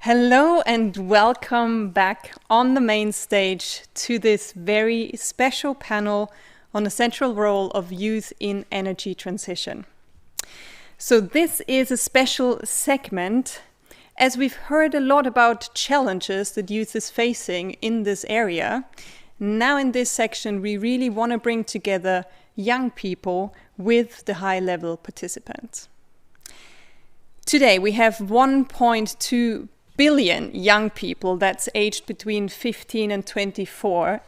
Hello and welcome back on the main stage to this very special panel on the central role of youth in energy transition. So this is a special segment as we've heard a lot about challenges that youth is facing in this area. Now in this section, we really want to bring together young people with the high-level participants. Today we have 1.2 billion young people that's aged between 15 and 24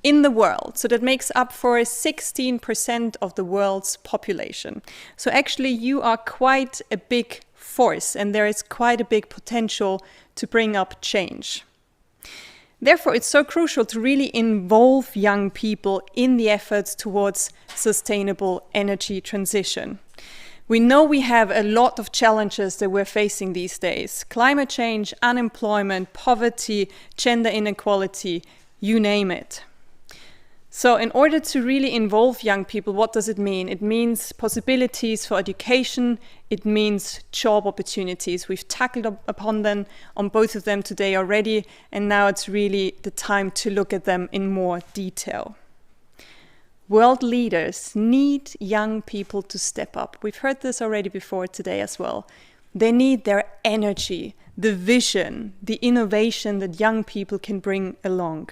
in the world. So that makes up for 16% of the world's population. So actually you are quite a big force and there is quite a big potential to bring up change. Therefore, it's so crucial to really involve young people in the efforts towards sustainable energy transition. We know we have a lot of challenges that we're facing these days. Climate change, unemployment, poverty, gender inequality, you name it. So in order to really involve young people, what does it mean? It means possibilities for education, it means job opportunities. We've tackled upon them on both of them today already, and now it's really the time to look at them in more detail. World leaders need young people to step up. We've heard this already before today as well. They need their energy, the vision, the innovation that young people can bring along.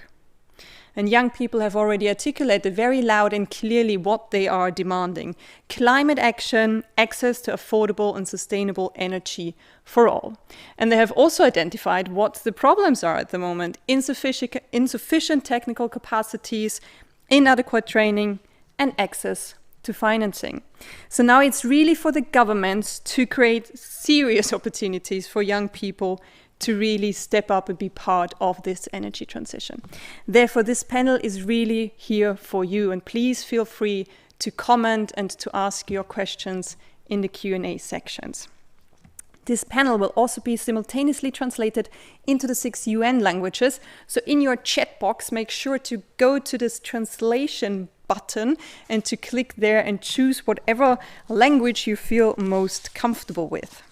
And young people have already articulated very loud and clearly what they are demanding. Climate action, access to affordable and sustainable energy for all. And they have also identified what the problems are at the moment. Insufficient technical capacities, inadequate training and access to financing. So now it's really for the government to create serious opportunities for young people to really step up and be part of this energy transition. Therefore, this panel is really here for you, and please feel free to comment and to ask your questions in the Q&A sections. This panel will also be simultaneously translated into the 6 UN languages. So in your chat box, make sure to go to this translation button and to click there and choose whatever language you feel most comfortable with.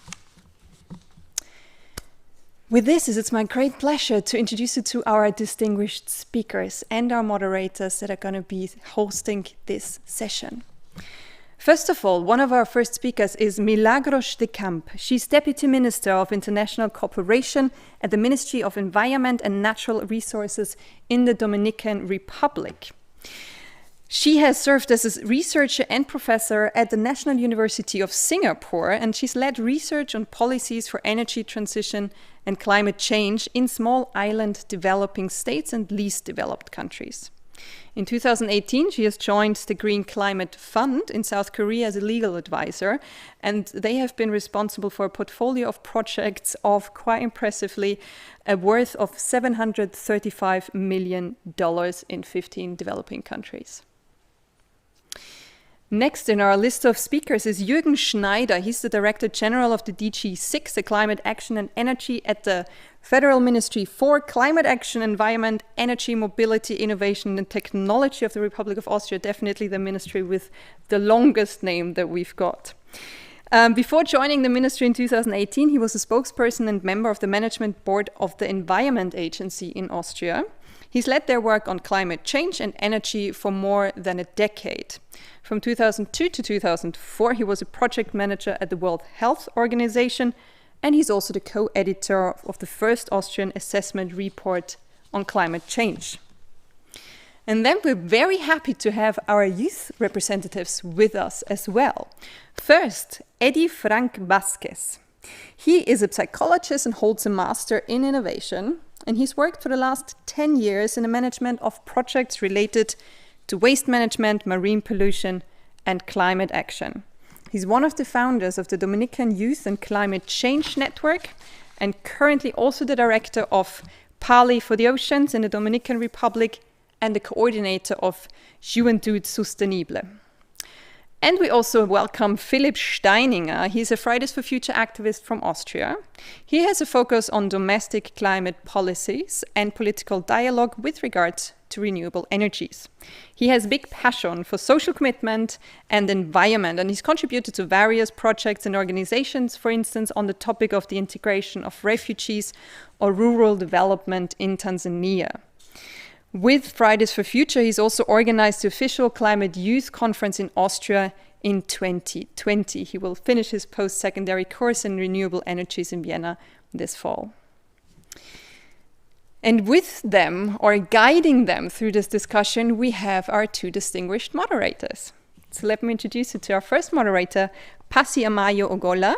With this, it's my great pleasure to introduce you to our distinguished speakers and our moderators that are going to be hosting this session. First of all, one of our first speakers is Milagros de Camp. She's Deputy Minister of International Cooperation at the Ministry of Environment and Natural Resources in the Dominican Republic. She has served as a researcher and professor at the National University of Singapore, and she's led research on policies for energy transition and climate change in small island developing states and least developed countries. In 2018, she has joined the Green Climate Fund in South Korea as a legal advisor, and they have been responsible for a portfolio of projects of, quite impressively, a worth of $735 million in 15 developing countries. Next in our list of speakers is Jürgen Schneider. He's the Director General of the DG6, the Climate Action and Energy at the Federal Ministry for Climate Action, Environment, Energy, Mobility, Innovation and Technology of the Republic of Austria. Definitely the ministry with the longest name that we've got. Before joining the ministry in 2018, he was a spokesperson and member of the management board of the Environment Agency in Austria. He's led their work on climate change and energy for more than a decade. From 2002 to 2004, he was a project manager at the World Health Organization, and he's also the co-editor of the first Austrian assessment report on climate change. And then we're very happy to have our youth representatives with us as well. First, Eddie Frank Vasquez. He is a psychologist and holds a master in innovation, and he's worked for the last 10 years in the management of projects related to waste management, marine pollution, and climate action. He's one of the founders of the Dominican Youth and Climate Change Network, and currently also the director of Pali for the Oceans in the Dominican Republic and the coordinator of Juventud Sostenible. And we also welcome Philipp Steininger. He's a Fridays for Future activist from Austria. He has a focus on domestic climate policies and political dialogue with regards to renewable energies. He has big passion for social commitment and environment, and he's contributed to various projects and organizations, for instance, on the topic of the integration of refugees or rural development in Tanzania. With Fridays for Future, he's also organized the official Climate Youth Conference in Austria in 2020. He will finish his post-secondary course in renewable energies in Vienna this fall. And with them, or guiding them through this discussion, we have our two distinguished moderators. So let me introduce you to our first moderator, Pasi Amayo Ogola.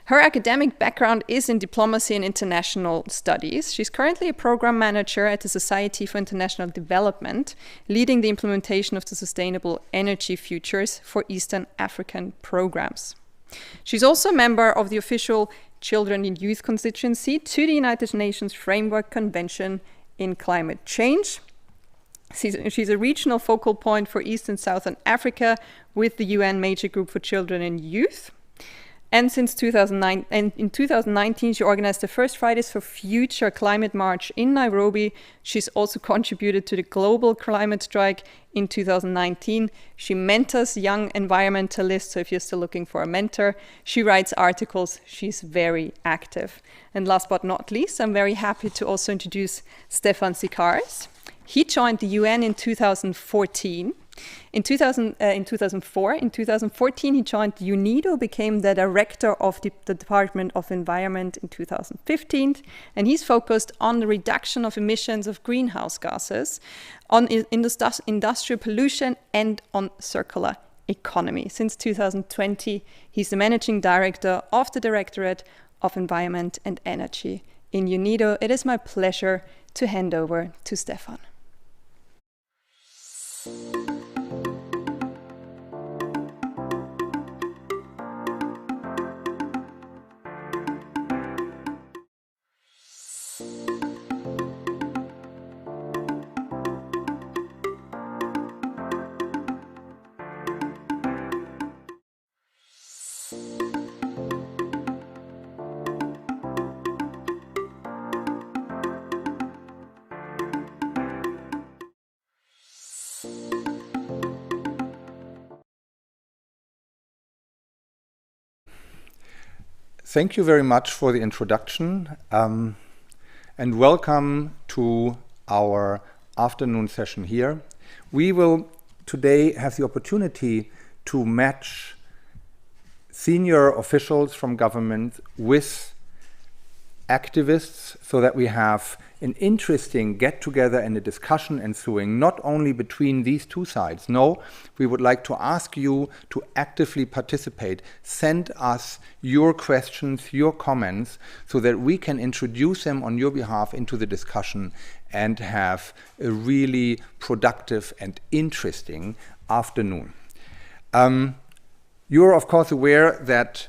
Her academic background is in diplomacy and international studies. She's currently a program manager at the Society for International Development, leading the implementation of the Sustainable Energy Futures for Eastern African programs. She's also a member of the official Children and Youth Constituency to the United Nations Framework Convention in Climate Change. She's a regional focal point for East and Southern Africa with the UN Major Group for Children and Youth. And since 2009, and in 2019, she organized the first Fridays for Future climate march in Nairobi. She's also contributed to the global climate strike in 2019. She mentors young environmentalists, so if you're still looking for a mentor, she writes articles. She's very active. And last but not least, I'm very happy to also introduce Stefan Sikaars. He joined the UN in 2014. In 2004, in 2014, he joined UNIDO, became the director of the Department of Environment in 2015, and he's focused on the reduction of emissions of greenhouse gases, on industrial pollution, and on circular economy. Since 2020, he's the managing director of the Directorate of Environment and Energy in UNIDO. It is my pleasure to hand over to Stefan. Thank you very much for the introduction, and welcome to our afternoon session here. We will today have the opportunity to match senior officials from government with activists so that we have an interesting get-together and a discussion ensuing, not only between these two sides. No, we would like to ask you to actively participate. Send us your questions, your comments, so that we can introduce them on your behalf into the discussion and have a really productive and interesting afternoon. You're of course aware that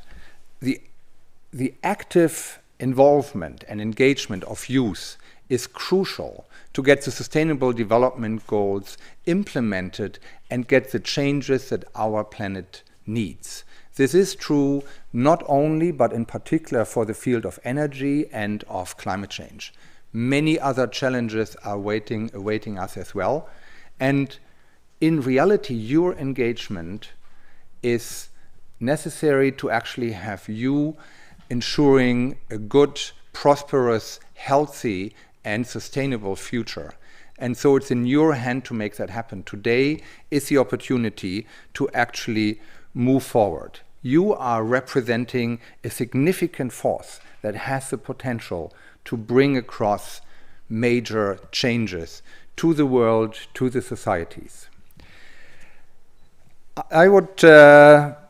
the active involvement and engagement of youth is crucial to get the Sustainable Development Goals implemented and get the changes that our planet needs. This is true not only, but in particular for the field of energy and of climate change. Many other challenges are awaiting us as well. And in reality, your engagement is necessary to actually have you ensuring a good, prosperous, healthy, and sustainable future. And so it's in your hand to make that happen. Today is the opportunity to actually move forward. You are representing a significant force that has the potential to bring across major changes to the world, to the societies. I would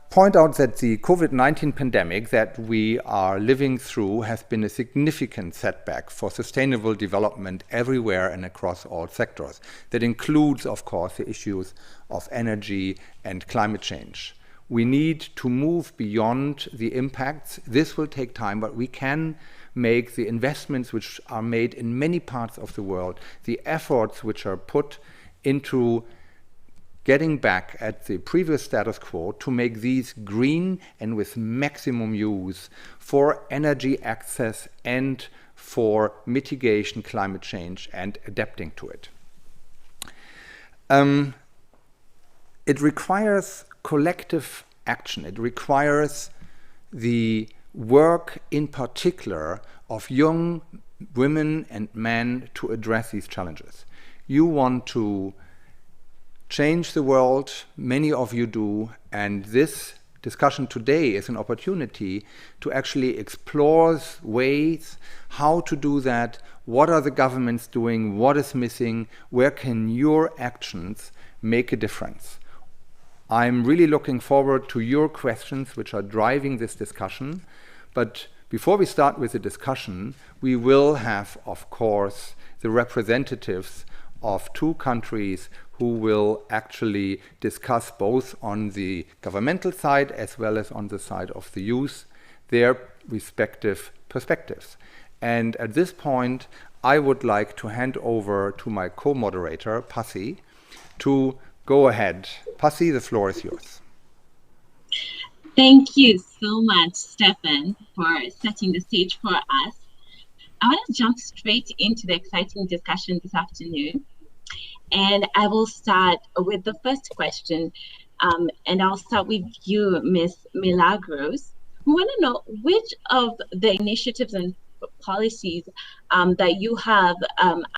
point out that the COVID-19 pandemic that we are living through has been a significant setback for sustainable development everywhere and across all sectors. That includes, of course, the issues of energy and climate change. We need to move beyond the impacts. This will take time, but we can make the investments which are made in many parts of the world, the efforts which are put into getting back at the previous status quo to make these green and with maximum use for energy access and for mitigation climate change and adapting to it. It requires collective action. It requires the work in particular of young women and men to address these challenges. You want to change the world, many of you do, and this discussion today is an opportunity to actually explore ways how to do that, what are the governments doing, what is missing, where can your actions make a difference. I'm really looking forward to your questions which are driving this discussion, but before we start with the discussion, we will have, of course, the representatives of two countries who will actually discuss both on the governmental side as well as on the side of the youth, their respective perspectives. And at this point, I would like to hand over to my co-moderator, Pasi, to go ahead. Pasi, the floor is yours. Thank you so much, Stefan, for setting the stage for us. I want to jump straight into the exciting discussion this afternoon. And I will start with the first question. And I'll start with you, Ms. Milagros. We want to know which of the initiatives and policies that you have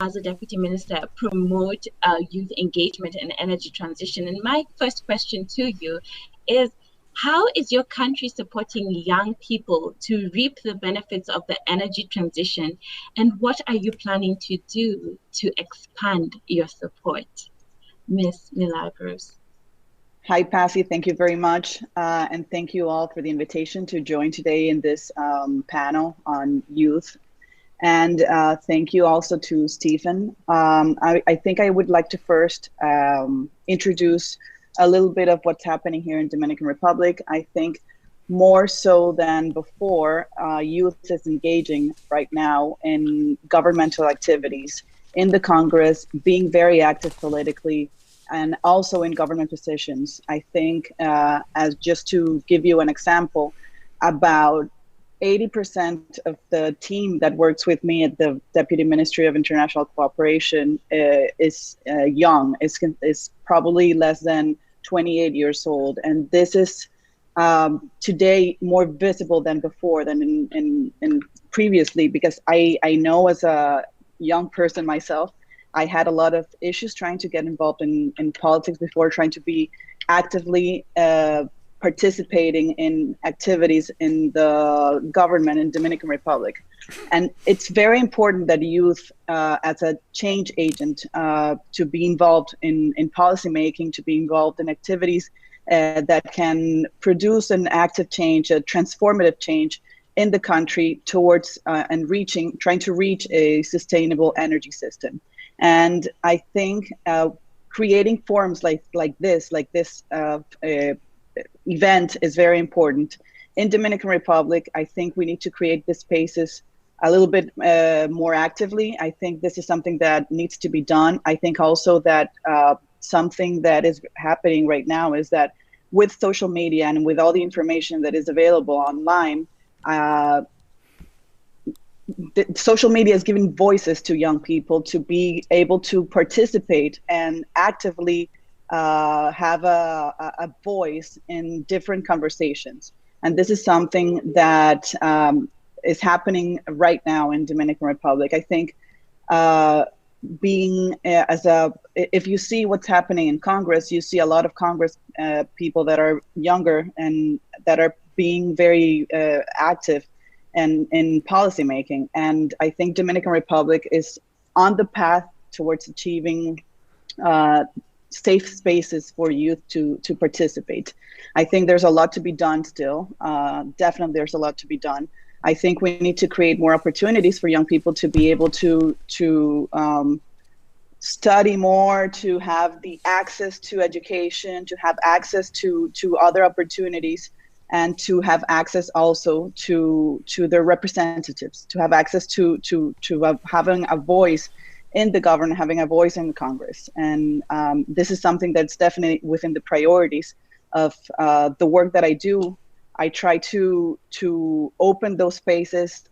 as a deputy minister promote youth engagement and energy transition. And my first question to you is, how is your country supporting young people to reap the benefits of the energy transition? And what are you planning to do to expand your support? Ms. Milagros. Hi, Pasi. Thank you very much. And thank you all for the invitation to join today in this panel on youth. And thank you also to Stephen. I think I would like to first introduce a little bit of what's happening here in Dominican Republic. I think more so than before, youth is engaging right now in governmental activities, in the Congress, being very active politically, and also in government positions. I think, as just to give you an example, about 80% of the team that works with me at the Deputy Ministry of International Cooperation is young, is probably less than 28 years old. And this is today more visible than before, than in previously, because I know as a young person myself, I had a lot of issues trying to get involved in politics before, trying to be actively participating in activities in the government in Dominican Republic. And it's very important that youth, as a change agent, to be involved in policy making, to be involved in activities that can produce an active change, a transformative change in the country towards and trying to reach a sustainable energy system. And I think creating forums like this event is very important. In Dominican Republic, I think we need to create the spaces a little bit more actively. I think this is something that needs to be done. I think also that something that is happening right now is that with social media and with all the information that is available online, social media is giving voices to young people to be able to participate and actively have a voice in different conversations. And this is something that is happening right now in Dominican Republic. I think if you see what's happening in Congress, you see a lot of Congress people that are younger and that are being very active in policy making. And I think Dominican Republic is on the path towards achieving safe spaces for youth to participate. I think there's a lot to be done still. Definitely there's a lot to be done. I think we need to create more opportunities for young people to be able to study more, to have the access to education, to have access to other opportunities, and to have access also to their representatives, to have access to having a voice in the government, having a voice in Congress. And this is something that's definitely within the priorities of the work that I do. I try to open those spaces.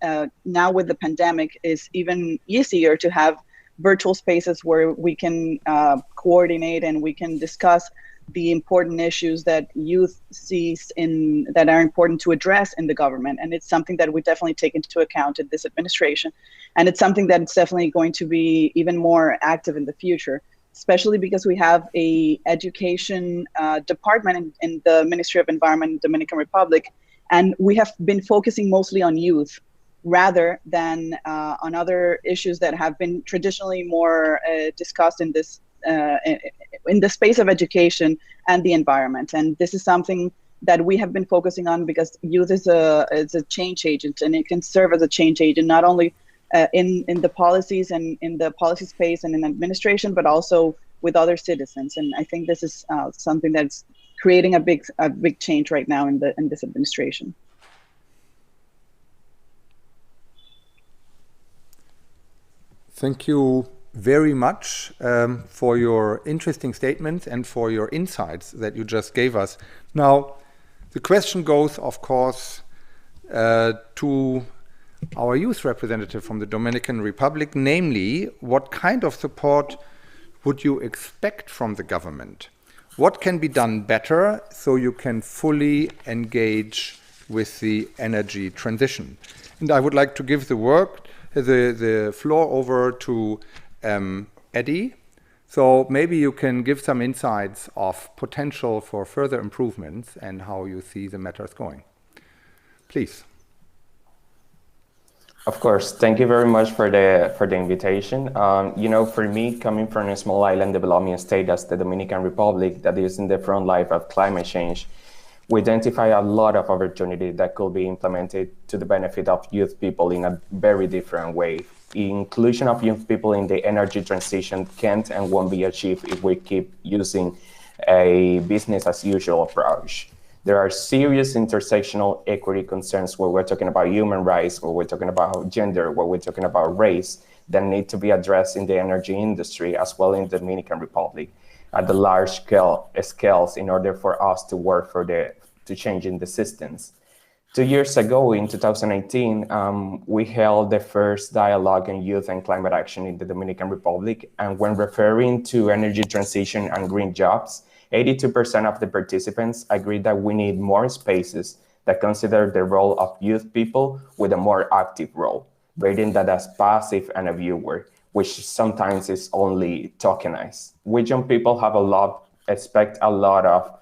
Now with the pandemic, is even easier to have virtual spaces where we can coordinate and we can discuss the important issues that youth sees that are important to address in the government. And it's something that we definitely take into account in this administration. And it's something that's definitely going to be even more active in the future, especially because we have a education department in the Ministry of Environment in Dominican Republic. And we have been focusing mostly on youth rather than on other issues that have been traditionally more discussed in this in the space of education and the environment. And this is something that we have been focusing on because youth is a change agent, and it can serve as a change agent, not only in the policies and in the policy space and in administration, but also with other citizens. And I think this is something that's creating a big change right now in this administration. Thank you very much for your interesting statements and for your insights that you just gave us. Now, the question goes, of course, to our youth representative from the Dominican Republic, namely, what kind of support would you expect from the government? What can be done better so you can fully engage with the energy transition? And I would like to give the floor over to Eddie. So maybe you can give some insights of potential for further improvements and how you see the matters going. Please. Of course, thank you very much for the invitation. You know, for me, coming from a small island developing state as the Dominican Republic that is in the front line of climate change, we identify a lot of opportunity that could be implemented to the benefit of youth people in a very different way. Inclusion of young people in the energy transition can't and won't be achieved if we keep using a business as usual approach. There are serious intersectional equity concerns where we're talking about human rights, where we're talking about gender, where we're talking about race that need to be addressed in the energy industry as well in the Dominican Republic at the large scales in order for us to work to changing the systems. 2 years ago, in 2018, we held the first dialogue on youth and climate action in the Dominican Republic. And when referring to energy transition and green jobs, 82% of the participants agreed that we need more spaces that consider the role of youth people with a more active role, rating that as passive and a viewer, which sometimes is only tokenized. We young people expect a lot of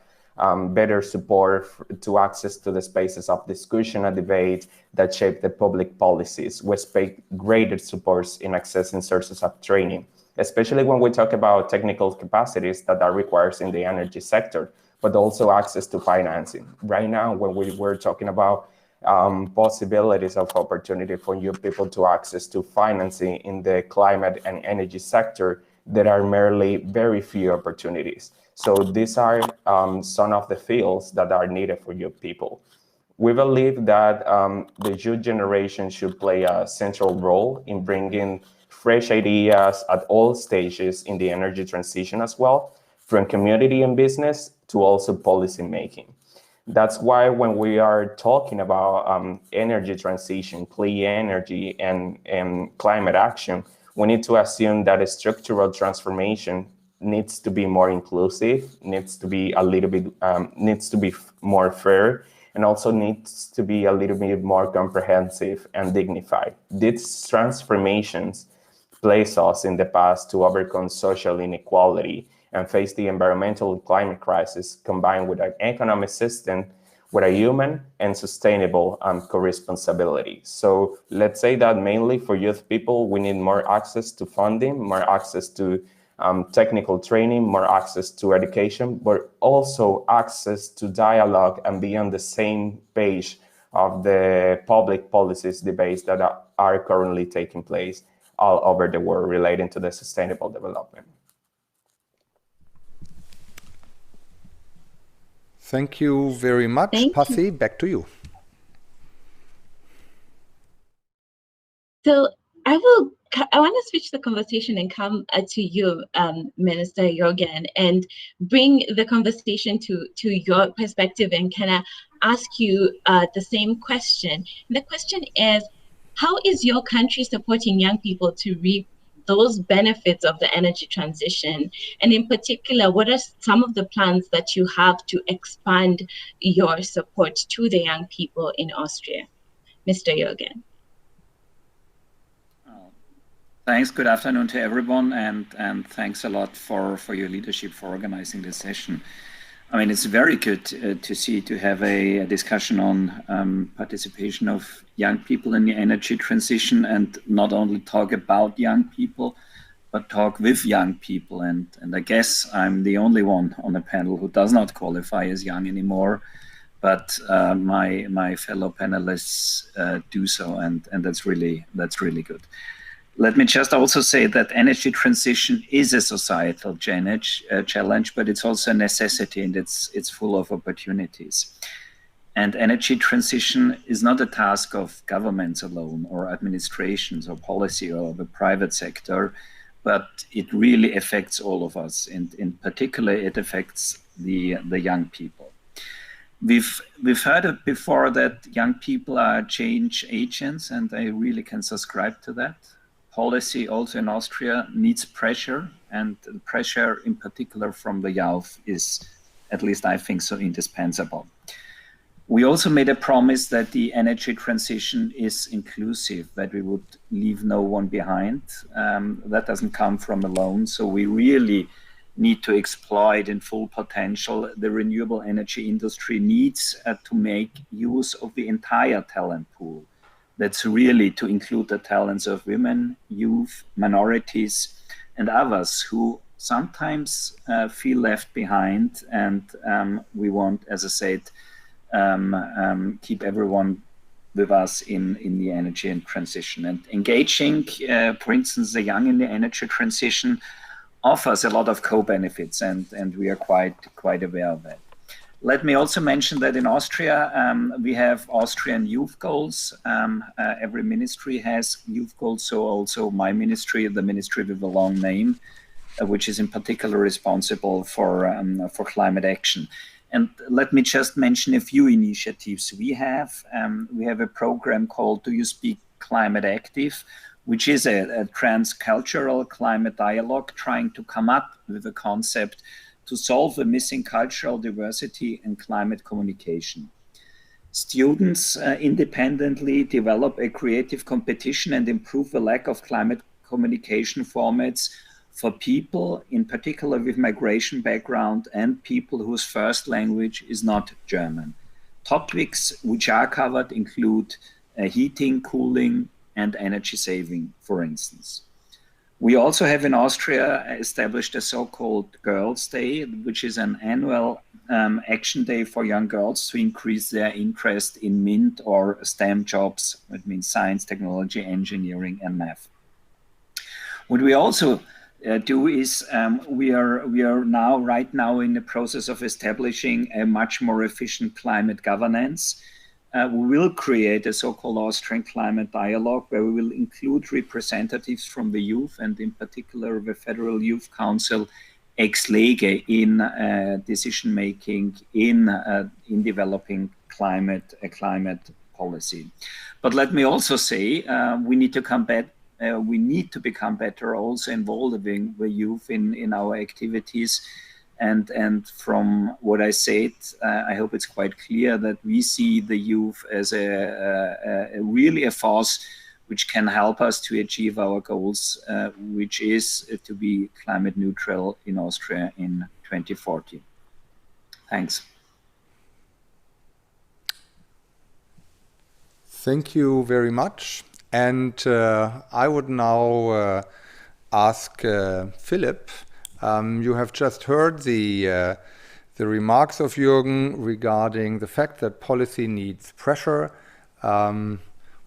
better support to access to the spaces of discussion and debate that shape the public policies. We expect greater supports in accessing sources of training, especially when we talk about technical capacities that are required in the energy sector, but also access to financing. Right now, when we were talking about possibilities of opportunity for young people to access to financing in the climate and energy sector, there are merely very few opportunities. So these are some of the fields that are needed for young people. We believe that the youth generation should play a central role in bringing fresh ideas at all stages in the energy transition as well, from community and business to also policy making. That's why when we are talking about energy transition, clean energy, and climate action, we need to assume that a structural transformation needs to be more inclusive, needs to be more fair, and also needs to be a little bit more comprehensive and dignified. These transformations place us in the past to overcome social inequality and face the environmental and climate crisis combined with an economic system with a human and sustainable co-responsibility. So let's say that mainly for youth people, we need more access to funding, more access to technical training, more access to education, but also access to dialogue and be on the same page of the public policies debates that are currently taking place all over the world relating to the sustainable development. Thank you very much. Pasi, back to you. So I want to switch the conversation and come to you, Minister Jürgen, and bring the conversation to your perspective and kind of ask you the same question. The question is, how is your country supporting young people to reap those benefits of the energy transition? And in particular, what are some of the plans that you have to expand your support to the young people in Austria? Mr. Jürgen. Thanks. Good afternoon to everyone, and thanks a lot for your leadership for organizing this session. I mean, it's very good to have a discussion on participation of young people in the energy transition, and not only talk about young people, but talk with young people. And I guess I'm the only one on the panel who does not qualify as young anymore, but my fellow panelists do so, and that's really good. Let me just also say that energy transition is a societal challenge, but it's also a necessity, and it's full of opportunities. And energy transition is not a task of governments alone, or administrations, or policy, or the private sector, but it really affects all of us, and in particular, it affects the young people. We've heard it before that young people are change agents, and I really can subscribe to that. Policy also in Austria needs pressure, and pressure in particular from the youth is, at least I think so, indispensable. We also made a promise that the energy transition is inclusive, that we would leave no one behind. That doesn't come from alone, so we really need to exploit in full potential. The renewable energy industry needs to make use of the entire talent pool. That's really to include the talents of women, youth, minorities, and others who sometimes feel left behind. And we want, as I said, keep everyone with us in the energy and transition. And engaging, for instance, the young in the energy transition offers a lot of co-benefits, and we are quite aware of that. Let me also mention that in Austria, we have Austrian youth goals. Every ministry has youth goals, so also my ministry, the ministry with a long name, which is in particular responsible for climate action. And let me just mention a few initiatives we have. We have a program called Do You Speak Climate Active, which is a transcultural climate dialogue trying to come up with a concept to solve the missing cultural diversity in climate communication. Students independently develop a creative competition and improve the lack of climate communication formats for people, in particular with migration background and people whose first language is not German. Topics which are covered include heating, cooling, and energy saving, for instance. We also have in Austria established a so-called Girls' Day, which is an annual action day for young girls to increase their interest in MINT or STEM jobs. It means science, technology, engineering, and math. What we also do is we are right now in the process of establishing a much more efficient climate governance. We will create a so-called Austrian climate dialogue where we will include representatives from the youth, and in particular the Federal Youth Council ex lege in decision-making in developing climate policy. But let me also say we need to become better also involving the youth in our activities. And from what I said, I hope it's quite clear that we see the youth as really a force which can help us to achieve our goals, which is to be climate neutral in Austria in 2040. Thanks. Thank you very much. And I would now ask Philip. You have just heard the remarks of Jürgen regarding the fact that policy needs pressure.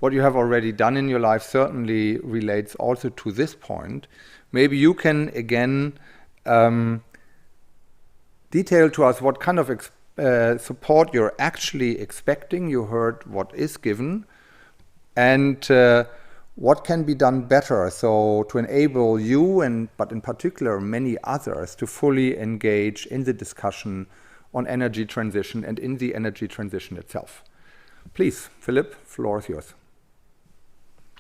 What you have already done in your life certainly relates also to this point. Maybe you can again detail to us what kind of support you're actually expecting. You heard what is given, and what can be done better, so to enable you, but in particular many others, to fully engage in the discussion on energy transition and in the energy transition itself. Please, Philip, floor is yours.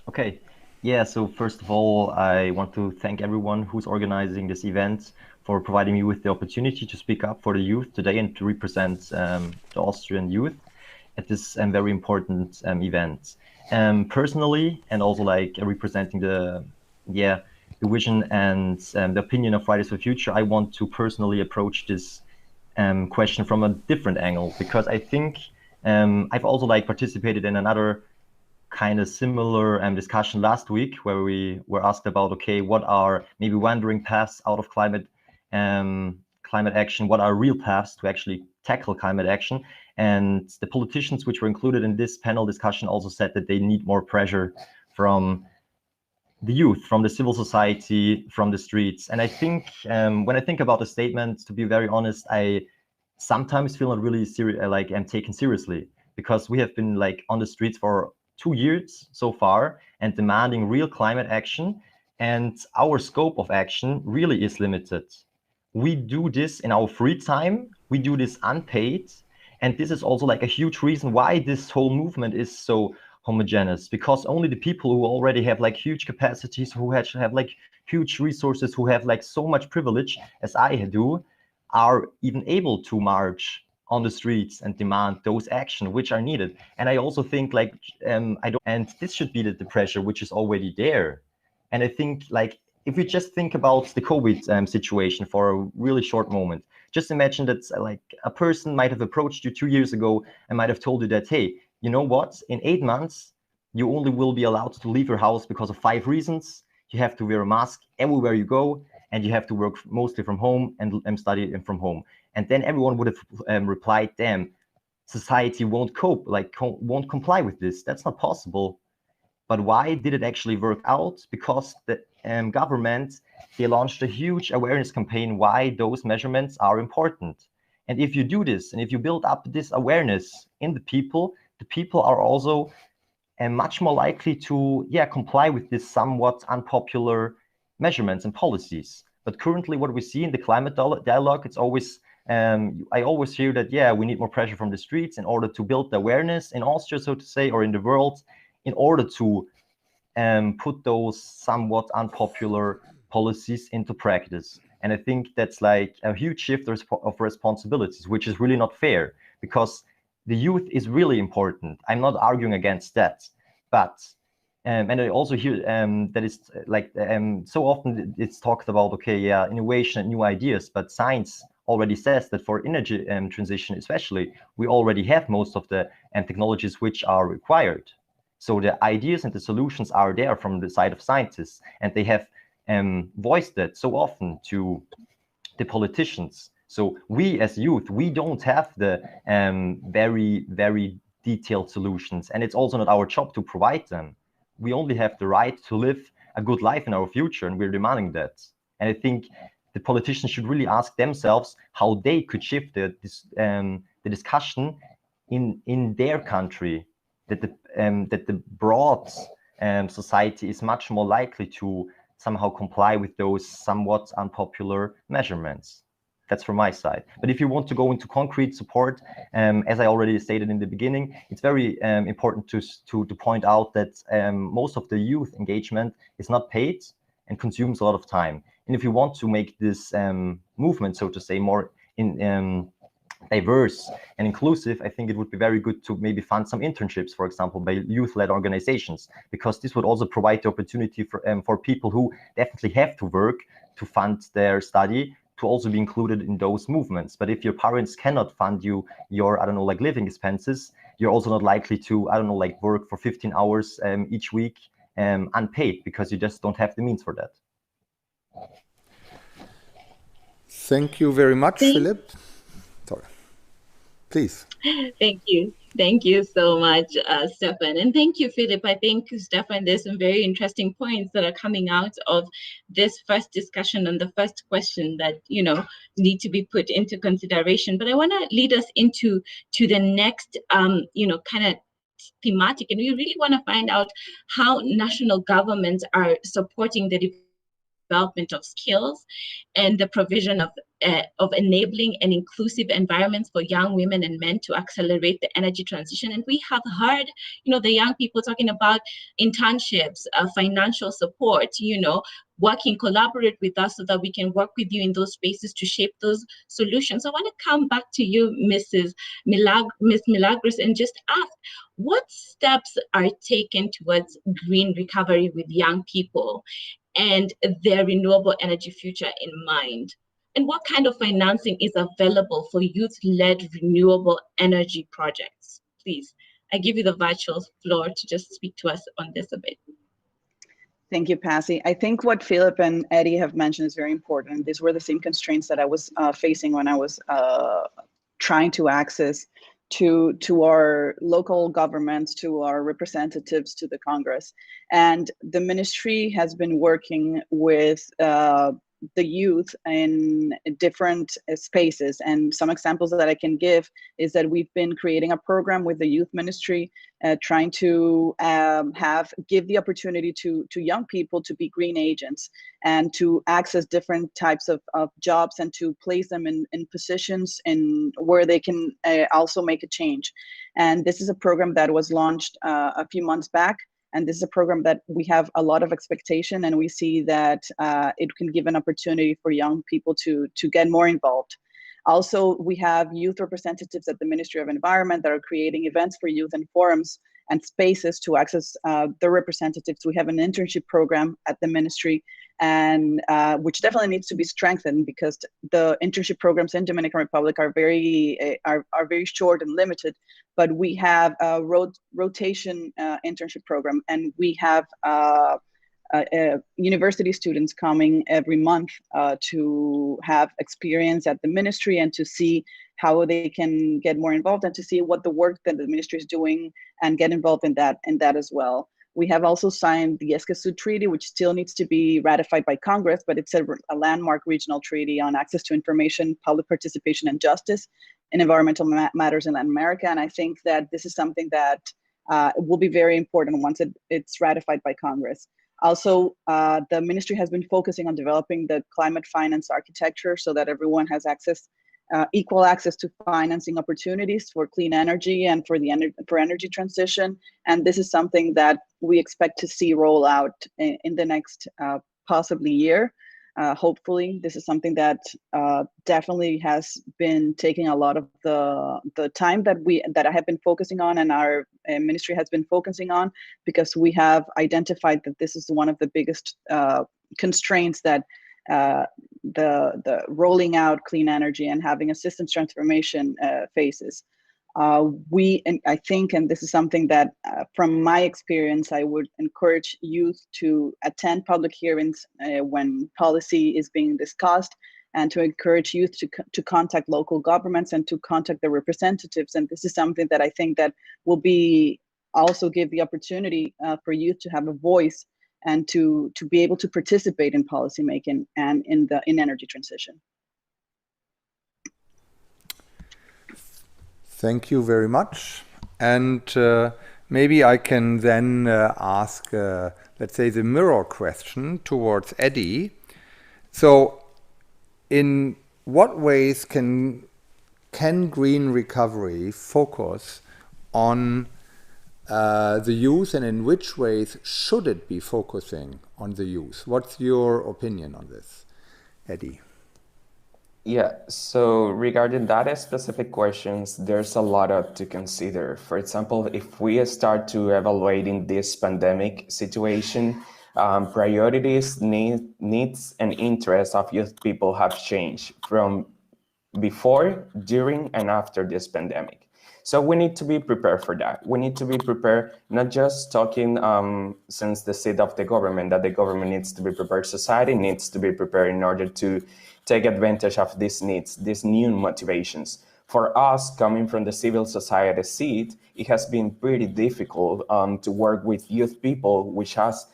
Okay. Yeah, so first of all, I want to thank everyone who's organizing this event for providing me with the opportunity to speak up for the youth today and to represent the Austrian youth at this very important event. Personally, and also like representing the vision and the opinion of Fridays for Future, I want to personally approach this question from a different angle, because I think I've also like participated in another kind of similar discussion last week, where we were asked about, okay, what are maybe wandering paths out of climate action? What are real paths to actually tackle climate action? And the politicians which were included in this panel discussion also said that they need more pressure from the youth, from the civil society, from the streets. And I think when I think about the statement, to be very honest, I sometimes feel not really taken seriously, because we have been like on the streets for 2 years so far and demanding real climate action, and our scope of action really is limited. We do this in our free time, we do this unpaid, and this is also like a huge reason why this whole movement is so homogeneous, because only the people who already have like huge capacities, who actually have like huge resources, who have like so much privilege as I do, are even able to march on the streets and demand those actions which are needed. And I also think like and this should be the pressure which is already there. And I think like if we just think about the COVID situation for a really short moment, just imagine that like a person might have approached you 2 years ago and might have told you that, hey, you know what, in 8 months you only will be allowed to leave your house because of 5 reasons. You have to wear a mask everywhere you go, and you have to work mostly from home and study from home. And then everyone would have replied, damn, society won't cope, won't comply with this. That's not possible. But why did it actually work out? Because the government, they launched a huge awareness campaign why those measurements are important. And if you do this, and if you build up this awareness in the people are also much more likely to comply with this somewhat unpopular measurements and policies. But currently what we see in the climate dialogue, it's always I always hear that we need more pressure from the streets in order to build the awareness in Austria, so to say, or in the world, in order to put those somewhat unpopular policies into practice. And I think that's like a huge shift of responsibilities, which is really not fair, because the youth is really important. I'm not arguing against that, but and I also hear that it's like so often it's talked about, innovation and new ideas, but science already says that for energy transition especially, we already have most of the technologies which are required. So the ideas and the solutions are there from the side of scientists, and they have voiced that so often to the politicians. So we as youth, we don't have the very, very detailed solutions, and it's also not our job to provide them. We only have the right to live a good life in our future, and we're demanding that. And I think the politicians should really ask themselves how they could shift the discussion in their country, that the broad society is much more likely to somehow comply with those somewhat unpopular measurements. That's from my side. But if you want to go into concrete support, as I already stated in the beginning, it's very important to point out that most of the youth engagement is not paid and consumes a lot of time. And if you want to make this movement, so to say, more diverse and inclusive, I think it would be very good to maybe fund some internships, for example, by youth-led organizations, because this would also provide the opportunity for people who definitely have to work to fund their study to also be included in those movements. But if your parents cannot fund you your, living expenses, you're also not likely to, work for 15 hours each week unpaid, because you just don't have the means for that. Thank you very much, Philip. Sorry. Please. Thank you. Thank you so much, Stefan. And thank you, Philip. I think, Stefan, there's some very interesting points that are coming out of this first discussion and the first question that, need to be put into consideration. But I want to lead us into the next, kind of thematic. And we really want to find out how national governments are supporting the development of skills and the provision of enabling an inclusive environments for young women and men to accelerate the energy transition. And we have heard, the young people talking about internships, financial support, collaborate with us so that we can work with you in those spaces to shape those solutions. I want to come back to you, Miss Milagros, and just ask, what steps are taken towards green recovery with young people and their renewable energy future in mind? And what kind of financing is available for youth-led renewable energy projects? Please, I give you the virtual floor to just speak to us on this a bit. Thank you, Passy. I think what Philip and Eddie have mentioned is very important. These were the same constraints that I was facing when I was trying to access to our local governments, to our representatives, to the Congress. And the ministry has been working with the youth in different spaces. And some examples that I can give is that we've been creating a program with the youth ministry, trying to give the opportunity to young people to be green agents and to access different types of jobs and to place them in positions where they can also make a change. And this is a program that was launched a few months back. And this is a program that we have a lot of expectation, and we see that it can give an opportunity for young people to get more involved. Also, we have youth representatives at the Ministry of Environment that are creating events for youth and forums and spaces to access the representatives. We have an internship program at the ministry, and which definitely needs to be strengthened because the internship programs in Dominican Republic are very short and limited. But we have a rotation internship program, and we have university students coming every month to have experience at the ministry and to see how they can get more involved and to see what the work that the ministry is doing and get involved in that as well. We have also signed the Escazú Treaty, which still needs to be ratified by Congress, but it's a landmark regional treaty on access to information, public participation, and justice in environmental matters in Latin America. And I think that this is something that will be very important once it's ratified by Congress. Also, the ministry has been focusing on developing the climate finance architecture so that everyone has equal access to financing opportunities for clean energy and for energy transition. And this is something that we expect to see roll out in the next possibly year. Hopefully, this is something that definitely has been taking a lot of the time that I have been focusing on, and our ministry has been focusing on, because we have identified that this is one of the biggest constraints that the rolling out clean energy and having a systems transformation faces. I think, and this is something that from my experience, I would encourage youth to attend public hearings when policy is being discussed, and to encourage youth to contact local governments and to contact their representatives. And this is something that I think that will also give the opportunity for youth to have a voice and to be able to participate in policymaking and in energy transition. Thank you very much. And maybe I can then ask, let's say, the mirror question towards Eddie. So in what ways can green recovery focus on the youth, and in which ways should it be focusing on the youth? What's your opinion on this, Eddie? Yeah, so regarding that specific questions, there's a lot to consider. For example, if we start to evaluating this pandemic situation, priorities, needs, and interests of youth people have changed from before, during, and after this pandemic. So we need to be prepared for that. We need to be prepared, not just talking since the seat of the government, that the government needs to be prepared, society needs to be prepared in order to take advantage of these needs, these new motivations. For us, coming from the civil society seat, it has been pretty difficult to work with youth people, which has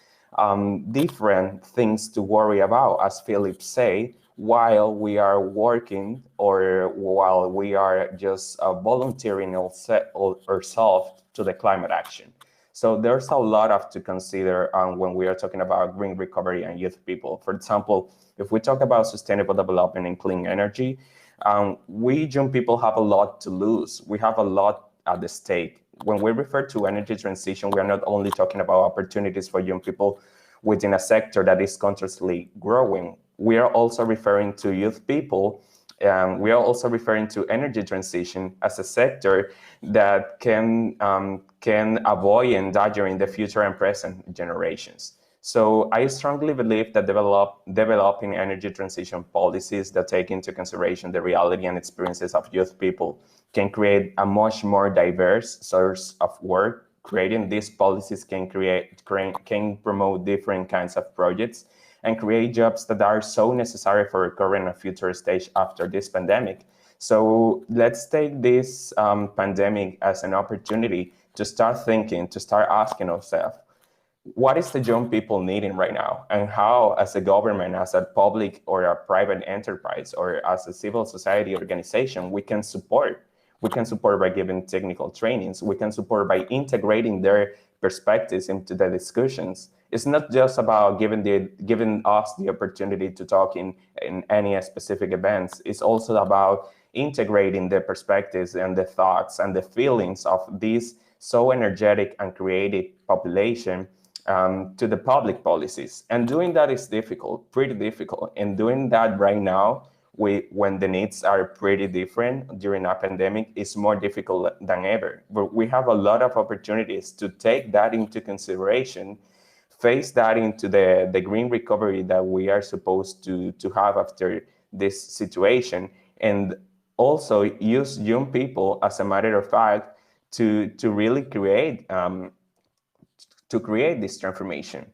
different things to worry about, as Philip said, while we are working or while we are just volunteering ourselves to the climate action. So there's a lot to consider when we are talking about green recovery and youth people. For example, if we talk about sustainable development and clean energy, we young people have a lot to lose. We have a lot at the stake. When we refer to energy transition, we are not only talking about opportunities for young people within a sector that is constantly growing. We are also referring to youth people. We are also referring to energy transition as a sector that can avoid endangering the future and present generations. So I strongly believe that developing energy transition policies that take into consideration the reality and experiences of youth people can create a much more diverse source of work. Creating these policies can promote different kinds of projects and create jobs that are so necessary for a current and future stage after this pandemic. So let's take this pandemic as an opportunity to start thinking, to start asking ourselves, what is the young people needing right now, and how, as a government, as a public or a private enterprise, or as a civil society organization, we can support. We can support by giving technical trainings. We can support by integrating their perspectives into the discussions. It's not just about giving us the opportunity to talk in any specific events. It's also about integrating the perspectives and the thoughts and the feelings of this so energetic and creative population to the public policies. And doing that is difficult, pretty difficult. And doing that right now, when the needs are pretty different during a pandemic, is more difficult than ever. But we have a lot of opportunities to take that into consideration, face that into the green recovery that we are supposed to have after this situation, and also use young people, as a matter of fact, to really create this transformation.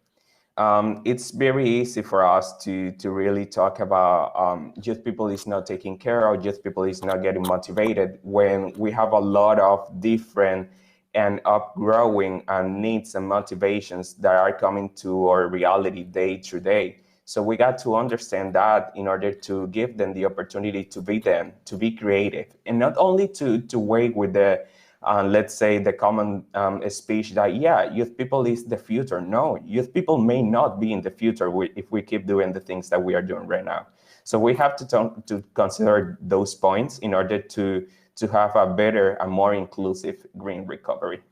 It's very easy for us to really talk about youth people is not taken care of, youth people is not getting motivated, when we have a lot of different and upgrowing needs and motivations that are coming to our reality day to day. So we got to understand that in order to give them the opportunity to be them, to be creative, and not only to work with the let's say the common speech that, yeah, youth people is the future. No, youth people may not be in the future if we keep doing the things that we are doing right now. So we have to consider those points in order to have a better and more inclusive green recovery.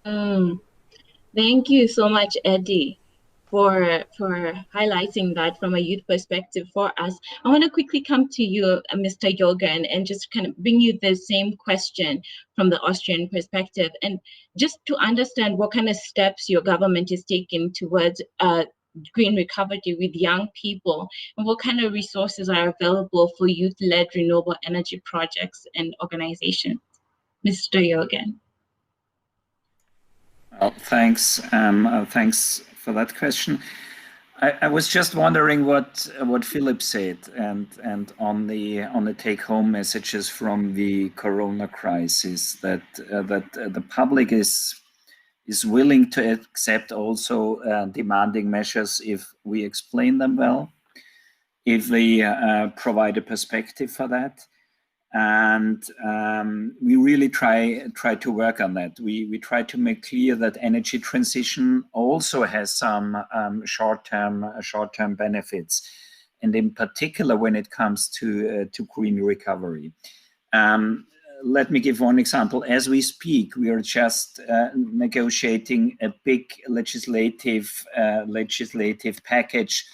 Thank you so much, Eddie, for highlighting that from a youth perspective for us. I want to quickly come to you, Mr. Jorgen, and just kind of bring you the same question from the Austrian perspective, and just to understand what kind of steps your government is taking towards green recovery with young people, and what kind of resources are available for youth-led renewable energy projects and organizations. Mr. Jorgen. Well, thanks. Thanks for that question. I was just wondering what Philip said, and on the take-home messages from the Corona crisis, that the public is willing to accept also demanding measures if we explain them well, if they provide a perspective for that. And we really try to work on that. We try to make clear that energy transition also has some short-term benefits, and in particular when it comes to green recovery. Let me give one example. As we speak, we are just negotiating a big legislative package,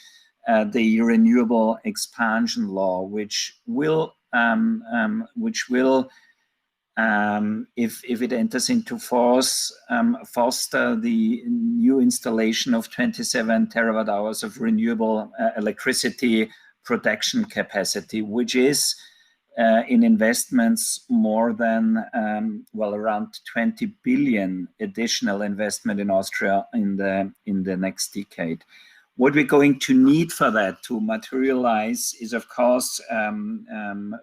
the renewable expansion law, which will if it enters into force, foster the new installation of 27 terawatt hours of renewable electricity production capacity, which is in investments more than, around 20 billion additional investment in Austria in the next decade. What we're going to need for that to materialize is, of course,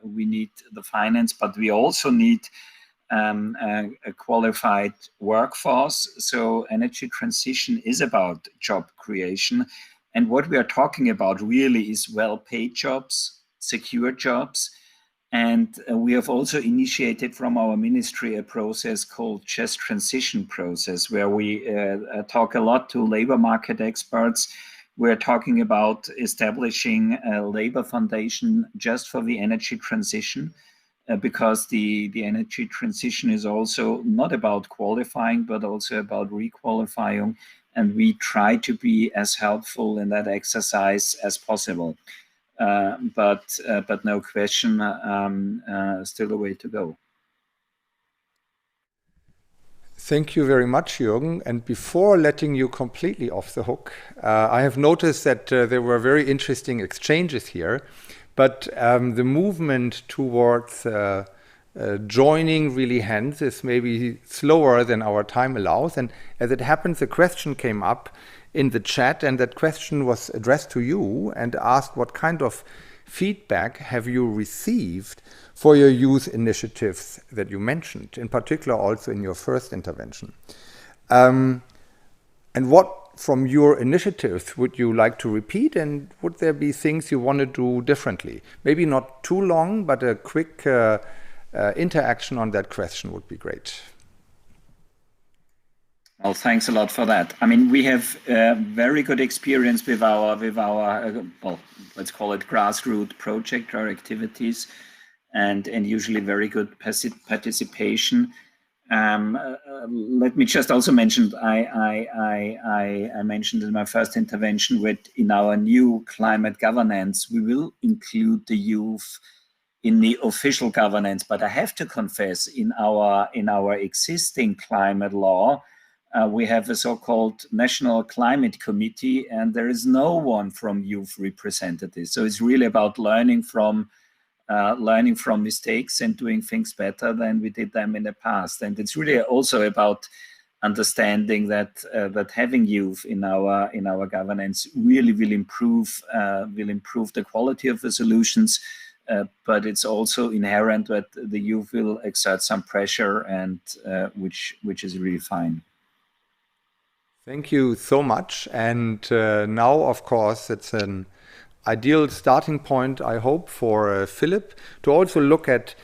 we need the finance, but we also need a qualified workforce. So energy transition is about job creation. And what we are talking about really is well-paid jobs, secure jobs. And we have also initiated from our ministry a process called Just Transition Process, where we talk a lot to labor market experts. We're talking about establishing a labor foundation just for the energy transition, because the energy transition is also not about qualifying, but also about requalifying. And we try to be as helpful in that exercise as possible. But no question, still a way to go. Thank you very much, Jürgen. And before letting you completely off the hook, I have noticed that there were very interesting exchanges here, but the movement towards joining really hands is maybe slower than our time allows. And as it happens, a question came up in the chat, and that question was addressed to you and asked, what kind of feedback have you received for your youth initiatives that you mentioned, in particular also in your first intervention? And what from your initiatives would you like to repeat, and would there be things you want to do differently? Maybe not too long, but a quick interaction on that question would be great. Well, thanks a lot for that. I mean, we have very good experience with our well, let's call it grassroots project or activities, and usually very good participation. Let me just also mention, I mentioned in my first intervention with in our new climate governance, we will include the youth in the official governance. But I have to confess, in our existing climate law, we have a so-called National Climate Committee, and there is no one from youth representatives. So it's really about learning from mistakes and doing things better than we did them in the past. And it's really also about understanding that that having youth in our governance really will improve the quality of the solutions. But it's also inherent that the youth will exert some pressure, and which is really fine. Thank you so much. And now, of course, it's an ideal starting point, I hope, for Philip to also look at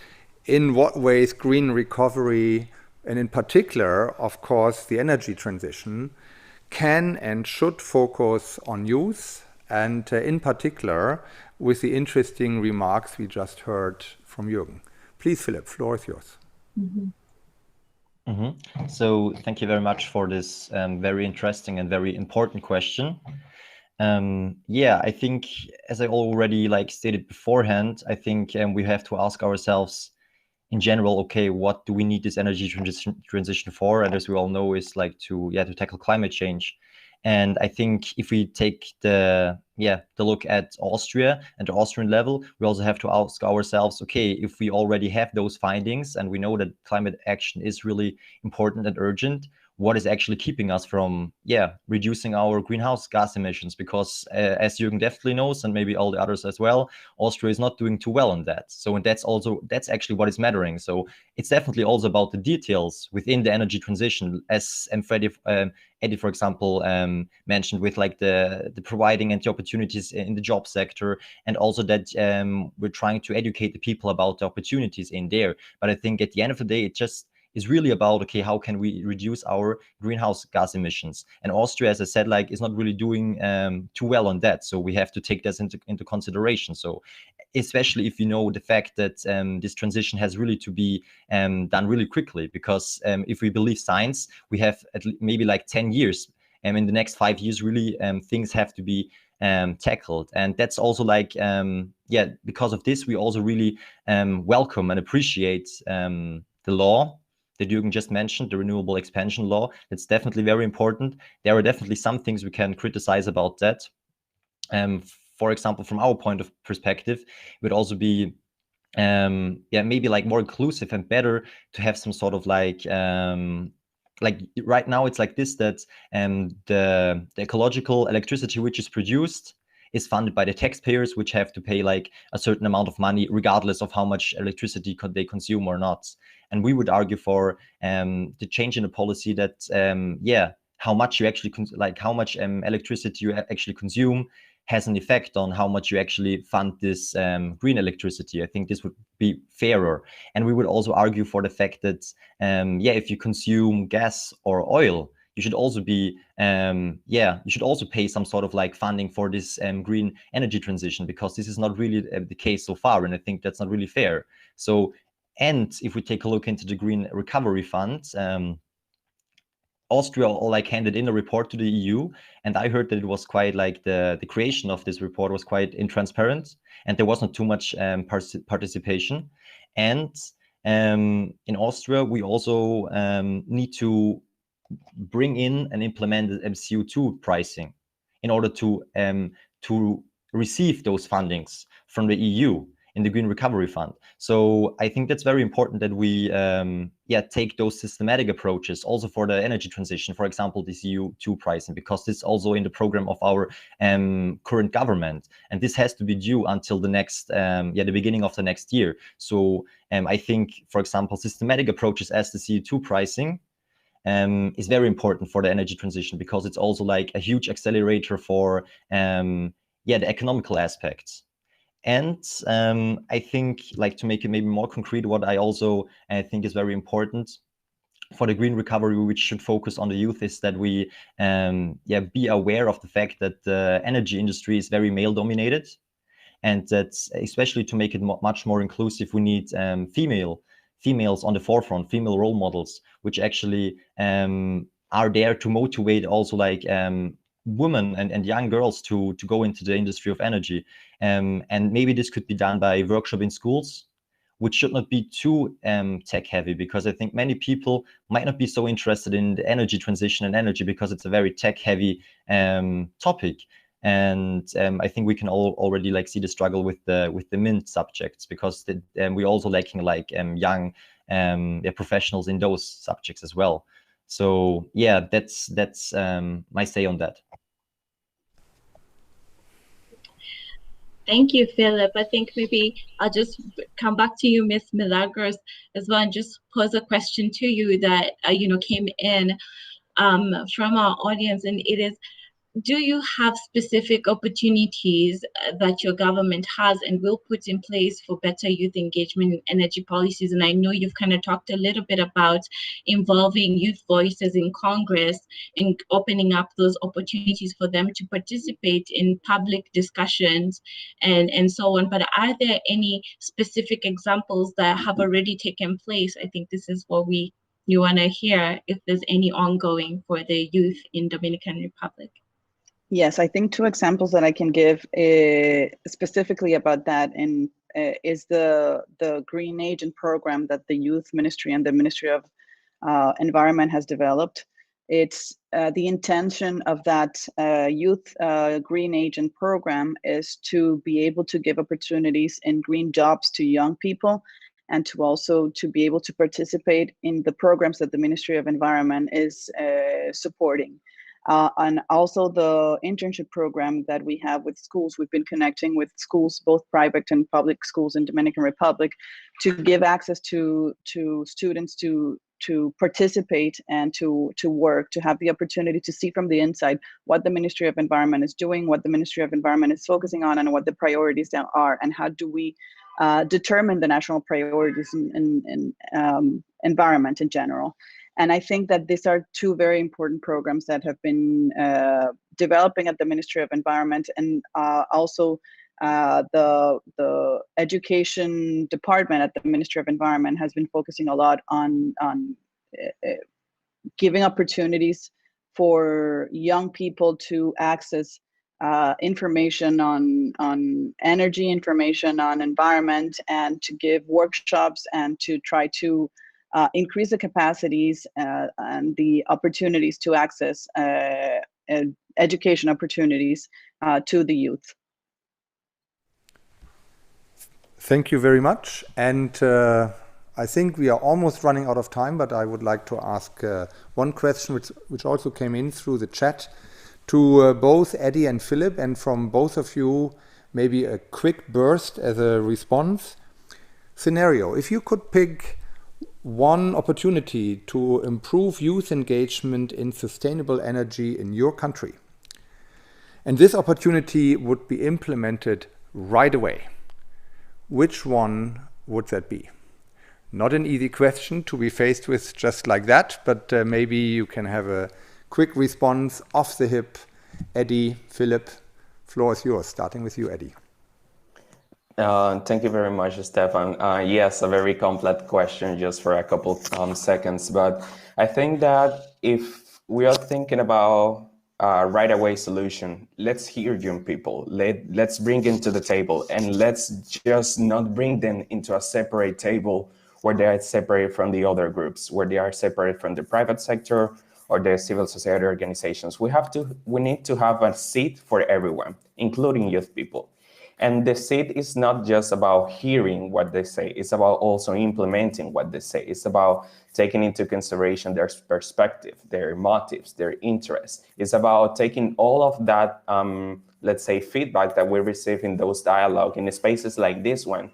in what ways green recovery, and in particular, of course, the energy transition, can and should focus on youth, and in particular, with the interesting remarks we just heard from Jürgen. Please, Philip, floor is yours. Mm-hmm. So thank you very much for this very interesting and very important question. Yeah, I think, as I already stated beforehand, I think we have to ask ourselves in general, okay, what do we need this energy transition for? And as we all know, is to tackle climate change. And I think if we take the look at Austria and the Austrian level, we also have to ask ourselves, okay, if we already have those findings and we know that climate action is really important and urgent, what is actually keeping us from reducing our greenhouse gas emissions? Because as Jürgen definitely knows, and maybe all the others as well, Austria is not doing too well on that. So, and that's actually what is mattering. So it's definitely also about the details within the energy transition, as Eddie, for example, mentioned, with the providing and the opportunities in the job sector, and also that we're trying to educate the people about the opportunities in there. But I think at the end of the day, it just is really about, okay, how can we reduce our greenhouse gas emissions? And Austria, as I said, is not really doing too well on that. So we have to take this into consideration. So especially if you know the fact that this transition has really to be done really quickly, because if we believe science, we have maybe 10 years. And in the next 5 years, really, things have to be tackled. And that's also because of this, we also really welcome and appreciate the law that Jürgen just mentioned, the renewable expansion law. That's definitely very important. There are definitely some things we can criticize about that. For example, from our point of perspective, it would also be maybe more inclusive and better to have some sort of like right now it's like this, that the ecological electricity which is produced is funded by the taxpayers, which have to pay like a certain amount of money regardless of how much electricity they consume or not. And we would argue for the change in the policy that how much you actually how much electricity you actually consume has an effect on how much you actually fund this green electricity. I think this would be fairer. And we would also argue for the fact that if you consume gas or oil, you should also be you should also pay some sort of like funding for this green energy transition, because this is not really the case so far, and I think that's not really fair. So, and if we take a look into the Green Recovery Fund, Austria like handed in a report to the EU, and I heard that it was quite like the creation of this report was quite intransparent, and there was not too much participation. And in Austria, we also need to bring in and implement CO2 pricing in order to receive those fundings from the EU in the Green Recovery Fund. So I think that's very important that we take those systematic approaches also for the energy transition, for example, this CO2 pricing, because this is also in the program of our current government. And this has to be due until the next, the beginning of the next year. So I think, for example, systematic approaches as the CO2 pricing is very important for the energy transition, because it's also like a huge accelerator for the economical aspects. And I think, like, to make it maybe more concrete, what I also think is very important for the green recovery, which should focus on the youth, is that we be aware of the fact that the energy industry is very male dominated, and that especially to make it much more inclusive, we need females on the forefront, female role models, which actually are there to motivate also like women and young girls to go into the industry of energy. And maybe this could be done by workshop in schools, which should not be too tech heavy, because I think many people might not be so interested in the energy transition and energy because it's a very tech heavy topic. And I think we can already like see the struggle with the MINT subjects, because we're also lacking like young professionals in those subjects as well. So yeah, that's my say on that. Thank you, Philip. I think maybe I'll just come back to you, Ms. Milagros, as well, and just pose a question to you that came in from our audience, and it is: do you have specific opportunities that your government has and will put in place for better youth engagement in energy policies? And I know you've kind of talked a little bit about involving youth voices in Congress and opening up those opportunities for them to participate in public discussions and so on. But are there any specific examples that have already taken place? I think this is what you want to hear, if there's any ongoing for the youth in Dominican Republic. Yes, I think two examples that I can give specifically about that is the Green Agent program that the Youth Ministry and the Ministry of Environment has developed. It's the intention of that Youth Green Agent program is to be able to give opportunities in green jobs to young people, and to also to be able to participate in the programs that the Ministry of Environment is supporting. And also the internship program that we have with schools. We've been connecting with schools, both private and public schools in Dominican Republic, to give access to students to participate and to work, to have the opportunity to see from the inside what the Ministry of Environment is doing, what the Ministry of Environment is focusing on, and what the priorities are, and how do we determine the national priorities in environment in general. And I think that these are two very important programs that have been developing at the Ministry of Environment, and also the education department at the Ministry of Environment has been focusing a lot on giving opportunities for young people to access information on energy, information on environment, and to give workshops and to try to increase the capacities and the opportunities to access education opportunities to the youth. Thank you very much. And I think we are almost running out of time, but I would like to ask one question which also came in through the chat to both Eddie and Philip, and from both of you, maybe a quick burst as a response. Scenario: if you could pick one opportunity to improve youth engagement in sustainable energy in your country, and this opportunity would be implemented right away, which one would that be? Not an easy question to be faced with just like that, but maybe you can have a quick response off the hip. Eddie, Philip, floor is yours, starting with you, Eddie. Thank you very much, Stefan. Yes, a very complex question just for a couple seconds, but I think that if we are thinking about a right away solution, let's hear young people, let's bring them to the table, and let's just not bring them into a separate table where they are separated from the other groups, where they are separated from the private sector or the civil society organizations. We need to have a seat for everyone, including youth people. And the seat is not just about hearing what they say, it's about also implementing what they say. It's about taking into consideration their perspective, their motives, their interests. It's about taking all of that, let's say, feedback that we receive in those dialogue in spaces like this one.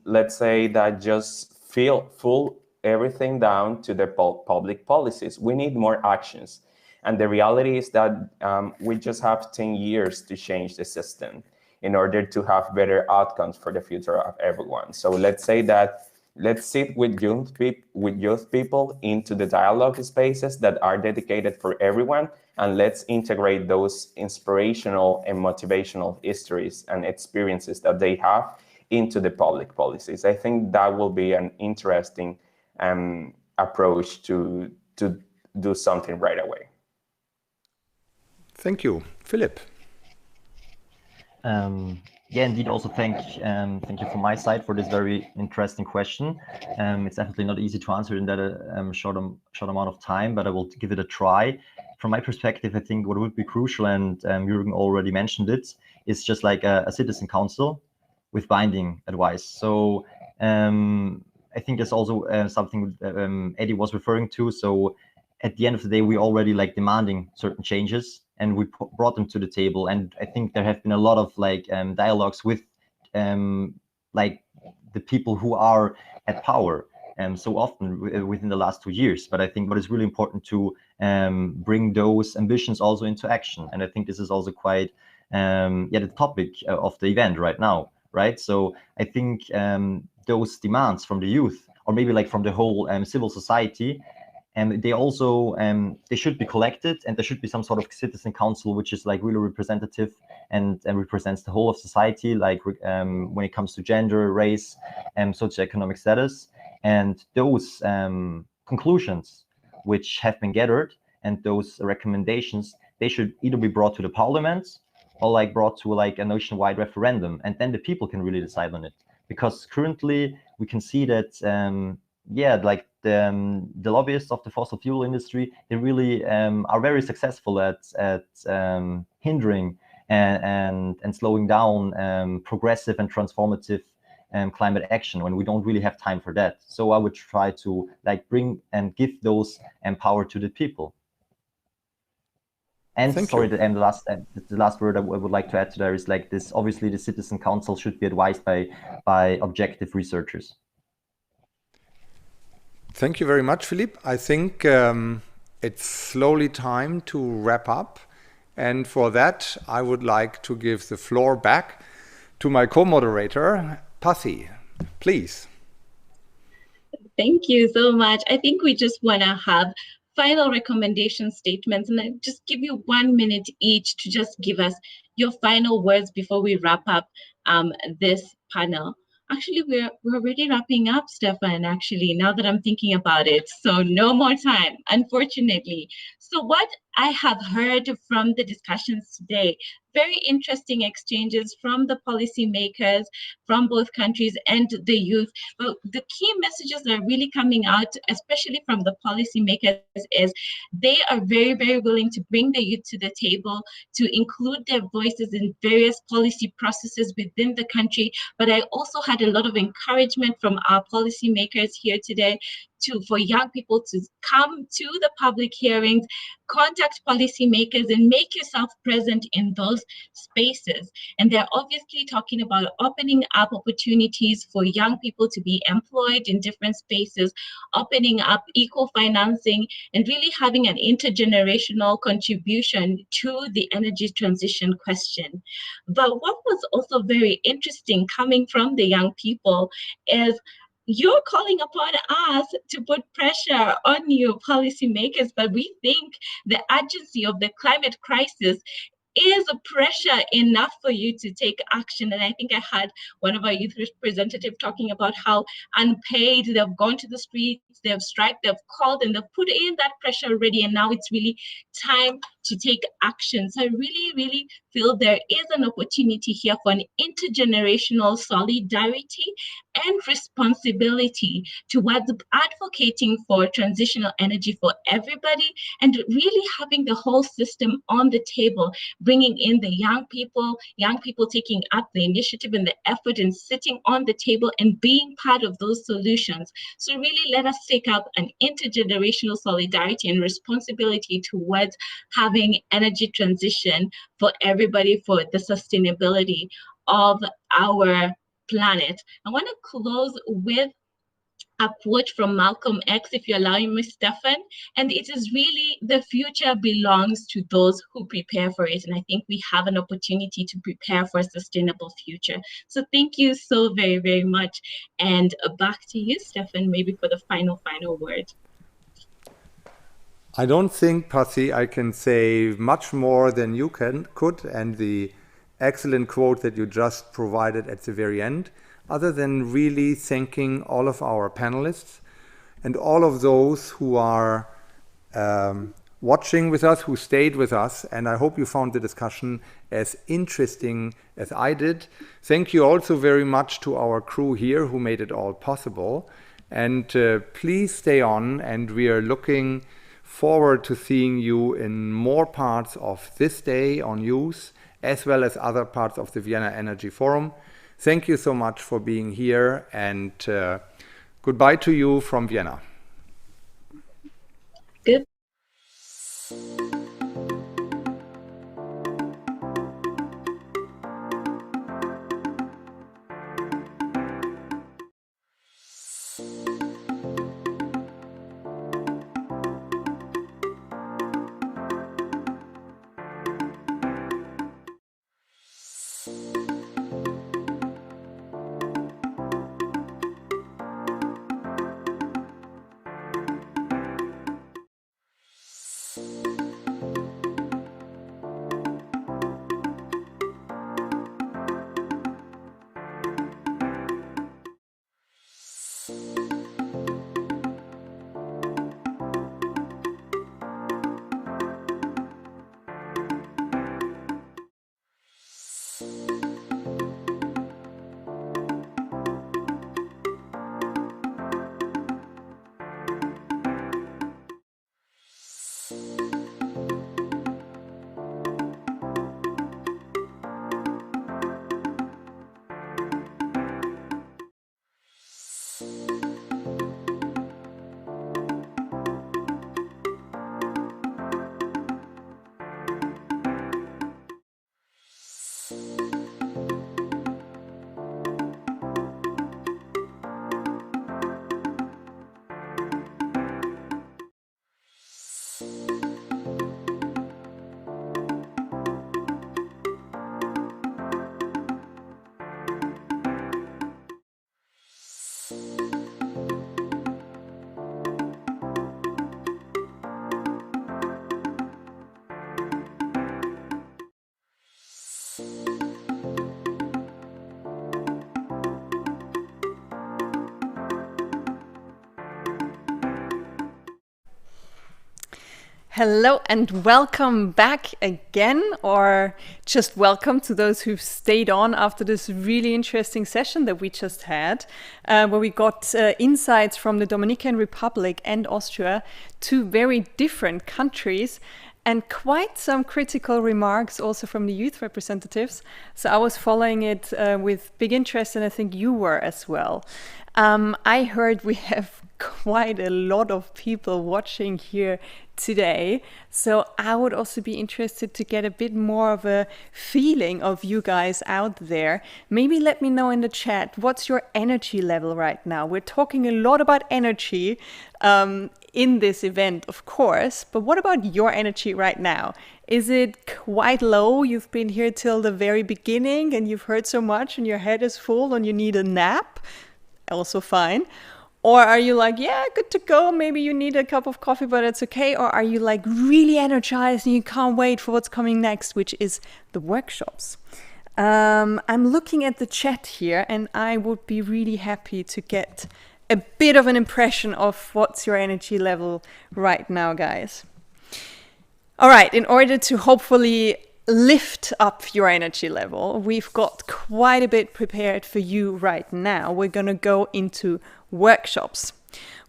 Let's say that just full everything down to the public policies. We need more actions. And the reality is that we just have 10 years to change the system in order to have better outcomes for the future of everyone. So let's say that let's sit with youth people into the dialogue spaces that are dedicated for everyone, and let's integrate those inspirational and motivational histories and experiences that they have into the public policies. I think that will be an interesting approach to do something right away. Thank you. Philip. Yeah, indeed. Also, thank you from my side for this very interesting question. It's definitely not easy to answer in that short amount of time, but I will give it a try. From my perspective, I think what would be crucial, and Jürgen already mentioned it, is just like a citizen council with binding advice. So I think that's also something Eddie was referring to. So at the end of the day, we already like demanding certain changes, and we brought them to the table. And I think there have been a lot of like dialogues with like the people who are at power so often within the last 2 years. But I think what is really important to bring those ambitions also into action. And I think this is also quite the topic of the event right now, right? So I think those demands from the youth, or maybe like from the whole civil society, and they also they should be collected, and there should be some sort of citizen council which is like really representative and represents the whole of society, like when it comes to gender, race, and socioeconomic status. And those conclusions which have been gathered and those recommendations, they should either be brought to the parliament or like brought to like a nationwide referendum, and then the people can really decide on it. Because currently we can see that like the lobbyists of the fossil fuel industry, they really are very successful at hindering and slowing down progressive and transformative climate action, when we don't really have time for that. So I would try to like bring and give those power to the people. And sorry, the last word I would like to add to there is like this: obviously the citizen council should be advised by objective researchers. Thank you very much, Philippe. I think it's slowly time to wrap up. And for that, I would like to give the floor back to my co-moderator, Pasi. Please. Thank you so much. I think we just want to have final recommendation statements, and I just give you 1 minute each to just give us your final words before we wrap up this panel. Actually, we're already wrapping up, Stefan, actually, now that I'm thinking about it. So no more time, unfortunately. So what I have heard from the discussions today, very interesting exchanges from the policymakers from both countries and the youth. But the key messages that are really coming out, especially from the policymakers, is they are very, very willing to bring the youth to the table, to include their voices in various policy processes within the country. But I also had a lot of encouragement from our policymakers here today for young people to come to the public hearings, contact policymakers, and make yourself present in those spaces. And they're obviously talking about opening up opportunities for young people to be employed in different spaces, opening up equal financing, and really having an intergenerational contribution to the energy transition question. But what was also very interesting coming from the young people is you're calling upon us to put pressure on you policymakers, but we think the urgency of the climate crisis is a pressure enough for you to take action. And I think I had one of our youth representatives talking about how unpaid, they've gone to the streets, they've striked, they've called, and they've put in that pressure already. And now it's really time to take action. So I really, really feel there is an opportunity here for an intergenerational solidarity and responsibility towards advocating for transitional energy for everybody and really having the whole system on the table, bringing in the young people taking up the initiative and the effort and sitting on the table and being part of those solutions. So really let us take up an intergenerational solidarity and responsibility towards having energy transition for everybody, for the sustainability of our planet. I want to close with a quote from Malcolm X, if you allow me, Stefan, and it is really, the future belongs to those who prepare for it. And I think we have an opportunity to prepare for a sustainable future. So thank you so very, very much. And back to you, Stefan, maybe for the final word. I don't think, Pasi, I can say much more than you could, and the excellent quote that you just provided at the very end, other than really thanking all of our panelists and all of those who are watching with us, who stayed with us. And I hope you found the discussion as interesting as I did. Thank you also very much to our crew here who made it all possible. And please stay on, and we are looking forward to seeing you in more parts of this day on youth, as well as other parts of the Vienna Energy Forum. Thank you so much for being here, and goodbye to you from Vienna. Good. Hello and welcome back again, or just welcome to those who've stayed on after this really interesting session that we just had, where we got insights from the Dominican Republic and Austria, two very different countries, and quite some critical remarks also from the youth representatives. So I was following it with big interest, and I think you were as well. I heard we have quite a lot of people watching here today, so I would also be interested to get a bit more of a feeling of you guys out there. Maybe let me know in the chat, what's your energy level right now? We're talking a lot about energy in this event, of course, but what about your energy right now? Is it quite low? You've been here till the very beginning and you've heard so much and your head is full and you need a nap? Also fine. Or are you like, yeah, good to go, maybe you need a cup of coffee, but it's okay? Or are you like really energized and you can't wait for what's coming next, which is the workshops? I'm looking at the chat here and I would be really happy to get a bit of an impression of what's your energy level right now, guys. All right, in order to hopefully lift up your energy level, we've got quite a bit prepared for you right now. We're going to go into workshops.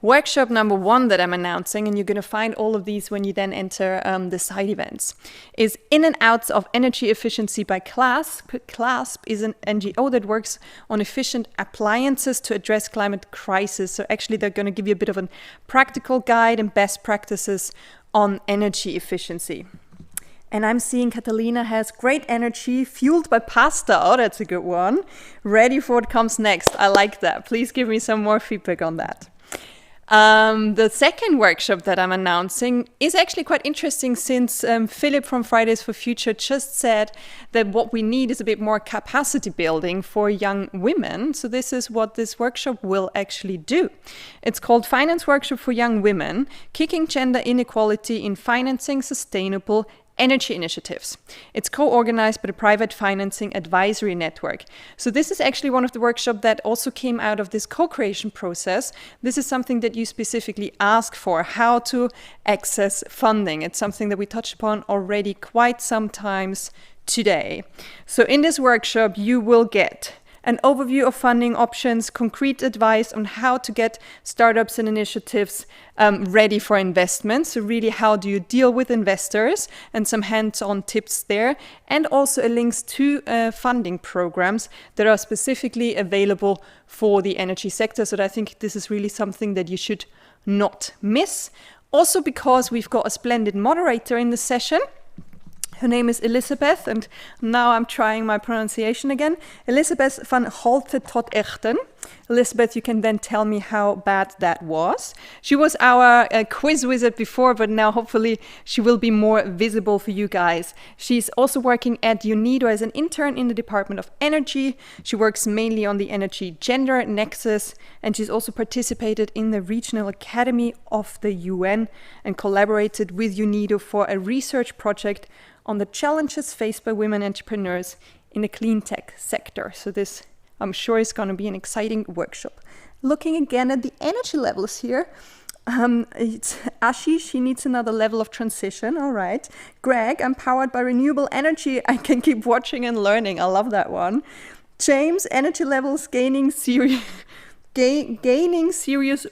Workshop number 1 that I'm announcing, and you're going to find all of these when you then enter the side events, is In and Outs of Energy Efficiency by CLASP. CLASP is an NGO that works on efficient appliances to address climate crisis. So actually they're going to give you a bit of a practical guide and best practices on energy efficiency. And I'm seeing Catalina has great energy, fueled by pasta. Oh, that's a good one. Ready for what comes next. I like that. Please give me some more feedback on that. The second workshop that I'm announcing is actually quite interesting, since Philip from Fridays for Future just said that what we need is a bit more capacity building for young women. So this is what this workshop will actually do. It's called Finance Workshop for Young Women, Kicking Gender Inequality in Financing Sustainable Energy Initiatives. It's co-organized by the Private Financing Advisory Network. So this is actually one of the workshops that also came out of this co-creation process. This is something that you specifically asked for, how to access funding. It's something that we touched upon already quite some times today. So in this workshop, you will get an overview of funding options, concrete advice on how to get startups and initiatives ready for investment. So really, how do you deal with investors, and some hands-on tips there, and also links to funding programs that are specifically available for the energy sector. So I think this is really something that you should not miss. Also because we've got a splendid moderator in the session. Her name is Elisabeth, and now I'm trying my pronunciation again. Elisabeth van Holte tot Echten. Elisabeth, you can then tell me how bad that was. She was our quiz wizard before, but now hopefully she will be more visible for you guys. She's also working at UNIDO as an intern in the Department of Energy. She works mainly on the energy gender nexus, and she's also participated in the Regional Academy of the UN and collaborated with UNIDO for a research project on the challenges faced by women entrepreneurs in the clean tech sector. So this, I'm sure, is going to be an exciting workshop. Looking again at the energy levels here, it's Ashish, she needs another level of transition. All right. Greg, I'm powered by renewable energy. I can keep watching and learning. I love that one. James, energy levels gaining serious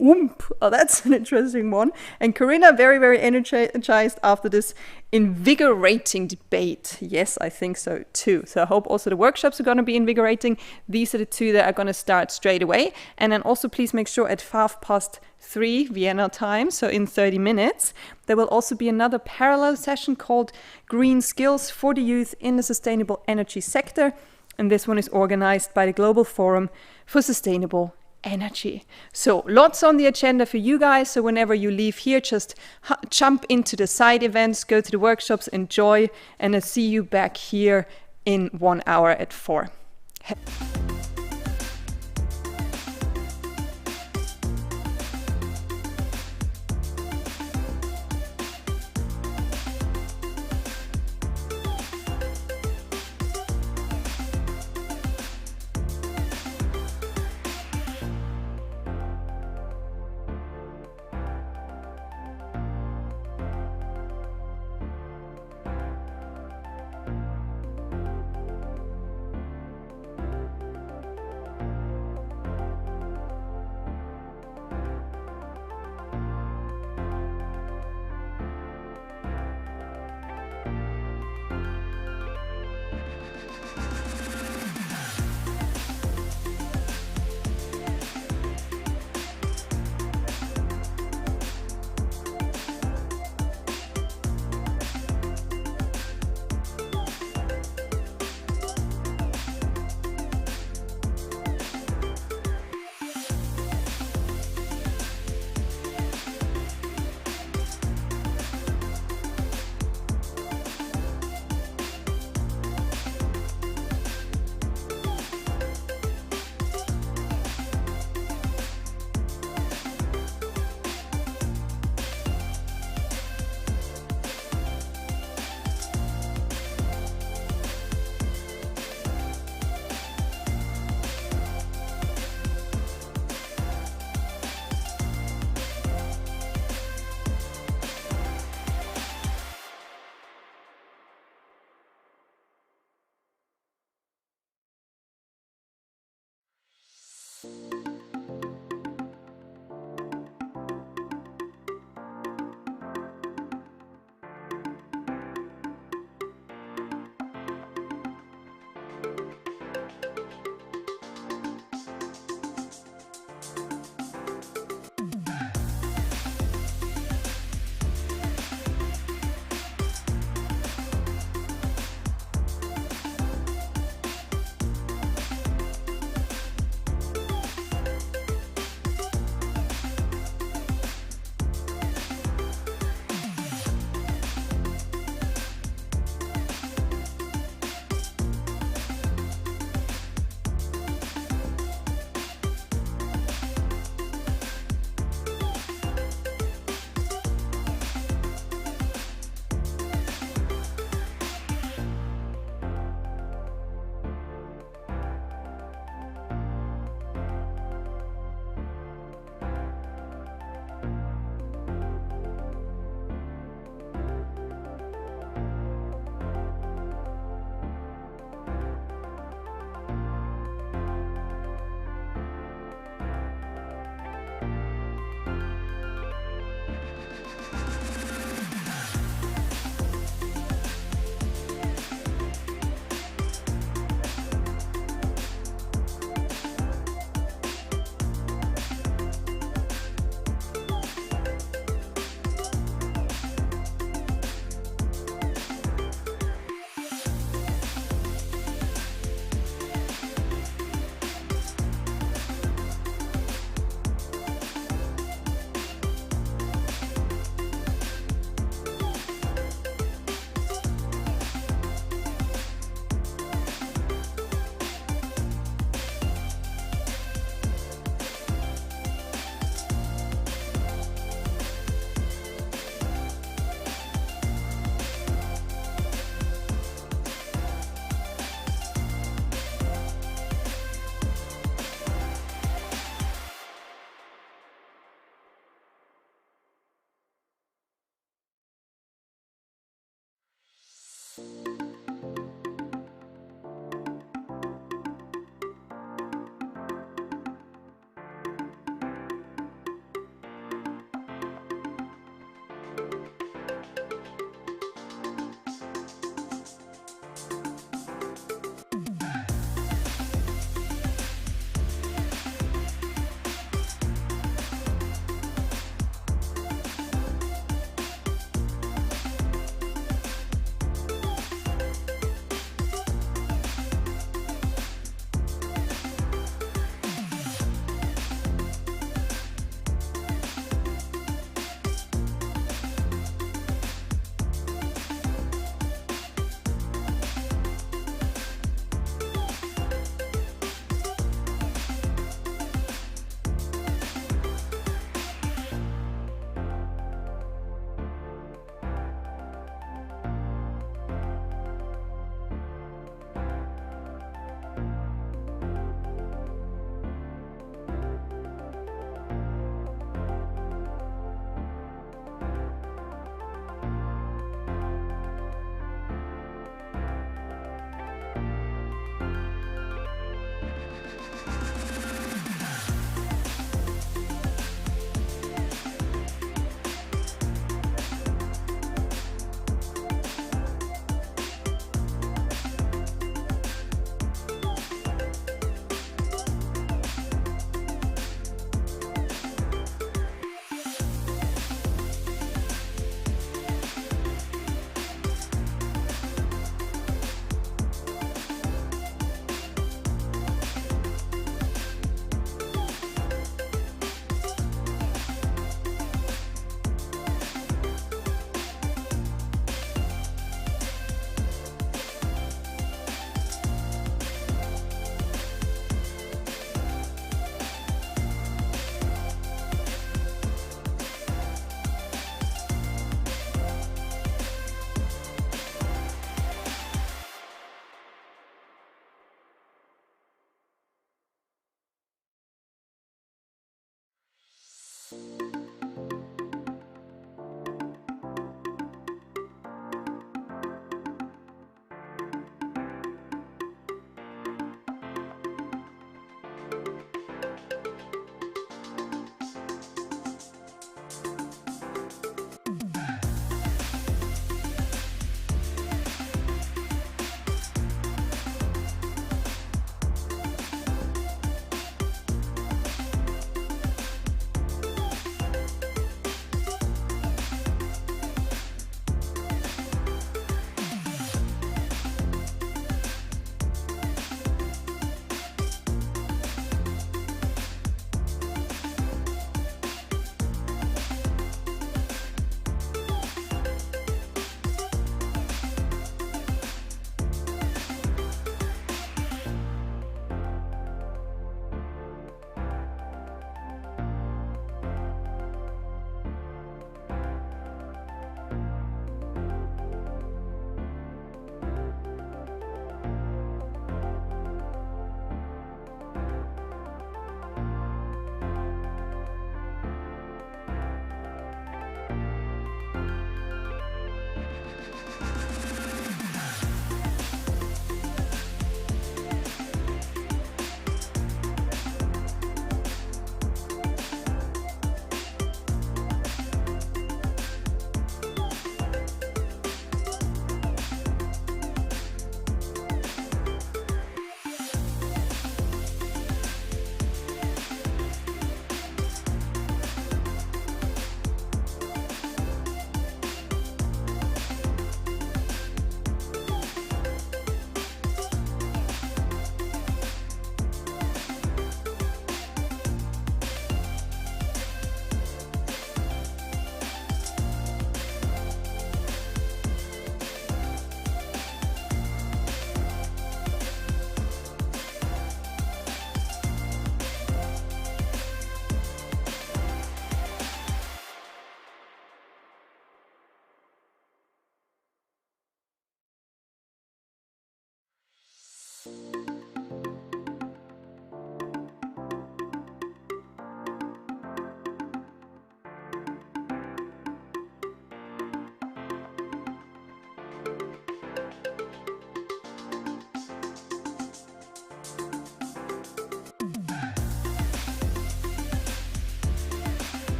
oomph. Oh, that's an interesting one. And Corinna, very, very energized after this invigorating debate. Yes, I think so too. So I hope also the workshops are going to be invigorating. These are the two that are going to start straight away. And then also please make sure at 3:05 Vienna time, so in 30 minutes, there will also be another parallel session called Green Skills for the Youth in the Sustainable Energy Sector. And this one is organized by the Global Forum for Sustainable Energy. So lots on the agenda for you guys. So whenever you leave here, just jump into the side events, go to the workshops, enjoy, and I'll see you back here in 1 hour at 4.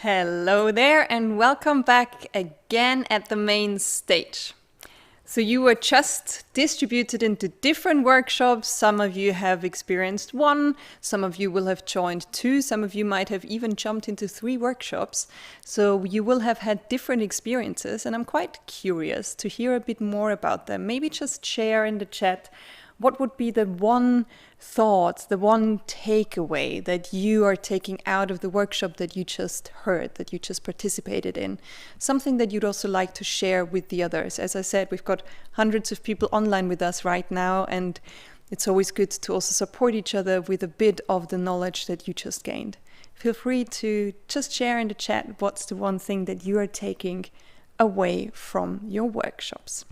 Hello there and welcome back again at the main stage. So you were just distributed into different workshops. Some of you have experienced one, some of you will have joined two, some of you might have even jumped into 3 workshops. So you will have had different experiences and I'm quite curious to hear a bit more about them. Maybe just share in the chat what would be the one thought, the one takeaway that you are taking out of the workshop that you just heard, that you just participated in? Something that you'd also like to share with the others. As I said, we've got hundreds of people online with us right now, and it's always good to also support each other with a bit of the knowledge that you just gained. Feel free to just share in the chat what's the one thing that you are taking away from your workshops.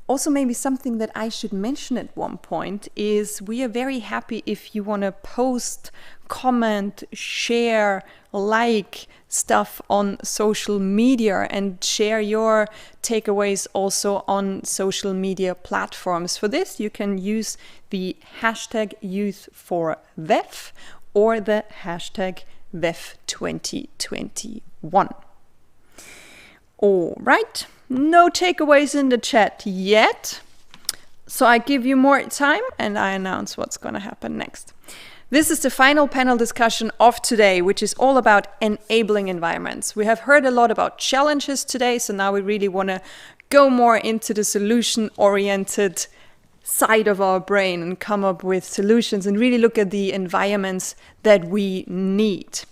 Also, maybe something that I should mention at one point is we are very happy if you want to post, comment, share, like stuff on social media and share your takeaways also on social media platforms. For this, you can use the hashtag Youth4VEF or the hashtag VEF2021. All right. No takeaways in the chat yet. So I give you more time and I announce what's going to happen next. This is the final panel discussion of today, which is all about enabling environments. We have heard a lot about challenges today, so now we really want to go more into the solution-oriented side of our brain and come up with solutions and really look at the environments that we need.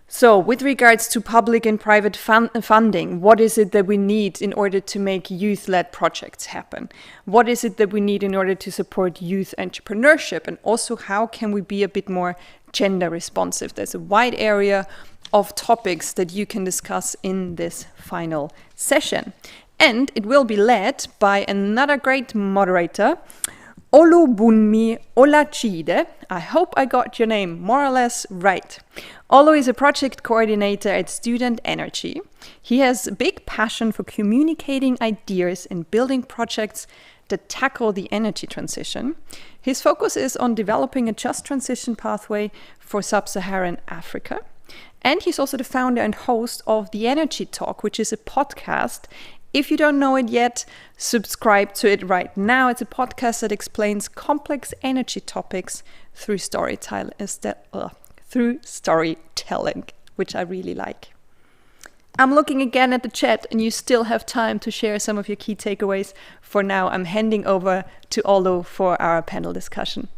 So with regards to public and private funding, what is it that we need in order to make youth-led projects happen? What is it that we need in order to support youth entrepreneurship? And also, how can we be a bit more gender responsive? There's a wide area of topics that you can discuss in this final session. And it will be led by another great moderator, Olubunmi Olachide. I hope I got your name more or less right. Olu is a project coordinator at Student Energy. He has a big passion for communicating ideas and building projects that tackle the energy transition. His focus is on developing a just transition pathway for sub-Saharan Africa. And he's also the founder and host of The Energy Talk, which is a podcast. If you don't know it yet, subscribe to it right now. It's a podcast that explains complex energy topics through storytelling, which I really like. I'm looking again at the chat and you still have time to share some of your key takeaways. For now, I'm handing over to Olu for our panel discussion.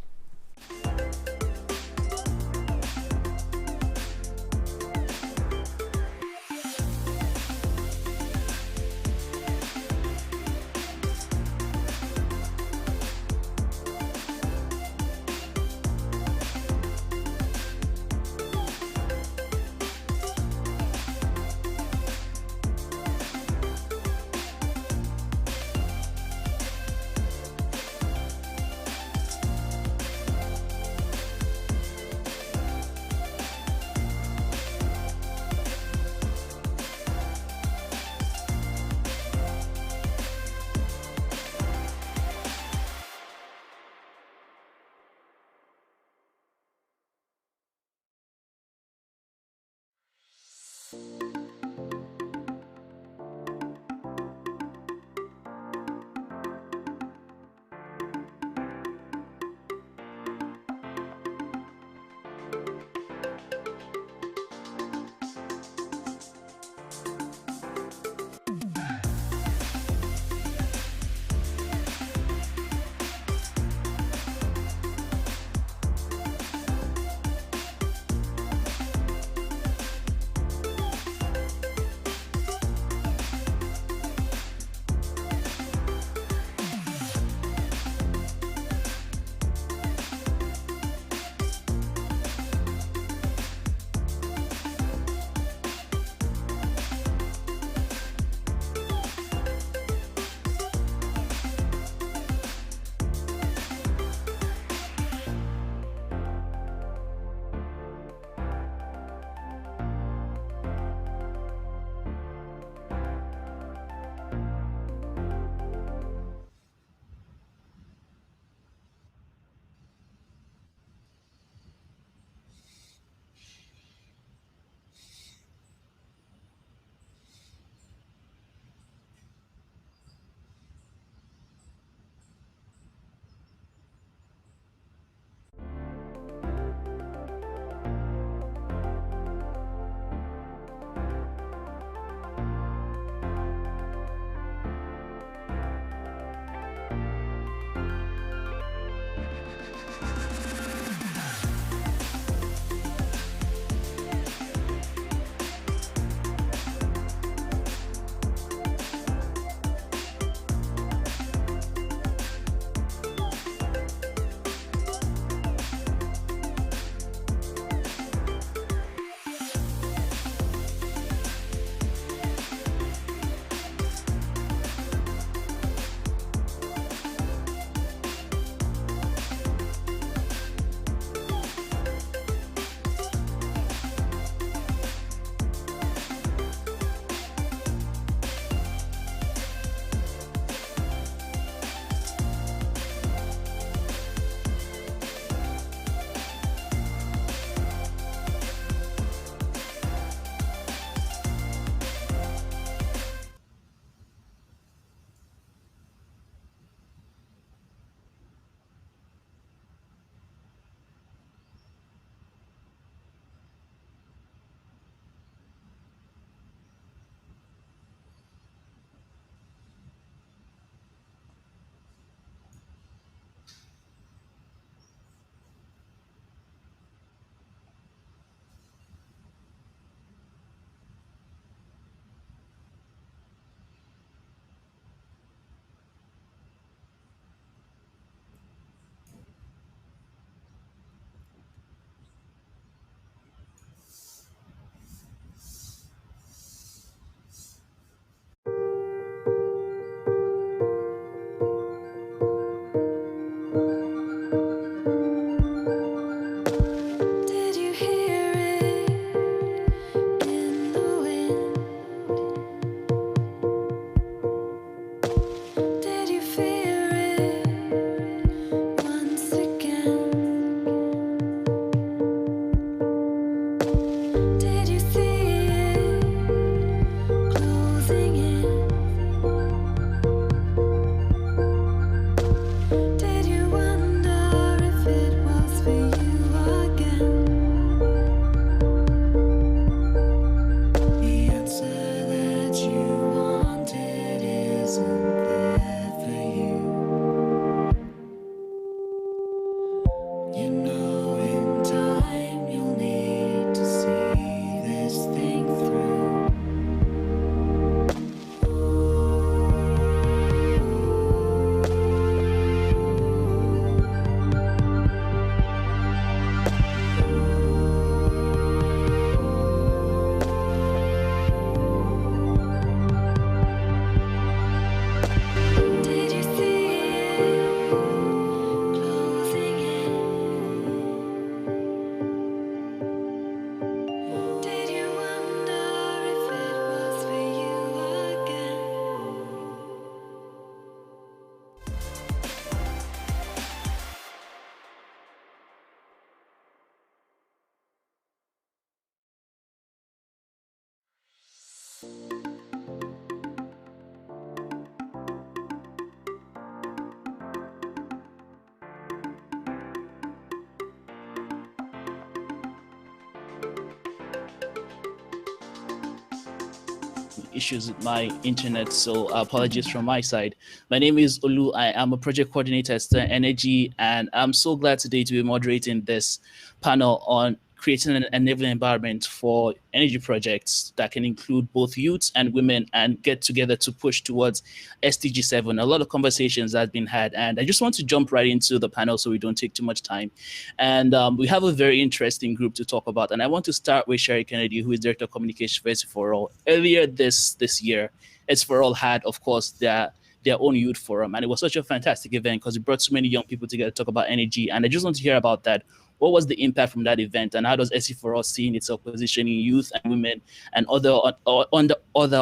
issues with my internet, so apologies from my side. My name is Olu. I am a project coordinator at Stern Energy, and I'm so glad today to be moderating this panel on creating an enabling environment for energy projects that can include both youths and women and get together to push towards SDG7. A lot of conversations have been had, and I just want to jump right into the panel so we don't take too much time. And we have a very interesting group to talk about, and I want to start with Sherry Kennedy, who is Director of Communication for SC4All. Earlier this year, SC4All had, of course, their own youth forum, and it was such a fantastic event because it brought so many young people together to talk about energy, and I just want to hear about that. What was the impact from that event, and how does SC4All see itself positioning youth and women and other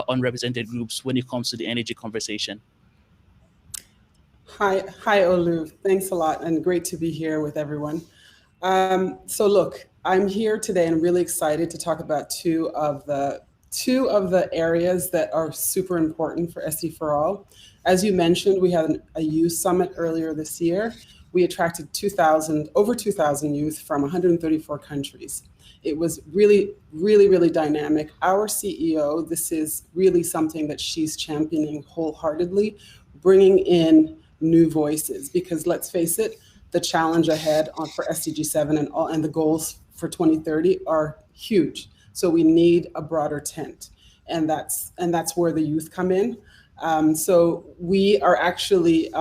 unrepresented groups when it comes to the energy conversation? Hi, Olu. Thanks a lot, and great to be here with everyone. So look, I'm here today and I'm really excited to talk about two of the areas that are super important for SC4All. As you mentioned, we had a youth summit earlier this year. We attracted over 2,000 youth from 134 countries. It was really, really, really dynamic. Our CEO, this is really something that she's championing wholeheartedly, bringing in new voices, because let's face it, the challenge ahead for SDG7 and the goals for 2030 are huge. So we need a broader tent, and that's where the youth come in. So we are actually,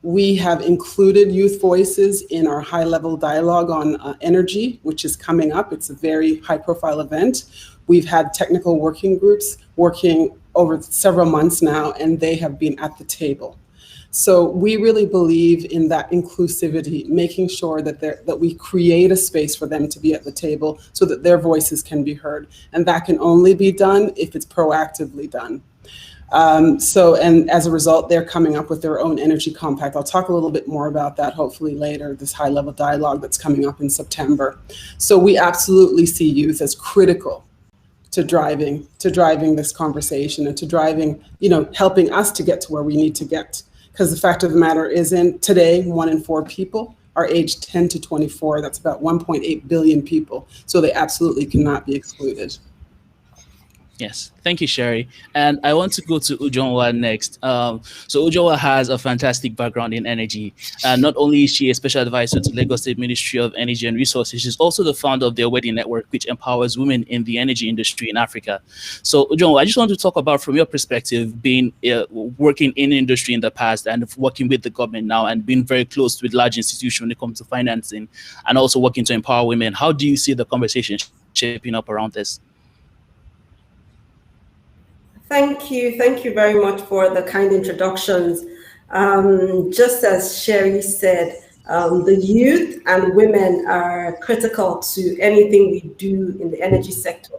we have included youth voices in our high-level dialogue on energy, which is coming up. It's a very high-profile event. We've had technical working groups working over several months now, and they have been at the table. So we really believe in that inclusivity, making sure that we create a space for them to be at the table so that their voices can be heard. And that can only be done if it's proactively done. And as a result, they're coming up with their own energy compact. I'll talk a little bit more about that hopefully later, this high-level dialogue that's coming up in September. So we absolutely see youth as critical to driving this conversation and to driving, helping us to get to where we need to get. Because the fact of the matter is, today, 1 in 4 people are aged 10 to 24. That's about 1.8 billion people. So they absolutely cannot be excluded. Yes, thank you, Sherry. And I want to go to Ujunwa next. So Ujunwa has a fantastic background in energy. Not only is she a special advisor to Lagos State Ministry of Energy and Resources, she's also the founder of the Wedding Network, which empowers women in the energy industry in Africa. So Ujunwa, I just want to talk about, from your perspective, being working in industry in the past and working with the government now and being very close with large institutions when it comes to financing and also working to empower women. How do you see the conversation shaping up around this? Thank you very much for the kind introductions. Just as Sherry said, the youth and women are critical to anything we do in the energy sector.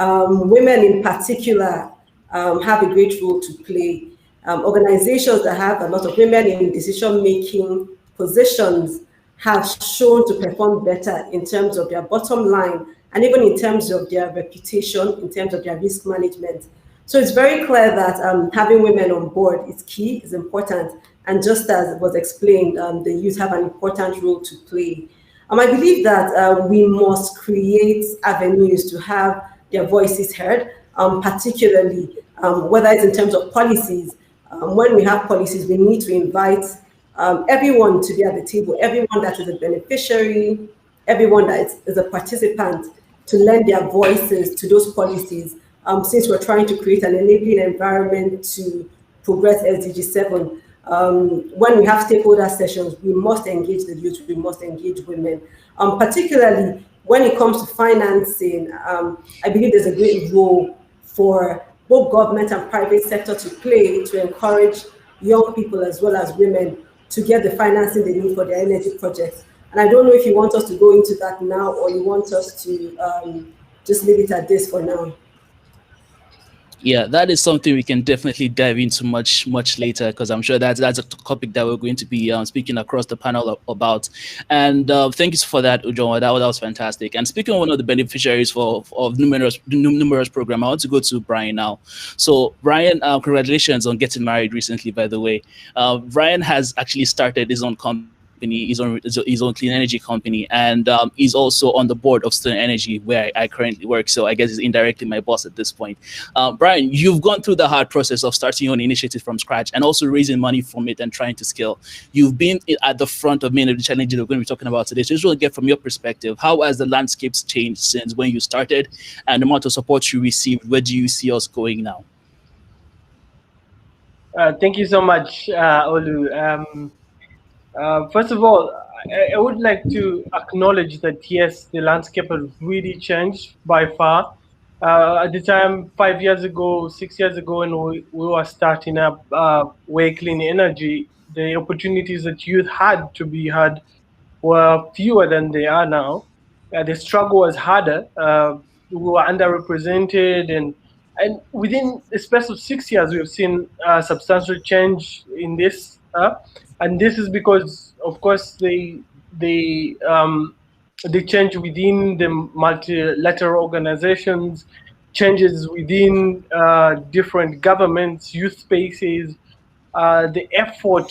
Women in particular have a great role to play. Organizations that have a lot of women in decision-making positions have shown to perform better in terms of their bottom line and even in terms of their reputation, in terms of their risk management. So it's very clear that having women on board is key, is important. And just as was explained, the youth have an important role to play. I believe that we must create avenues to have their voices heard, particularly whether it's in terms of policies. When we have policies, we need to invite everyone to be at the table, everyone that is a beneficiary, everyone that is a participant, to lend their voices to those policies. Since we're trying to create an enabling environment to progress SDG7, when we have stakeholder sessions, we must engage the youth, we must engage women. Particularly when it comes to financing, I believe there's a great role for both government and private sector to play to encourage young people as well as women to get the financing they need for their energy projects. And I don't know if you want us to go into that now or you want us to just leave it at this for now. Yeah, that is something we can definitely dive into much later, because I'm sure that's a topic that we're going to be speaking across the panel about. And thank you for that, Ujunwa. That was fantastic. And speaking of one of the beneficiaries of numerous program, I want to go to Brian now. So Brian, congratulations on getting married recently, by the way. Brian has actually started his own company company, his own clean energy company, and he's also on the board of Student Energy, where I currently work. So I guess he's indirectly my boss at this point. Brian, you've gone through the hard process of starting your own initiative from scratch and also raising money from it and trying to scale. You've been at the front of many of the challenges we're going to be talking about today. So just want to get from your perspective, how has the landscapes changed since when you started, and the amount of support you received? Where do you see us going now? Thank you so much, Olu. First of all, I would like to acknowledge that, yes, the landscape has really changed by far. At the time, 5 years ago, 6 years ago, when we were starting up Way Clean Energy, the opportunities that youth had to be had were fewer than they are now. The struggle was harder. We were underrepresented, and within the space of 6 years, we've seen substantial change in this. And this is because, of course, the change within the multilateral organizations, changes within different governments, youth spaces, the effort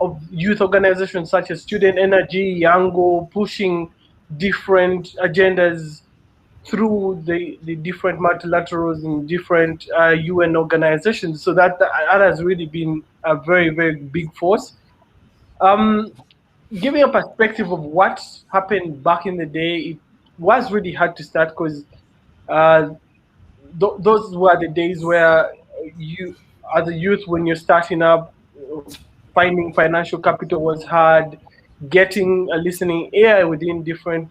of youth organizations such as Student Energy, Yango, pushing different agendas through the different multilaterals and different UN organizations. So that has really been a very, very big force. Giving a perspective of what happened back in the day, it was really hard to start because those were the days where you, as a youth, when you're starting up, finding financial capital was hard, getting a listening ear within different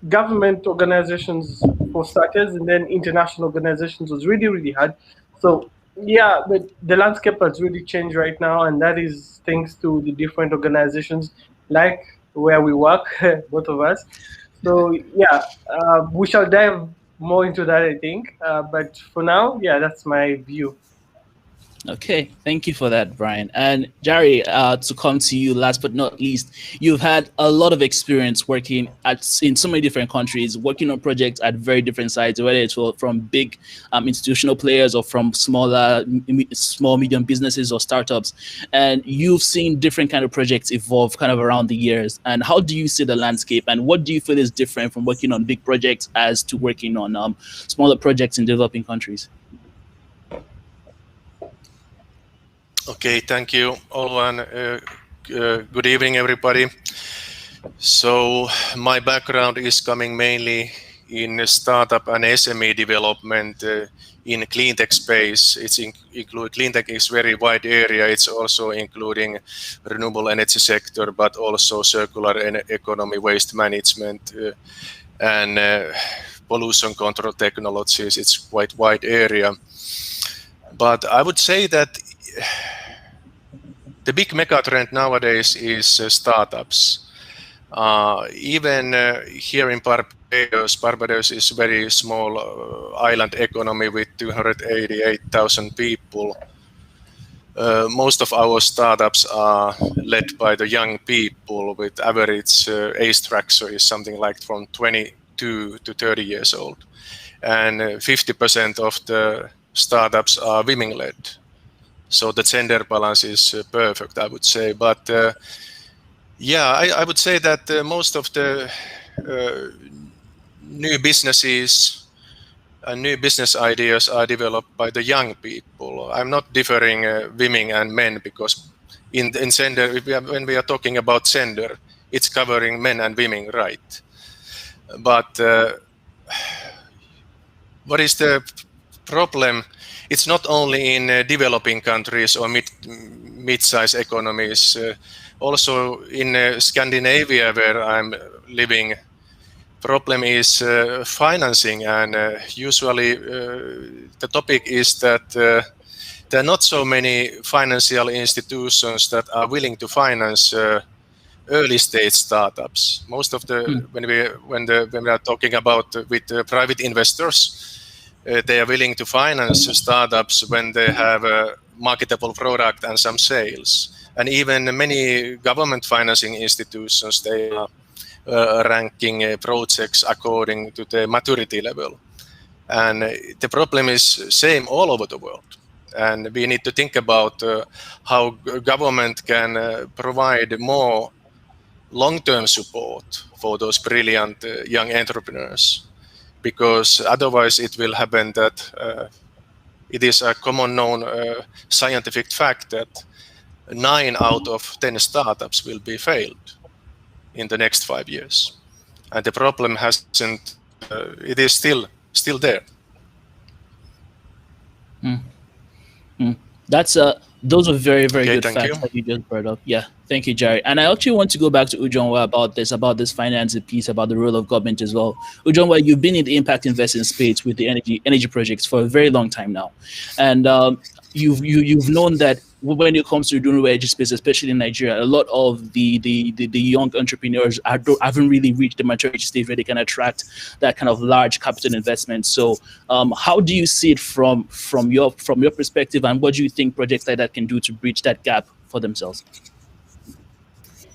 government organizations for starters, and then international organizations was really, really hard. So yeah, but the landscape has really changed right now, and that is thanks to the different organizations like where we work, both of us. So yeah, we shall dive more into that, I think. But for now, yeah, that's my view. Okay, thank you for that, Brian. And Jari, to come to you last but not least, you've had a lot of experience working in so many different countries, working on projects at very different sides, whether it's from big institutional players or from small, medium businesses or startups. And you've seen different kind of projects evolve kind of around the years. And how do you see the landscape, and what do you feel is different from working on big projects as to working on smaller projects in developing countries? Okay, thank you, Olvan. Good evening, everybody. So my background is coming mainly in startup and SME development in cleantech space. Cleantech is very wide area. It's also including renewable energy sector, but also circular economy, waste management, and pollution control technologies. It's quite wide area. But I would say that the big megatrend nowadays is startups. Even here in Barbados is a very small island economy with 288,000 people. Most of our startups are led by the young people, with average age structure is something like from 22 to 30 years old. And 50% of the startups are women-led. So the gender balance is perfect, I would say. But yeah, I would say that most of the new businesses and new business ideas are developed by the young people. I'm not differing women and men, because in gender, when we are talking about gender, it's covering men and women, right? But what is the problem? It's not only in developing countries or mid-sized economies. Also in Scandinavia, where I'm living, problem is financing, and usually the topic is that there are not so many financial institutions that are willing to finance early stage startups. Most of the when we are talking about with private investors, they are willing to finance startups when they have a marketable product and some sales. And even many government financing institutions, they are ranking projects according to the maturity level. And the problem is same all over the world. and we need to think about how government can provide more long-term support for those brilliant young entrepreneurs, because otherwise it will happen that it is a common known scientific fact that 9 out of 10 startups will be failed in the next 5 years, and the problem hasn't. It is still there. That's those are very, very Okay, good thank facts you. that you just brought up. Yeah, thank you, Jerry. And I actually want to go back to Ujonwa about this financing piece, about the role of government as well. Ujonwa, you've been in the impact investing space with the energy projects for a very long time now, and you've known that when it comes to the renewable energy space, especially in Nigeria, a lot of the young entrepreneurs haven't really reached the maturity stage where they can attract that kind of large capital investment. So how do you see it from your perspective, and what do you think projects like that can do to bridge that gap for themselves?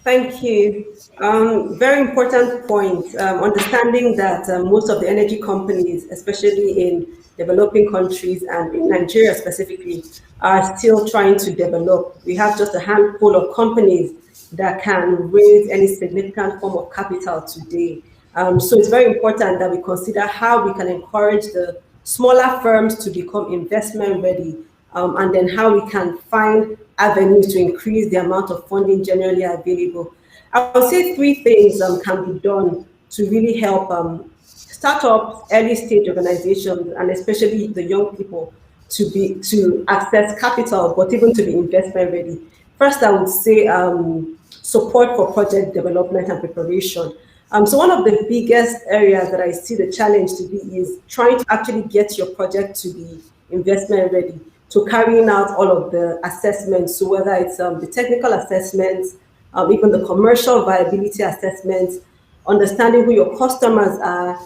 Thank you. Very important point. Understanding that most of the energy companies, especially in developing countries and in Nigeria specifically, are still trying to develop. We have just a handful of companies that can raise any significant form of capital today. So it's very important that we consider how we can encourage the smaller firms to become investment ready, and then how we can find avenues to increase the amount of funding generally available. I would say 3 things can be done to really help startups, early stage organizations, and especially the young people to access capital, but even to be investment ready. First, I would say support for project development and preparation. So one of the biggest areas that I see the challenge to be is trying to actually get your project to be investment ready, to carrying out all of the assessments. So whether it's the technical assessments, even the commercial viability assessments, understanding who your customers are,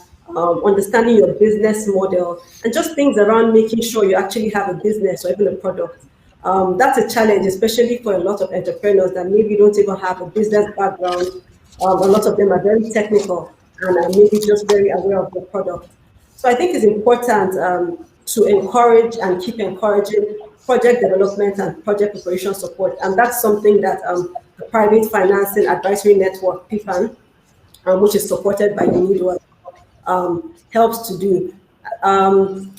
understanding your business model, and just things around making sure you actually have a business or even a product. That's a challenge, especially for a lot of entrepreneurs that maybe don't even have a business background. A lot of them are very technical and are maybe just very aware of their product. So I think it's important to encourage and keep encouraging project development and project preparation support. And that's something that the Private Financing Advisory Network, PFAN, which is supported by UNIDO, helps to do.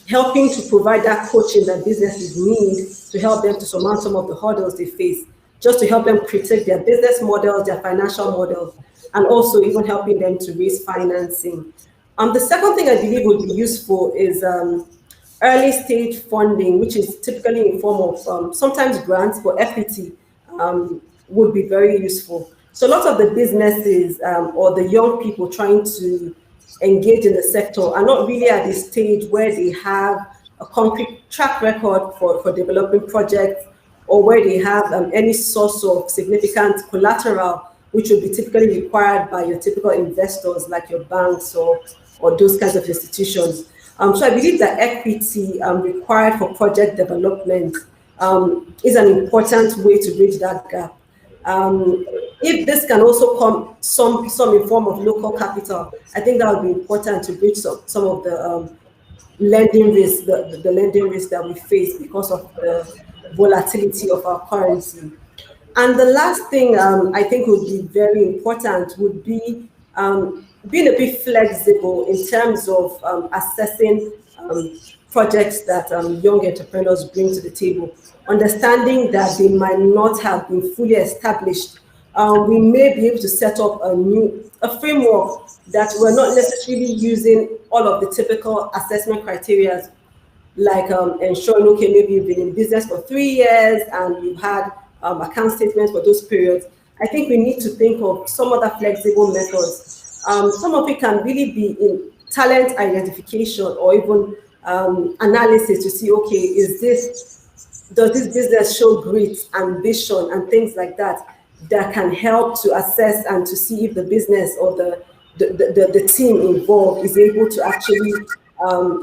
Helping to provide that coaching that businesses need to help them to surmount some of the hurdles they face, just to help them critique their business models, their financial models, and also even helping them to raise financing. The second thing I believe would be useful is early stage funding, which is typically in form of sometimes grants, but equity would be very useful. So lots of the businesses or the young people trying to engage in the sector are not really at the stage where they have a concrete track record for developing projects, or where they have any source of significant collateral, which would be typically required by your typical investors like your banks or those kinds of institutions. So I believe that equity required for project development is an important way to bridge that gap. If this can also come some in form of local capital, I think that would be important to bridge some of the lending risk, the lending risk that we face because of the volatility of our currency. And the last thing I think would be very important would be being a bit flexible in terms of assessing projects that young entrepreneurs bring to the table, understanding that they might not have been fully established. We may be able to set up a framework that we're not necessarily using all of the typical assessment criteria, like ensuring, okay, maybe you've been in business for 3 years and you've had account statements for those periods. I think we need to think of some other flexible methods. Some of it can really be in talent identification or even analysis to see, okay, does this business show grit, ambition, and things like that can help to assess and to see if the business or the team involved is able to actually,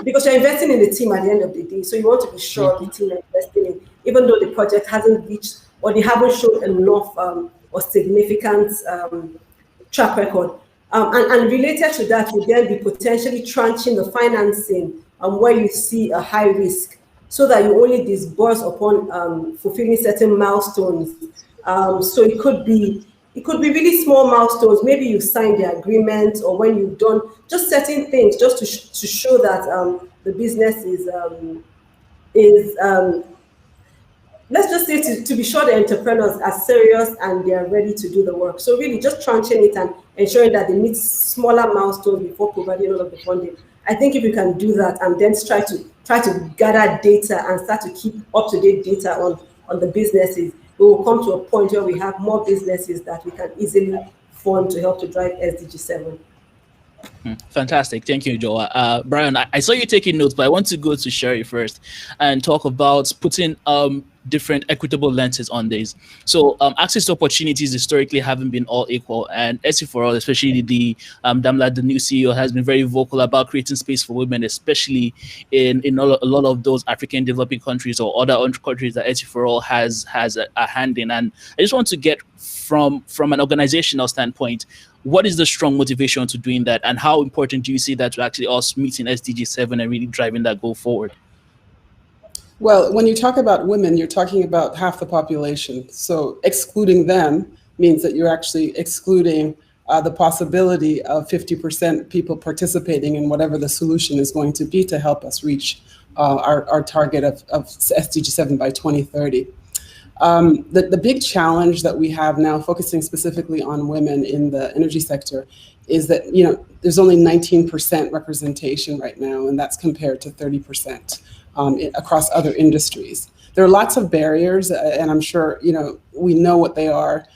because you're investing in the team at the end of the day, so you want to be sure the team you're investing in, even though the project hasn't reached or they haven't shown enough or significant track record. And related to that would then be potentially tranching the financing where you see a high risk. so that you only disburse upon fulfilling certain milestones. So it could be really small milestones. Maybe you've signed the agreement, or when you've done just certain things, just to show that the business is let's just say to be sure the entrepreneurs are serious and they are ready to do the work. So really just tranching it and ensuring that they meet smaller milestones before providing all of the funding. I think if you can do that and then try to gather data and start to keep up-to-date data on the businesses, we will come to a point where we have more businesses that we can easily fund to help to drive SDG 7. Fantastic. Thank you, Joa. Brian, I saw you taking notes, but I want to go to Sherry first and talk about putting different equitable lenses on this. So access to opportunities historically haven't been all equal, and SE4All, especially the Damla, the new CEO, has been very vocal about creating space for women, especially in a lot of those African developing countries or other countries that SE4All has a hand in. And I just want to get from an organizational standpoint, what is the strong motivation to doing that, and how important do you see that to actually us meeting SDG 7 and really driving that goal forward? Well, when you talk about women, you're talking about half the population. So excluding them means that you're actually excluding the possibility of 50% people participating in whatever the solution is going to be to help us reach our target of SDG 7 by 2030. The big challenge that we have now, focusing specifically on women in the energy sector, is that there's only 19% representation right now, and that's compared to 30% across other industries. There are lots of barriers, and I'm sure we know what they are: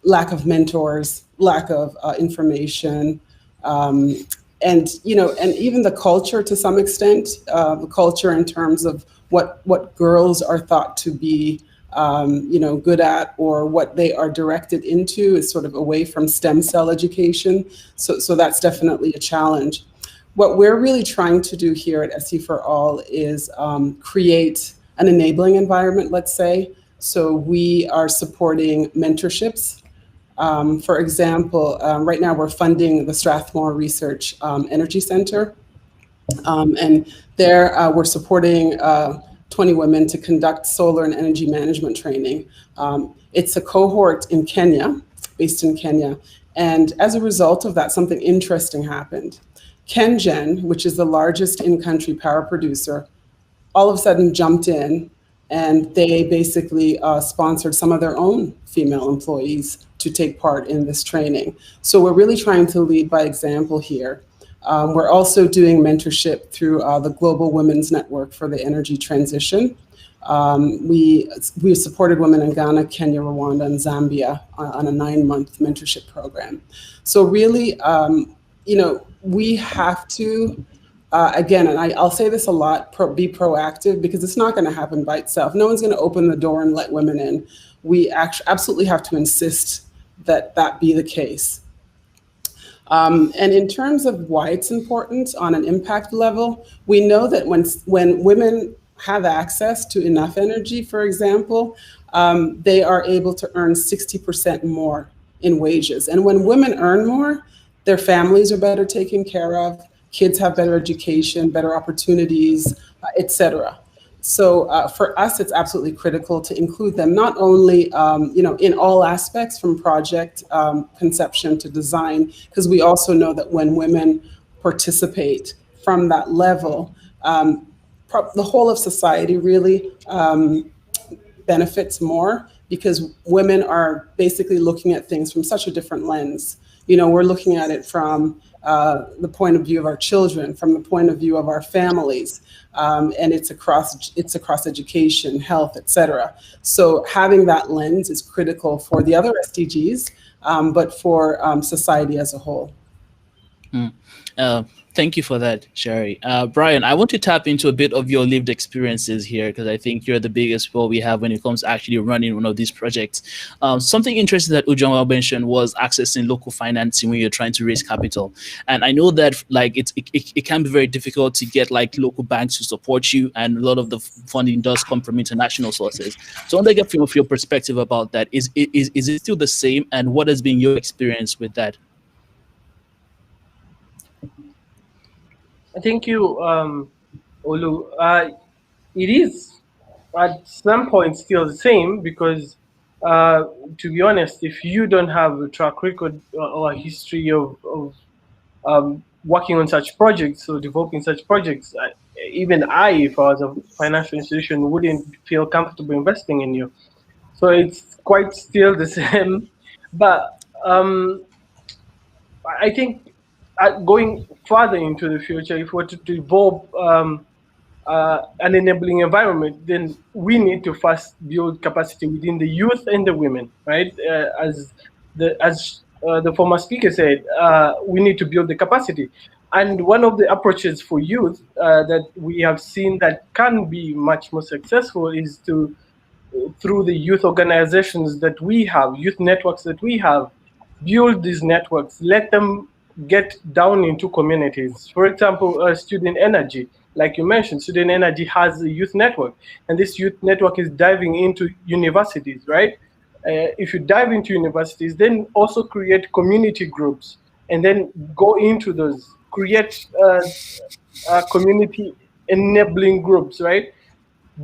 lack of mentors, lack of information, and even the culture to some extent. The culture in terms of what girls are thought to be good at, or what they are directed into, is sort of away from stem cell education. So that's definitely a challenge. What we're really trying to do here at SE4All is create an enabling environment, let's say. So we are supporting mentorships. For example, right now we're funding the Strathmore Research Energy Center. And there we're supporting 20 women to conduct solar and energy management training. It's a cohort in Kenya, based in Kenya. And as a result of that, something interesting happened. KenGen, which is the largest in-country power producer, all of a sudden jumped in, and they basically sponsored some of their own female employees to take part in this training. So we're really trying to lead by example here. We're also doing mentorship through the Global Women's Network for the Energy Transition. We supported women in Ghana, Kenya, Rwanda, and Zambia on a 9-month mentorship program. So really, we have to, again, and I'll say this a lot, be proactive, because it's not going to happen by itself. No one's going to open the door and let women in. We absolutely have to insist that that be the case. And in terms of why it's important on an impact level, we know that when women have access to enough energy, for example, they are able to earn 60% more in wages. And when women earn more, their families are better taken care of, kids have better education, better opportunities, etc. So for us, it's absolutely critical to include them, not only in all aspects from project conception to design, because we also know that when women participate from that level, the whole of society really benefits more, because women are basically looking at things from such a different lens. We're looking at it from the point of view of our children, from the point of view of our families, and it's across education, health, etc. So having that lens is critical for the other SDGs, but for society as a whole. Thank you for that, Sherry. Brian, I want to tap into a bit of your lived experiences here, because I think you're the biggest role we have when it comes to actually running one of these projects. Something interesting that Ujoma mentioned was accessing local financing when you're trying to raise capital. And I know that it can be very difficult to get local banks to support you, and a lot of the funding does come from international sources. So I want to get from your perspective about that. Is it still the same, and what has been your experience with that? Thank you, Olu. it is at some point still the same, because to be honest, if you don't have a track record or a history of working on such projects or developing such projects, even if I was a financial institution, wouldn't feel comfortable investing in you. So it's quite still the same. But I think going further into the future, if we're to develop an enabling environment, then we need to first build capacity within the youth and the women, right? As the former speaker said, we need to build the capacity. And one of the approaches for youth that we have seen that can be much more successful is through the youth organizations that we have, youth networks that we have, build these networks, let them get down into communities. For example, Student Energy, like you mentioned, Student Energy has a youth network, and this youth network is diving into universities, right? If you dive into universities, then also create community groups, and then go into those, create community enabling groups, right?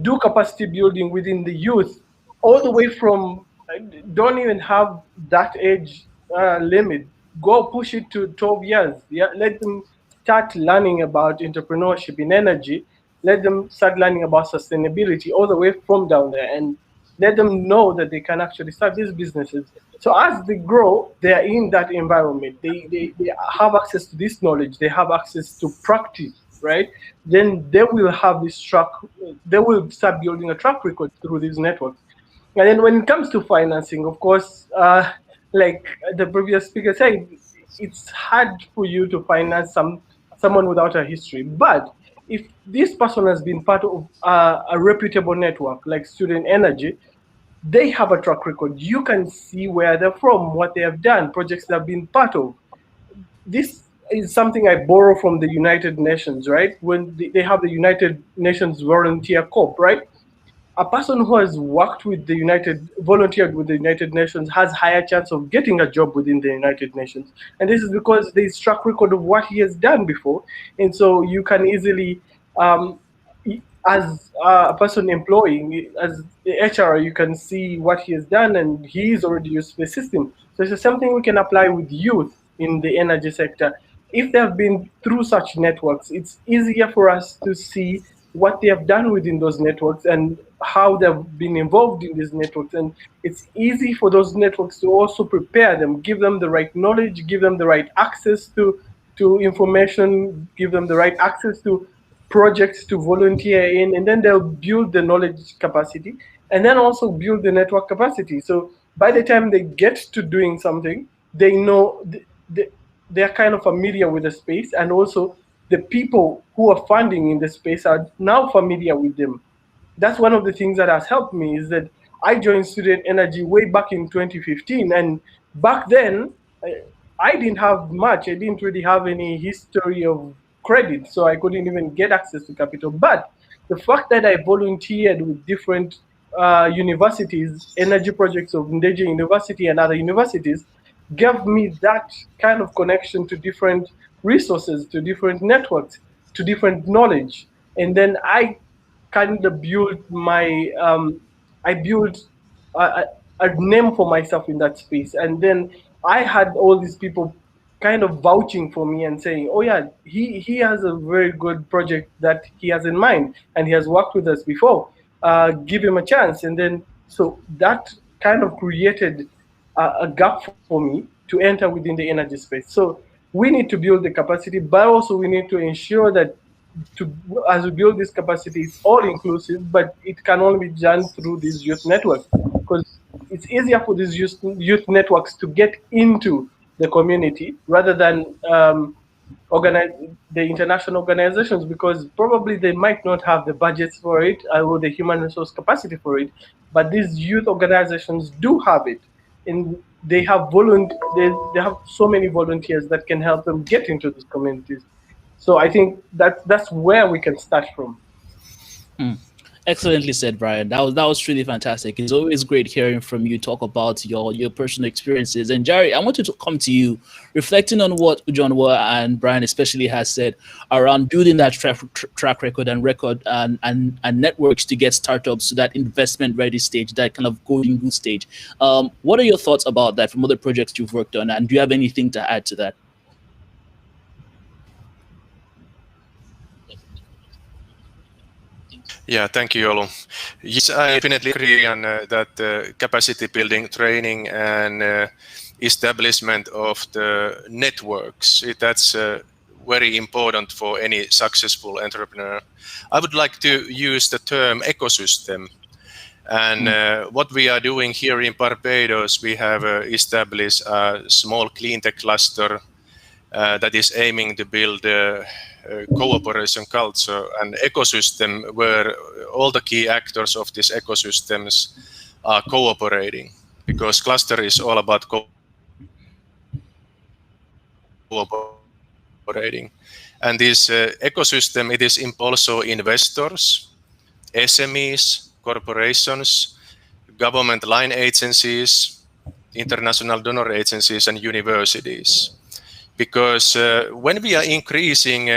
Do capacity building within the youth, all the way from, don't even have that age limit. Go push it to 12 years. Yeah, let them start learning about entrepreneurship in energy. Let them start learning about sustainability all the way from down there, and let them know that they can actually start these businesses. So as they grow, they are in that environment. They have access to this knowledge. They have access to practice, right? Then they will have this track. They will start building a track record through these networks. And then when it comes to financing, of course, like the previous speaker said, it's hard for you to finance someone without a history. But if this person has been part of a reputable network like Student Energy, they have a track record. You can see where they're from, what they have done, projects they've been part of. This is something I borrow from the United Nations, right? When they have the United Nations Volunteer Corps, right? A person who has volunteered with the United Nations has higher chance of getting a job within the United Nations. And this is because there's track record of what he has done before. And so you can easily, as a person employing, as the HR, you can see what he has done, and he's already used the system. So it's something we can apply with youth in the energy sector. If they have been through such networks, it's easier for us to see what they have done within those networks and how they've been involved in these networks. And it's easy for those networks to also prepare them, give them the right knowledge, give them the right access to information, give them the right access to projects to volunteer in, and then they'll build the knowledge capacity and then also build the network capacity. So by the time they get to doing something, they know they're kind of familiar with the space, and also the people who are funding in the space are now familiar with them. That's one of the things that has helped me, is that I joined Student Energy way back in 2015, and back then I didn't have much. I didn't really have any history of credit, so I couldn't even get access to capital. But the fact that I volunteered with different universities, energy projects of Ndeje University and other universities, gave me that kind of connection to different resources, to different networks, to different knowledge. And then I kind of built I built a name for myself in that space. And then I had all these people kind of vouching for me and saying, oh yeah, he has a very good project that he has in mind, and he has worked with us before. Give him a chance. And then, so that kind of created a gap for me to enter within the energy space. So we need to build the capacity, but also we need to ensure that as we build this capacity, it's all inclusive, but it can only be done through these youth networks, because it's easier for these youth networks to get into the community rather than the international organizations, because probably they might not have the budgets for it or the human resource capacity for it, but these youth organizations do have it, and they have they have so many volunteers that can help them get into these communities. So I think that's where we can start from. Excellently said, Brian. That was really fantastic. It's always great hearing from you talk about your personal experiences. And Jerry, I wanted to come to you, reflecting on what Ujunwa and Brian especially has said around building that track record and networks to get startups to that investment ready stage, that kind of golden goose stage. What are your thoughts about that from other projects you've worked on, and do you have anything to add to that? Yeah, thank you, Olu. Yes, I definitely agree on that capacity building, training, and establishment of the networks. That's very important for any successful entrepreneur. I would like to use the term ecosystem. And what we are doing here in Barbados, we have established a small cleantech cluster that is aiming to build cooperation culture and ecosystem where all the key actors of these ecosystems are cooperating, because cluster is all about cooperating. And this ecosystem, it is also investors, SMEs, corporations, government line agencies, international donor agencies, and universities. Because when we are increasing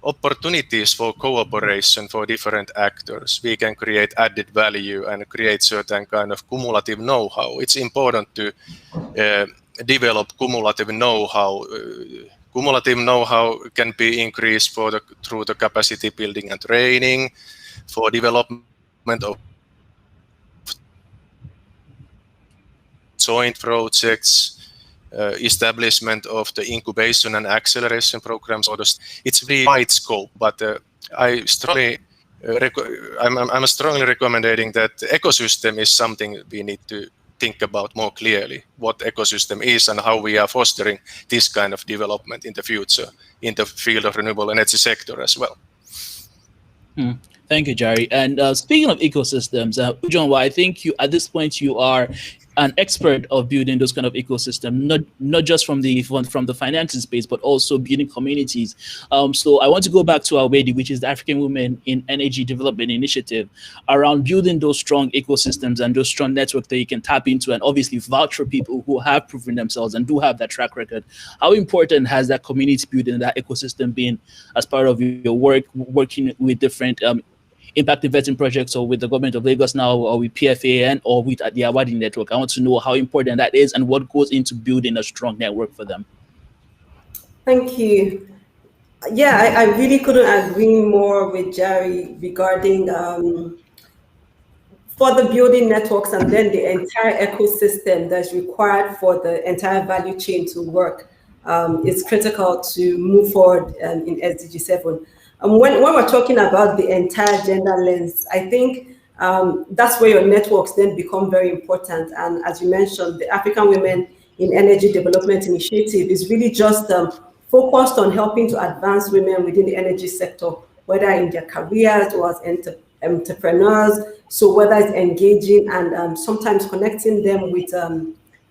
opportunities for cooperation for different actors, we can create added value and create certain kind of cumulative know-how. It's important to develop cumulative know-how. Cumulative know-how can be increased through the capacity building and training, for development of joint projects, establishment of the incubation and acceleration programs. It's very wide scope, but I'm strongly recommending that ecosystem is something we need to think about more clearly, what ecosystem is and how we are fostering this kind of development in the future in the field of renewable energy sector as well. Thank you, Jerry. And speaking of ecosystems, Ujunwa, I think you at this point you are an expert of building those kind of ecosystems, not just from the financing space, but also building communities. So I want to go back to Awedi, which is the African Women in Energy Development Initiative, around building those strong ecosystems and those strong networks that you can tap into and obviously vouch for people who have proven themselves and do have that track record. How important has that community building, that ecosystem been as part of your work, working with different impact investing projects, or with the government of Lagos now, or with PFAN, or with the Awadi network? I want to know how important that is and what goes into building a strong network for them. Thank you. Yeah, I really couldn't agree more with Jerry regarding for the building networks and then the entire ecosystem that's required for the entire value chain to work. It's critical to move forward in SDG7. When we're talking about the entire gender lens, I think that's where your networks then become very important. And as you mentioned, the African Women in Energy Development Initiative is really just focused on helping to advance women within the energy sector, whether in their careers or as entrepreneurs. So whether it's engaging and sometimes connecting them with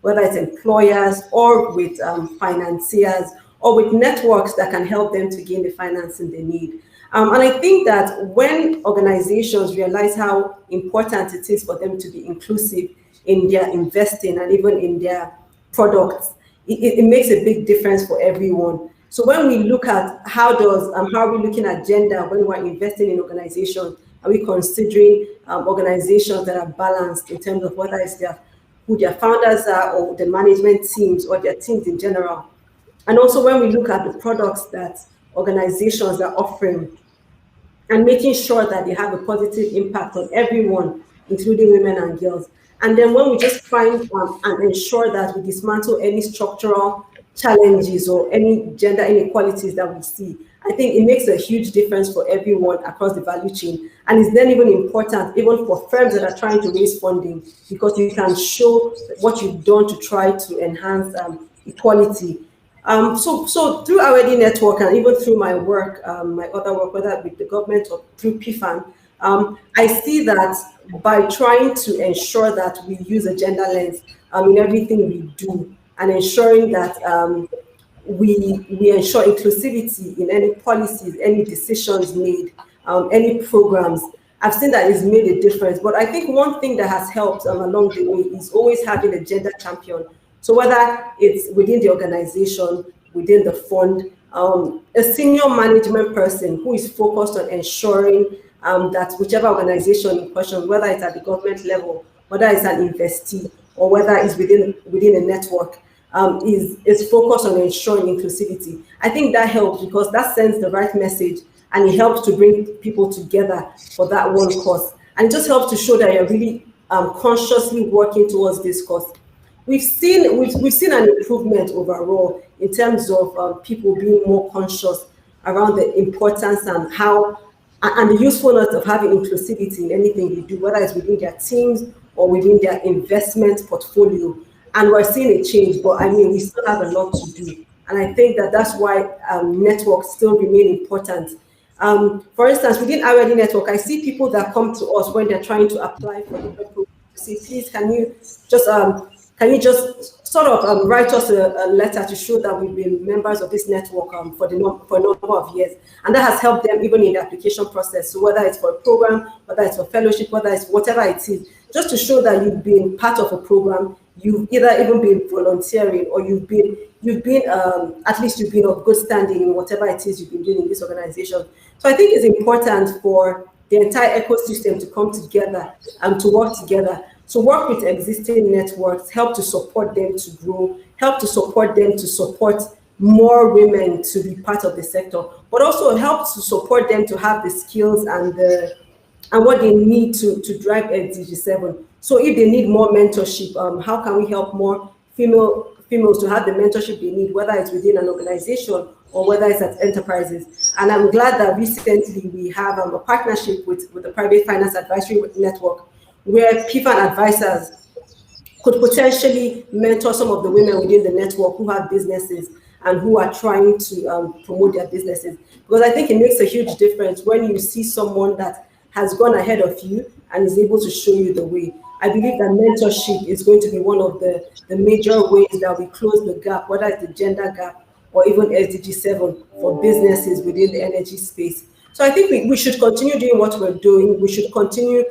whether it's employers or with financiers, or with networks that can help them to gain the financing they need. And I think that when organizations realize how important it is for them to be inclusive in their investing and even in their products, it makes a big difference for everyone. So when we look at how are we looking at gender when we're investing in organizations, are we considering organizations that are balanced in terms of whether it's who their founders are, or the management teams, or their teams in general? And also when we look at the products that organizations are offering and making sure that they have a positive impact on everyone, including women and girls. And then when we just find and ensure that we dismantle any structural challenges or any gender inequalities that we see, I think it makes a huge difference for everyone across the value chain. And it's then even important, even for firms that are trying to raise funding, because you can show what you've done to try to enhance equality. So through Awedi Network and even through my work, my other work, whether with the government or through PFAN, I see that by trying to ensure that we use a gender lens in everything we do, and ensuring that we ensure inclusivity in any policies, any decisions made, any programs, I've seen that it's made a difference. But I think one thing that has helped along the way is always having a gender champion. So whether it's within the organization, within the fund, a senior management person who is focused on ensuring that whichever organization in question, whether it's at the government level, whether it's an investee, or whether it's within a network, is focused on ensuring inclusivity. I think that helps because that sends the right message and it helps to bring people together for that one cause. And it just helps to show that you're really consciously working towards this cause. We've seen an improvement overall in terms of people being more conscious around the importance and the usefulness of having inclusivity in anything they do, whether it's within their teams or within their investment portfolio. And we're seeing a change, but I mean, we still have a lot to do. And I think that that's why networks still remain important. For instance, within RLD network, I see people that come to us when they're trying to apply for the program. Say, please, can you just sort of write us a letter to show that we've been members of this network for a number of years. And that has helped them even in the application process. So whether it's for a program, whether it's for fellowship, whether it's whatever it is, just to show that you've been part of a program, you've either even been volunteering or you've been at least you've been of good standing in whatever it is you've been doing in this organization. So I think it's important for the entire ecosystem to come together and to work together. So work with existing networks, help to support them to grow, help to support them to support more women to be part of the sector, but also help to support them to have the skills and what they need to drive SDG7. So if they need more mentorship, how can we help more females to have the mentorship they need, whether it's within an organization or whether it's at enterprises. And I'm glad that recently we have a partnership with the Private Finance Advisory Network, where PFAN advisors could potentially mentor some of the women within the network who have businesses and who are trying to promote their businesses. Because I think it makes a huge difference when you see someone that has gone ahead of you and is able to show you the way. I believe that mentorship is going to be one of the major ways that we close the gap, whether it's the gender gap or even SDG7 for businesses within the energy space. So I think we should continue doing what we're doing. We should continue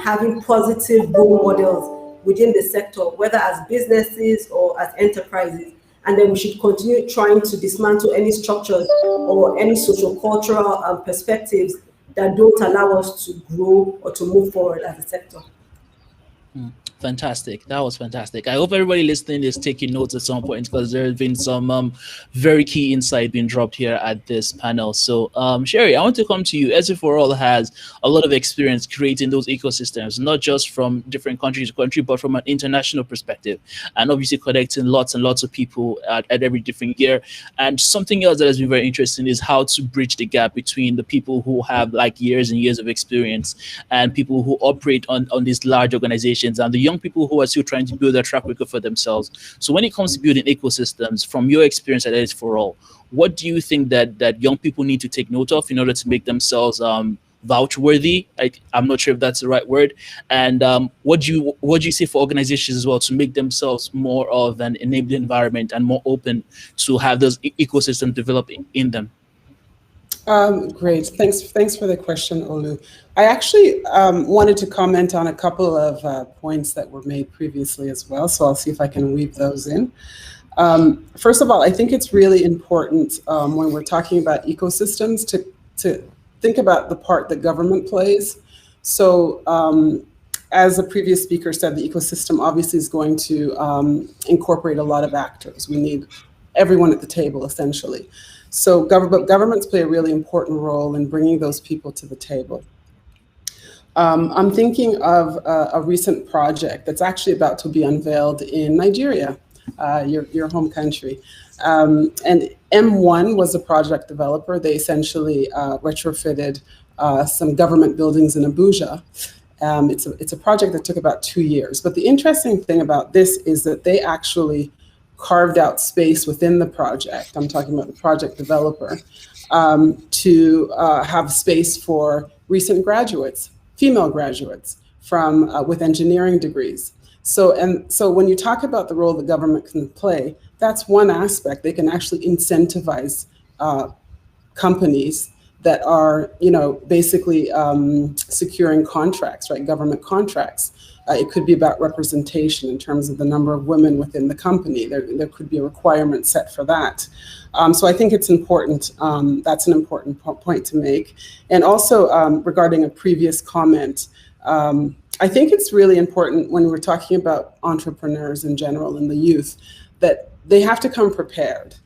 having positive role models within the sector, whether as businesses or as enterprises. And then we should continue trying to dismantle any structures or any socio-cultural perspectives that don't allow us to grow or to move forward as a sector. Fantastic. That was fantastic. I hope everybody listening is taking notes at some point because there has been some very key insight being dropped here at this panel. So Sherry, I want to come to you. SDG4All has a lot of experience creating those ecosystems, not just from different country to country, but from an international perspective, and obviously connecting lots and lots of people at every different year. And something else that has been very interesting is how to bridge the gap between the people who have like years and years of experience and people who operate on these large organizations and the young people who are still trying to build a track record for themselves. So when it comes to building ecosystems, from your experience at SDG4All, what do you think that young people need to take note of in order to make themselves vouch worthy? I'm not sure if that's the right word. And what do you say for organizations as well to make themselves more of an enabling environment and more open to have those ecosystems developing in them? Great. Thanks for the question, Olu. I actually wanted to comment on a couple of points that were made previously as well, so I'll see if I can weave those in. First of all, I think it's really important when we're talking about ecosystems to think about the part that government plays. So as the previous speaker said, the ecosystem obviously is going to incorporate a lot of actors. We need everyone at the table, essentially. So governments play a really important role in bringing those people to the table. I'm thinking of a recent project that's actually about to be unveiled in Nigeria, your home country. And M1 was a project developer. They essentially retrofitted some government buildings in Abuja. It's a project that took about 2 years. But the interesting thing about this is that they actually carved out space within the project. I'm talking about the project developer, to have space for recent graduates, female graduates from with engineering degrees. So when you talk about the role the government can play, that's one aspect. They can actually incentivize companies that are, basically securing contracts, right? Government contracts. It could be about representation in terms of the number of women within the company. There could be a requirement set for that. So I think it's important. That's an important point to make. And also regarding a previous comment, I think it's really important when we're talking about entrepreneurs in general and the youth that they have to come prepared.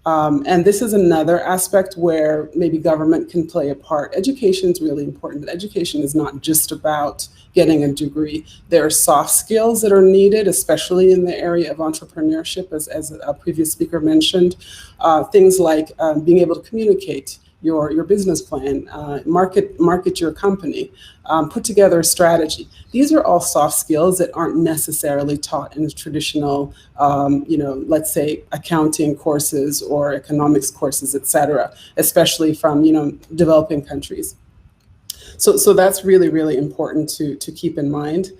And this is another aspect where maybe government can play a part. Education is really important, but education is not just about getting a degree. There are soft skills that are needed, especially in the area of entrepreneurship, as a previous speaker mentioned. Things like being able to communicate your business plan, market your company, put together a strategy. These are all soft skills that aren't necessarily taught in the traditional, let's say accounting courses or economics courses, et cetera, especially from, developing countries. So that's really, really important to keep in mind.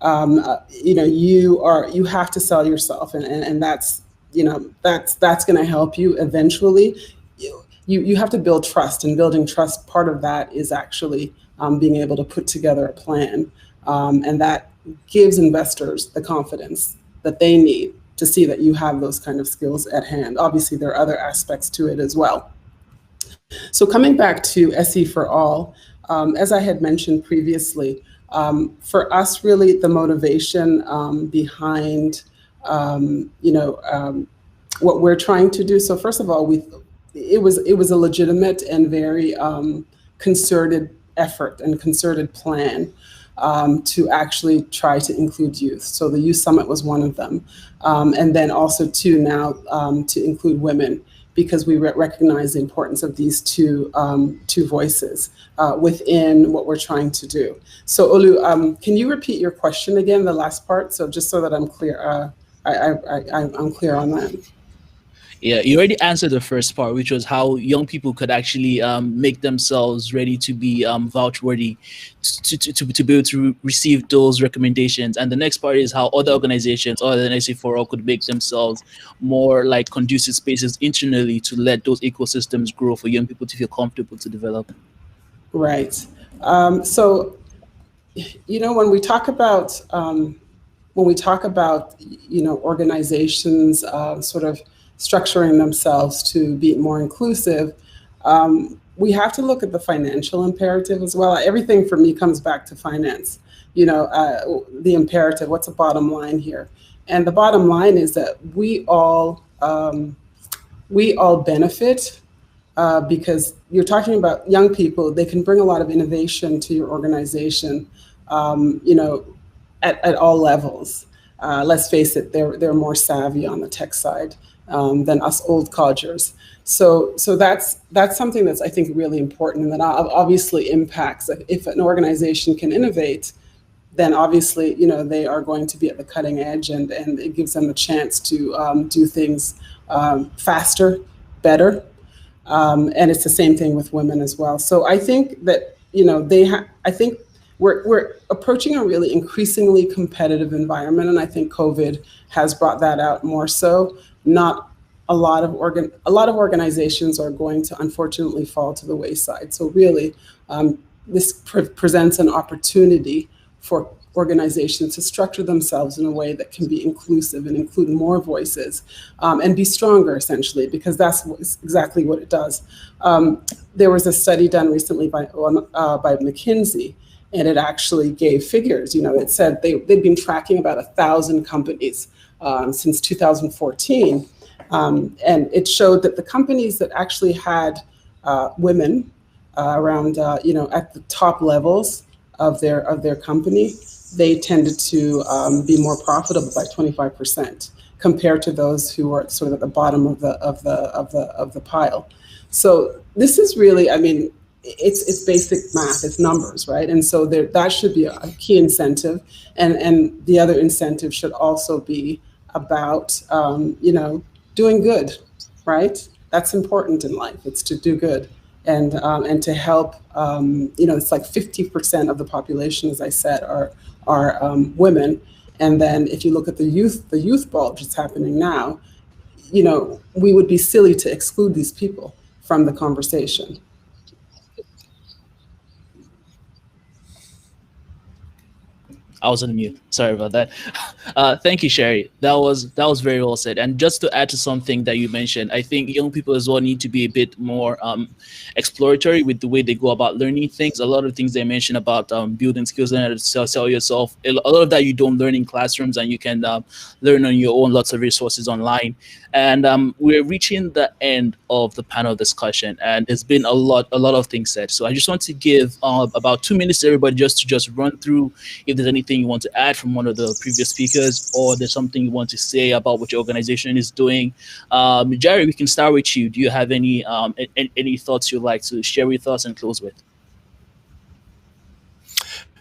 You have to sell yourself, and that's going to help you eventually. You have to build trust, and building trust, part of that is actually being able to put together a plan, and that gives investors the confidence that they need to see that you have those kind of skills at hand. Obviously, there are other aspects to it as well. So coming back to SE for All, as I had mentioned previously, for us, really the motivation behind what we're trying to do. So first of all, it was a legitimate and very concerted effort and concerted plan to actually try to include youth. So the Youth Summit was one of them. And then also now to include women, because we recognize the importance of these two voices within what we're trying to do. So Olu, can you repeat your question again, the last part? So just so that I'm clear, I'm clear on that. Yeah, you already answered the first part, which was how young people could actually make themselves ready to be vouch worthy to be able to receive those recommendations. And the next part is how other organizations other than SE4All could make themselves more like conducive spaces internally to let those ecosystems grow for young people to feel comfortable to develop. Right. So, when we talk about organizations sort of structuring themselves to be more inclusive, we have to look at the financial imperative as well. Everything for me comes back to finance. The imperative, what's the bottom line here? And the bottom line is that we all benefit because you're talking about young people. They can bring a lot of innovation to your organization, at all levels. Let's face it, they're more savvy on the tech side than us old codgers. So that's something that's, I think, really important, and that obviously impacts. If an organization can innovate, then obviously, they are going to be at the cutting edge, and it gives them a chance to do things faster, better. And it's the same thing with women as well. So I think that, I think we're approaching a really increasingly competitive environment, and I think COVID has brought that out more so. Not a lot of organizations are going to unfortunately fall to the wayside. So really, this presents an opportunity for organizations to structure themselves in a way that can be inclusive and include more voices, and be stronger, essentially, because that's exactly what it does. There was a study done recently by McKinsey, and it actually gave figures. It said they'd been tracking about 1,000 companies since 2014, and it showed that the companies that actually had women around, at the top levels of their company, they tended to be more profitable by 25% compared to those who were sort of at the bottom of the pile. So this is really, it's basic math, it's numbers, right? And so that should be a key incentive, and the other incentive should also be about doing good, right? That's important in life. It's to do good and to help. It's like 50% of the population, as I said, are women. And then if you look at the youth bulge that's happening now, we would be silly to exclude these people from the conversation. I was on mute. Sorry about that. Thank you, Sherry. That was very well said. And just to add to something that you mentioned, I think young people as well need to be a bit more exploratory with the way they go about learning things. A lot of things they mentioned about building skills and how to sell yourself. A lot of that you don't learn in classrooms, and you can learn on your own. Lots of resources online. And we're reaching the end of the panel discussion, and there's been a lot of things said. So I just want to give about 2 minutes to everybody just to run through if there's anything you want to add from one of the previous speakers, or there's something you want to say about what your organization is doing. Jerry, we can start with you. Do you have any thoughts you'd like to share with us and close with?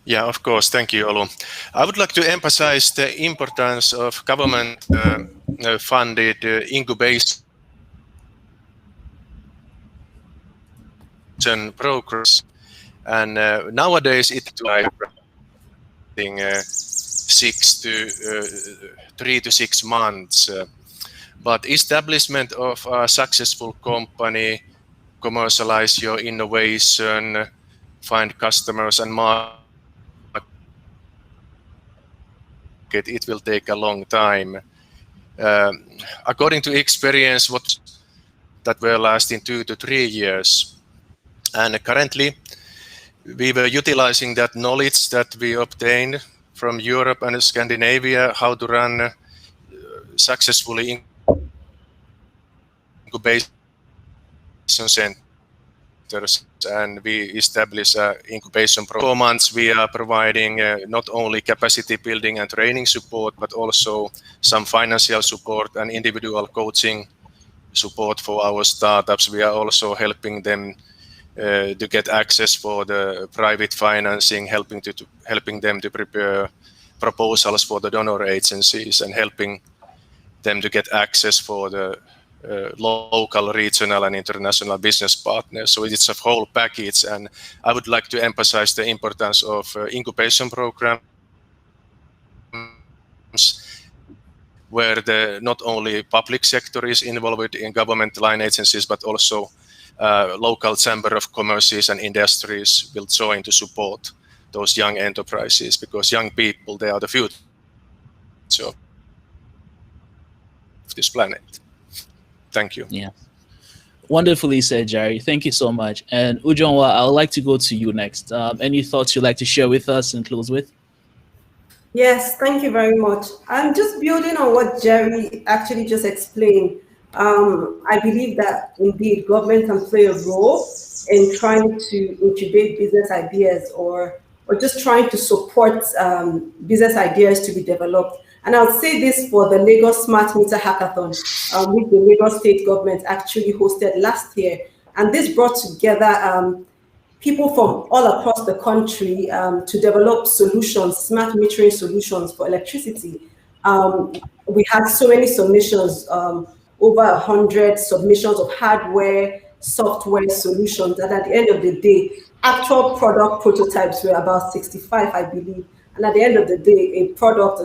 Yeah, of course. Thank you, Olu. I would like to emphasize the importance of government-funded incubation programs. And nowadays, it's like 3 to 6 months. But establishment of a successful company, commercialize your innovation, find customers and market, it will take a long time. According to experience, that were lasting 2 to 3 years. And currently, we were utilizing that knowledge that we obtained from Europe and Scandinavia, how to run successfully incubation centers, and we established an incubation program. 4 months we are providing not only capacity building and training support, but also some financial support and individual coaching support for our startups. We are also helping them to get access for the private financing, helping them to prepare proposals for the donor agencies, and helping them to get access for the local, regional, and international business partners. So it's a whole package, and I would like to emphasize the importance of incubation programs, where not only public sector is involved in government line agencies, but also local chamber of commerces and industries will join to support those young enterprises, because young people, they are the future of this planet. Thank you. Yeah. Wonderfully said, Jerry. Thank you so much. And Ujonwa, I would like to go to you next. Any thoughts you'd like to share with us and close with? Yes, thank you very much. I'm just building on what Jerry actually just explained. I believe that indeed government can play a role in trying to incubate business ideas, or just trying to support business ideas to be developed. And I'll say this for the Lagos Smart Meter Hackathon, which the Lagos State government actually hosted last year. And this brought together people from all across the country to develop solutions, smart metering solutions for electricity. We had so many submissions, over 100 submissions of hardware, software solutions, and at the end of the day, actual product prototypes were about 65, I believe. And at the end of the day, a product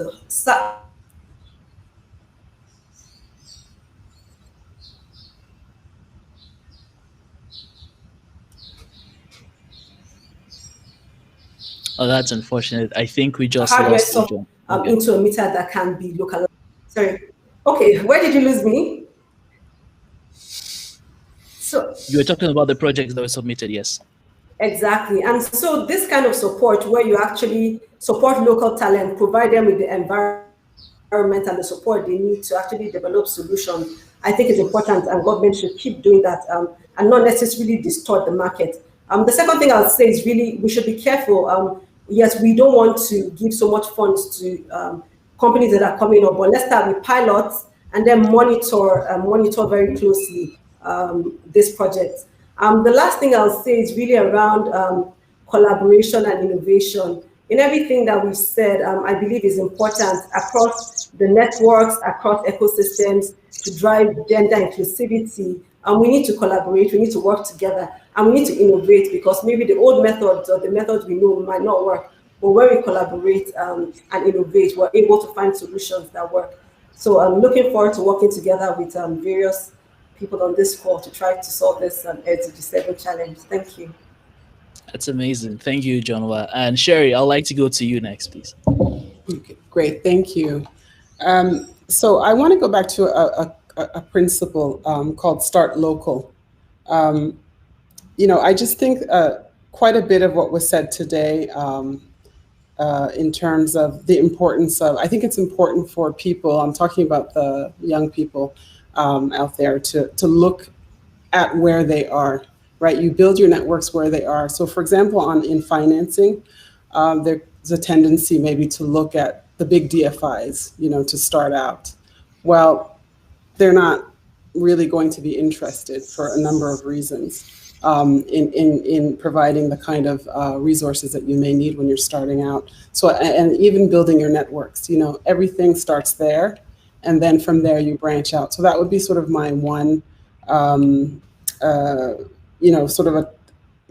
Oh, that's unfortunate. I think we just lost Ujon. Into a meter that can be localized. Sorry. Okay, where did you lose me? So you were talking about the projects that were submitted, yes. Exactly. And so this kind of support, where you actually support local talent, provide them with the environment and the support they need to actually develop solutions, I think is important, and government should keep doing that and not necessarily distort the market. The second thing I'll say is really we should be careful. Yes, we don't want to give so much funds to companies that are coming up, but let's start with pilots and then monitor very closely this project. The last thing I'll say is really around collaboration and innovation. In everything that we've said, I believe is important across the networks, across ecosystems, to drive gender inclusivity. We need to collaborate, we need to work together, and we need to innovate, because maybe the old methods or the methods we know might not work, but when we collaborate and innovate, we're able to find solutions that work. So I'm looking forward to working together with various people on this call to try to solve this SDG7 challenge. Thank you. That's amazing. Thank you, Jonwa. And Sherry, I'd like to go to you next, please. Okay, great, thank you. So I want to go back to a principle called start local. I just think quite a bit of what was said today in terms of the importance of, I think it's important for people, I'm talking about the young people out there, to look at where they are, right? You build your networks where they are. So for example, in financing, there's a tendency maybe to look at the big DFIs, to start out. Well, they're not really going to be interested for a number of reasons in providing the kind of resources that you may need when you're starting out. So, and even building your networks, everything starts there, and then from there you branch out. So that would be sort of my one, sort of a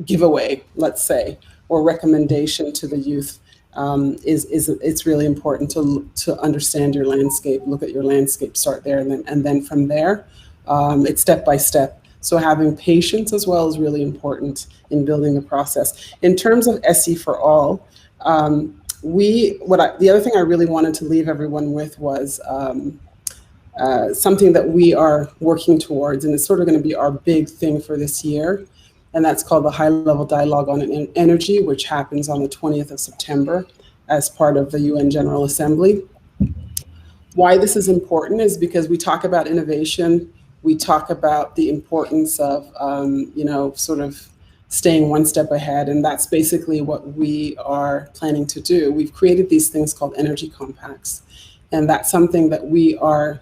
giveaway, let's say, or recommendation to the youth. It's really important to understand your landscape, look at your landscape, start there, and then from there, it's step by step. So having patience as well is really important in building the process. In terms of SE for All, the other thing I really wanted to leave everyone with was something that we are working towards, and it's sort of going to be our big thing for this year, and that's called the High-Level Dialogue on Energy, which happens on the 20th of September as part of the UN General Assembly. Why this is important is because we talk about innovation, we talk about the importance of, sort of staying one step ahead, and that's basically what we are planning to do. We've created these things called energy compacts, and that's something that we are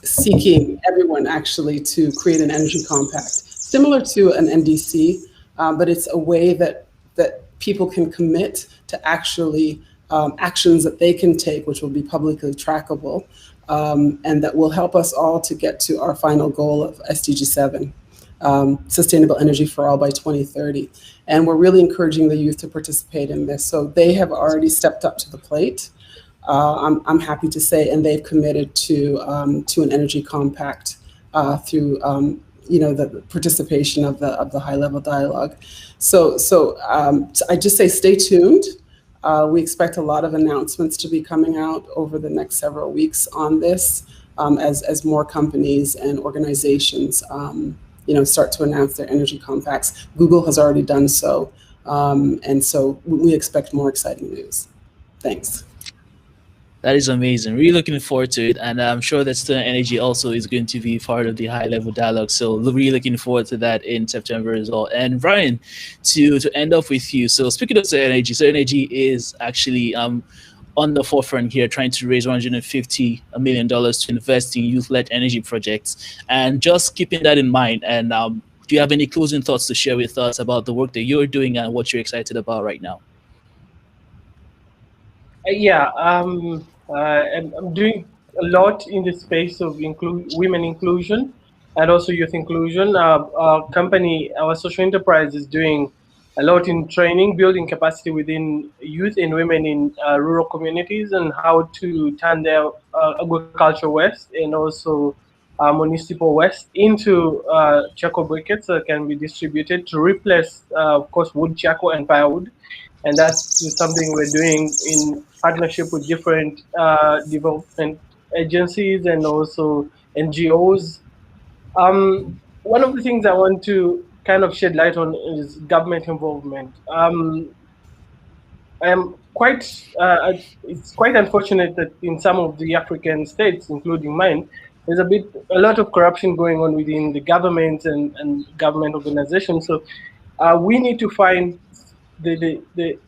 seeking everyone actually to create an energy compact, similar to an NDC, but it's a way that people can commit to actually actions that they can take, which will be publicly trackable, and that will help us all to get to our final goal of SDG7, Sustainable Energy for All by 2030. And we're really encouraging the youth to participate in this. So they have already stepped up to the plate, I'm happy to say, and they've committed to an energy compact through the participation of the high-level dialogue. So I just say stay tuned. We expect a lot of announcements to be coming out over the next several weeks on this as more companies and organizations start to announce their energy compacts. Google has already done so, and so we expect more exciting news. Thanks. That is amazing. Really looking forward to it. And I'm sure that Student Energy also is going to be part of the high-level dialogue. So really looking forward to that in September as well. And Brian, to end off with you. So speaking of Student Energy is actually on the forefront here, trying to raise $150 million to invest in youth-led energy projects. And just keeping that in mind, and do you have any closing thoughts to share with us about the work that you're doing and what you're excited about right now? Yeah, I'm doing a lot in the space of women inclusion and also youth inclusion. Our company, our social enterprise, is doing a lot in training, building capacity within youth and women in rural communities, and how to turn their agricultural waste and also municipal waste into charcoal briquettes that can be distributed to replace, of course, wood, charcoal, and firewood. And that's something we're doing in partnership with different development agencies and also NGOs. One of the things I want to kind of shed light on is government involvement. It's quite unfortunate that in some of the African states, including mine, there's a lot of corruption going on within the government and government organizations. So we need to find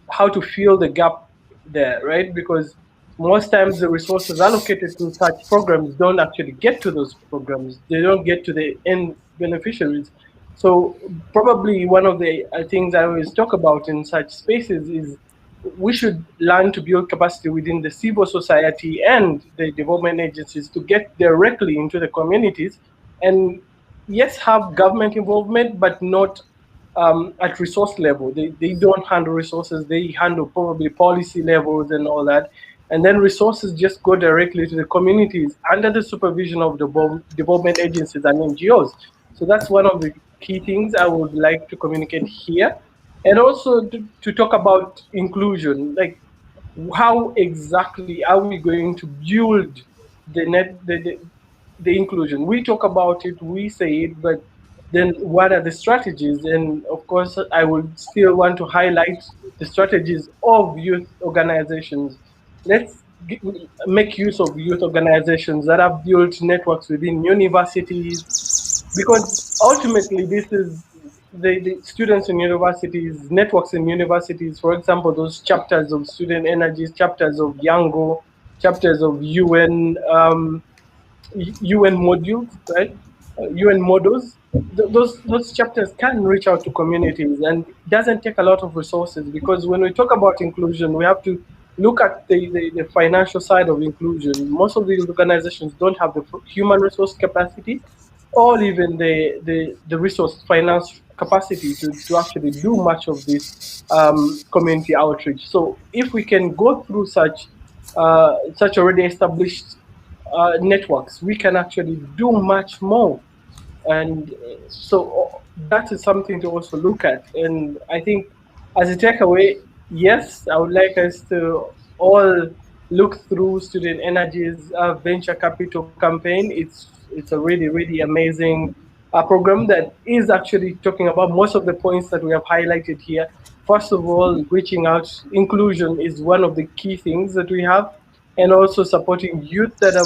how to fill the gap there, right? Because most times the resources allocated to such programs don't actually get to those programs. They don't get to the end beneficiaries. So probably one of the things I always talk about in such spaces is we should learn to build capacity within the civil society and the development agencies to get directly into the communities, and yes, have government involvement, but not at resource level. They don't handle resources, they handle probably policy levels and all that. And then resources just go directly to the communities under the supervision of the development agencies and NGOs. So that's one of the key things I would like to communicate here. And also to talk about inclusion, like how exactly are we going to build the inclusion? We talk about it, we say it, but then what are the strategies? And of course, I would still want to highlight the strategies of youth organizations. Let's make use of youth organizations that have built networks within universities, because ultimately this is the students in universities, networks in universities, for example, those chapters of student energies, chapters of Yango, chapters of UN modules, right? UN models. Those chapters can reach out to communities, and it doesn't take a lot of resources, because when we talk about inclusion, we have to look at the financial side of inclusion. Most of these organizations don't have the human resource capacity, or even the resource finance capacity to actually do much of this community outreach. So if we can go through such already established networks, we can actually do much more. And so that is something to also look at. And I think as a takeaway, yes, I would like us to all look through Student Energy's venture capital campaign. It's a really, really amazing program that is actually talking about most of the points that we have highlighted here. First of all, reaching out, inclusion is one of the key things that we have, and also supporting youth that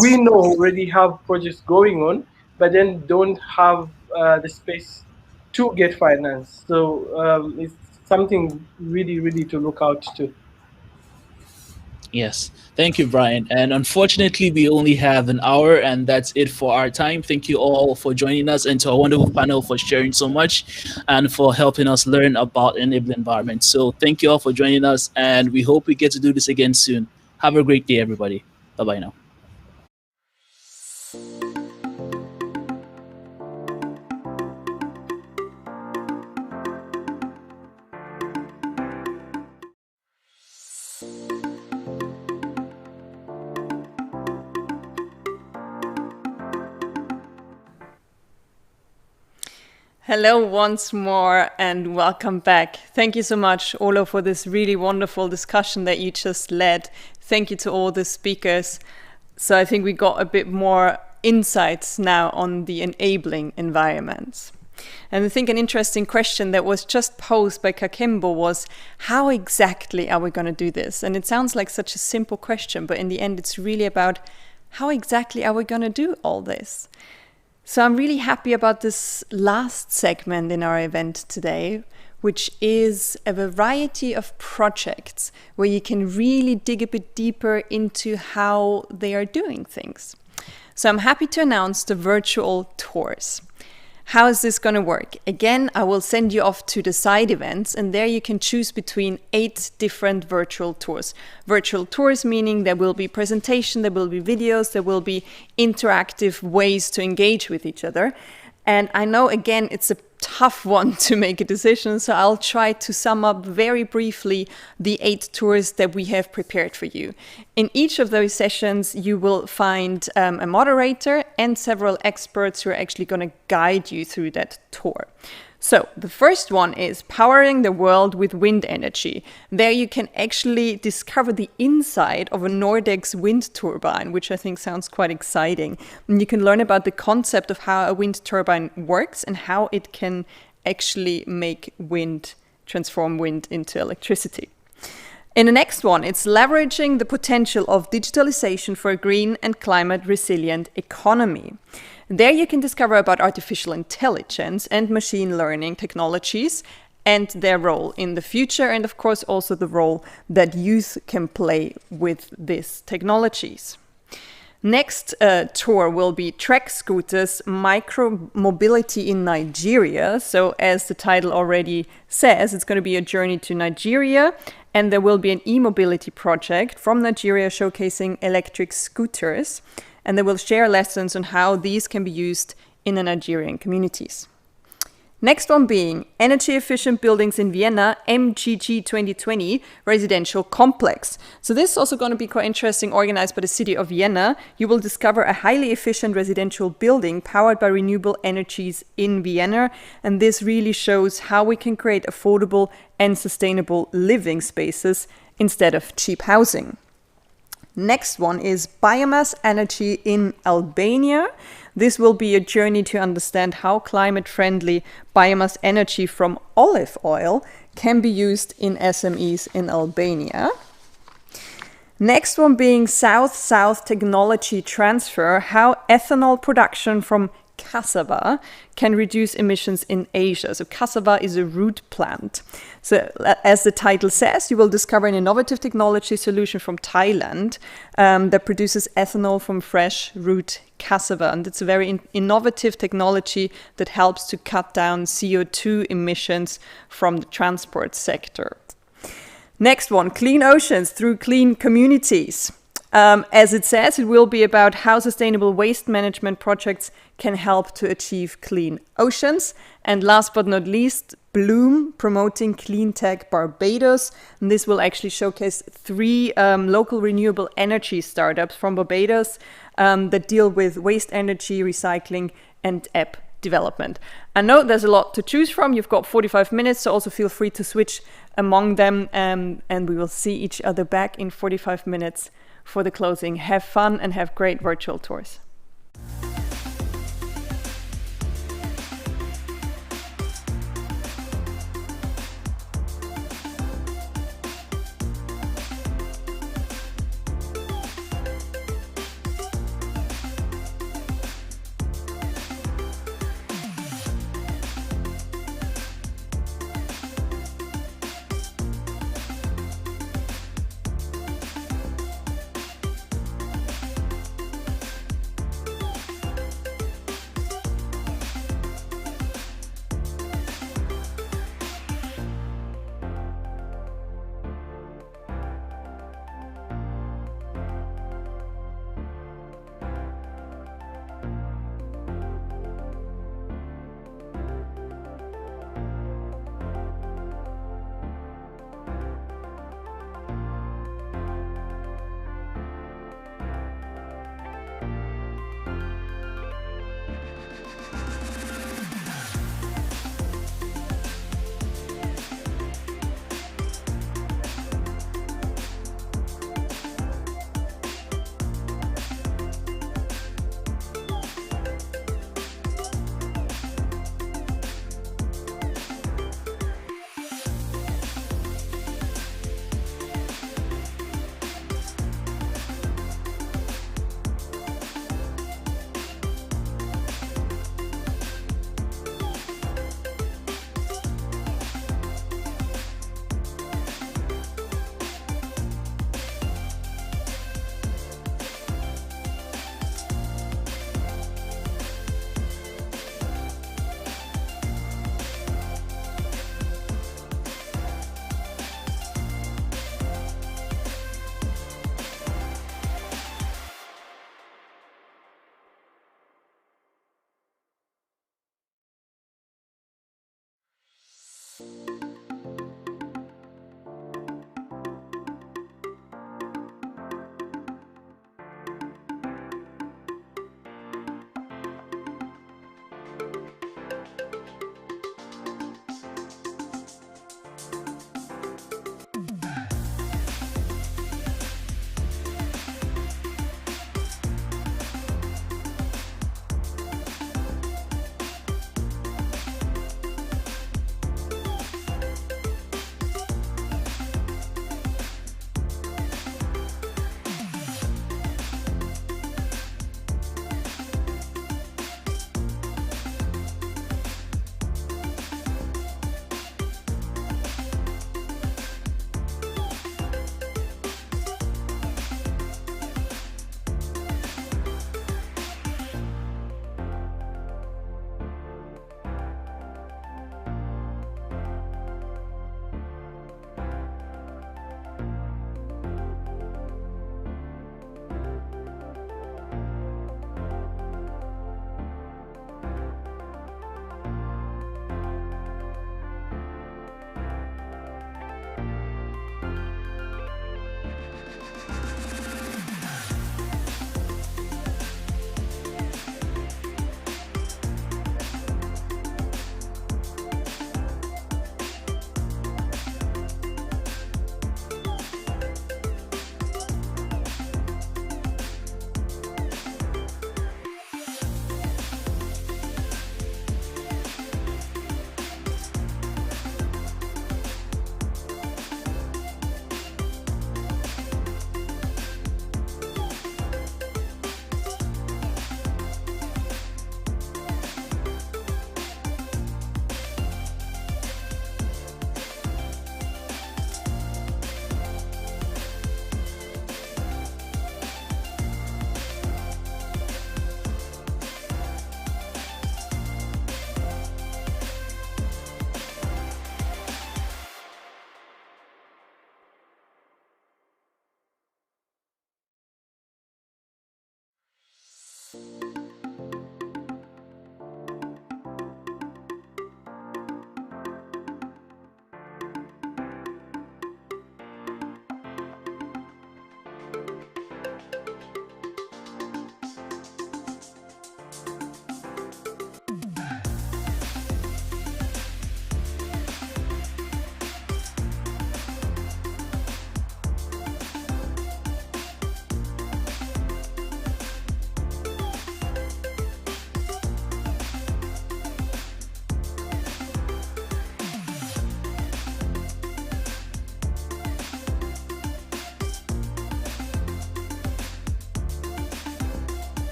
we know already have projects going on, but then don't have the space to get finance. So it's something really, really to look out to. Yes, thank you, Brian. And unfortunately, we only have an hour, and that's it for our time. Thank you all for joining us, and to our wonderful panel for sharing so much and for helping us learn about enabling environment. So thank you all for joining us, and we hope we get to do this again soon. Have a great day, everybody. Bye-bye now. Hello once more and welcome back. Thank you so much, Olo, for this really wonderful discussion that you just led. Thank you to all the speakers. So I think we got a bit more insights now on the enabling environments. And I think an interesting question that was just posed by Kakembo was, how exactly are we going to do this? And it sounds like such a simple question, but in the end, it's really about how exactly are we going to do all this? So I'm really happy about this last segment in our event today, which is a variety of projects where you can really dig a bit deeper into how they are doing things. So I'm happy to announce the virtual tours. How is this going to work? Again, I will send you off to the side events, and there you can choose between 8 different virtual tours. Virtual tours meaning there will be presentation, there will be videos, there will be interactive ways to engage with each other. And I know, again, it's a tough one to make a decision, so I'll try to sum up very briefly the 8 tours that we have prepared for you. In each of those sessions, you will find a moderator and several experts who are actually going to guide you through that tour. So the first one is Powering the World with Wind Energy. There you can actually discover the inside of a Nordex wind turbine, which I think sounds quite exciting. And you can learn about the concept of how a wind turbine works and how it can actually make wind, transform wind into electricity. In the next one, it's Leveraging the Potential of Digitalization for a Green and Climate Resilient Economy. There you can discover about artificial intelligence and machine learning technologies and their role in the future, and of course also the role that youth can play with these technologies. Next tour will be Trek Scooters Micro-Mobility in Nigeria. So as the title already says, it's going to be a journey to Nigeria, and there will be an e-mobility project from Nigeria showcasing electric scooters. And they will share lessons on how these can be used in the Nigerian communities. Next one being Energy Efficient Buildings in Vienna, MGG 2020 Residential Complex. So this is also going to be quite interesting, organized by the city of Vienna. You will discover a highly efficient residential building powered by renewable energies in Vienna. And this really shows how we can create affordable and sustainable living spaces instead of cheap housing. Next one is Biomass Energy in Albania. This will be a journey to understand how climate-friendly biomass energy from olive oil can be used in SMEs in Albania. Next one being South-South technology transfer, how ethanol production from cassava can reduce emissions in Asia. So cassava is a root plant. So as the title says, you will discover an innovative technology solution from Thailand that produces ethanol from fresh root cassava. And it's a very innovative technology that helps to cut down CO2 emissions from the transport sector. Next one, clean oceans through clean communities. As it says, it will be about how sustainable waste management projects can help to achieve clean oceans. And last but not least, Bloom, promoting clean tech Barbados. And this will actually showcase 3 local renewable energy startups from Barbados that deal with waste energy, recycling, and app development. I know there's a lot to choose from. You've got 45 minutes, so also feel free to switch among them. And we will see each other back in 45 minutes for the closing. Have fun and have great virtual tours.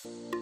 you.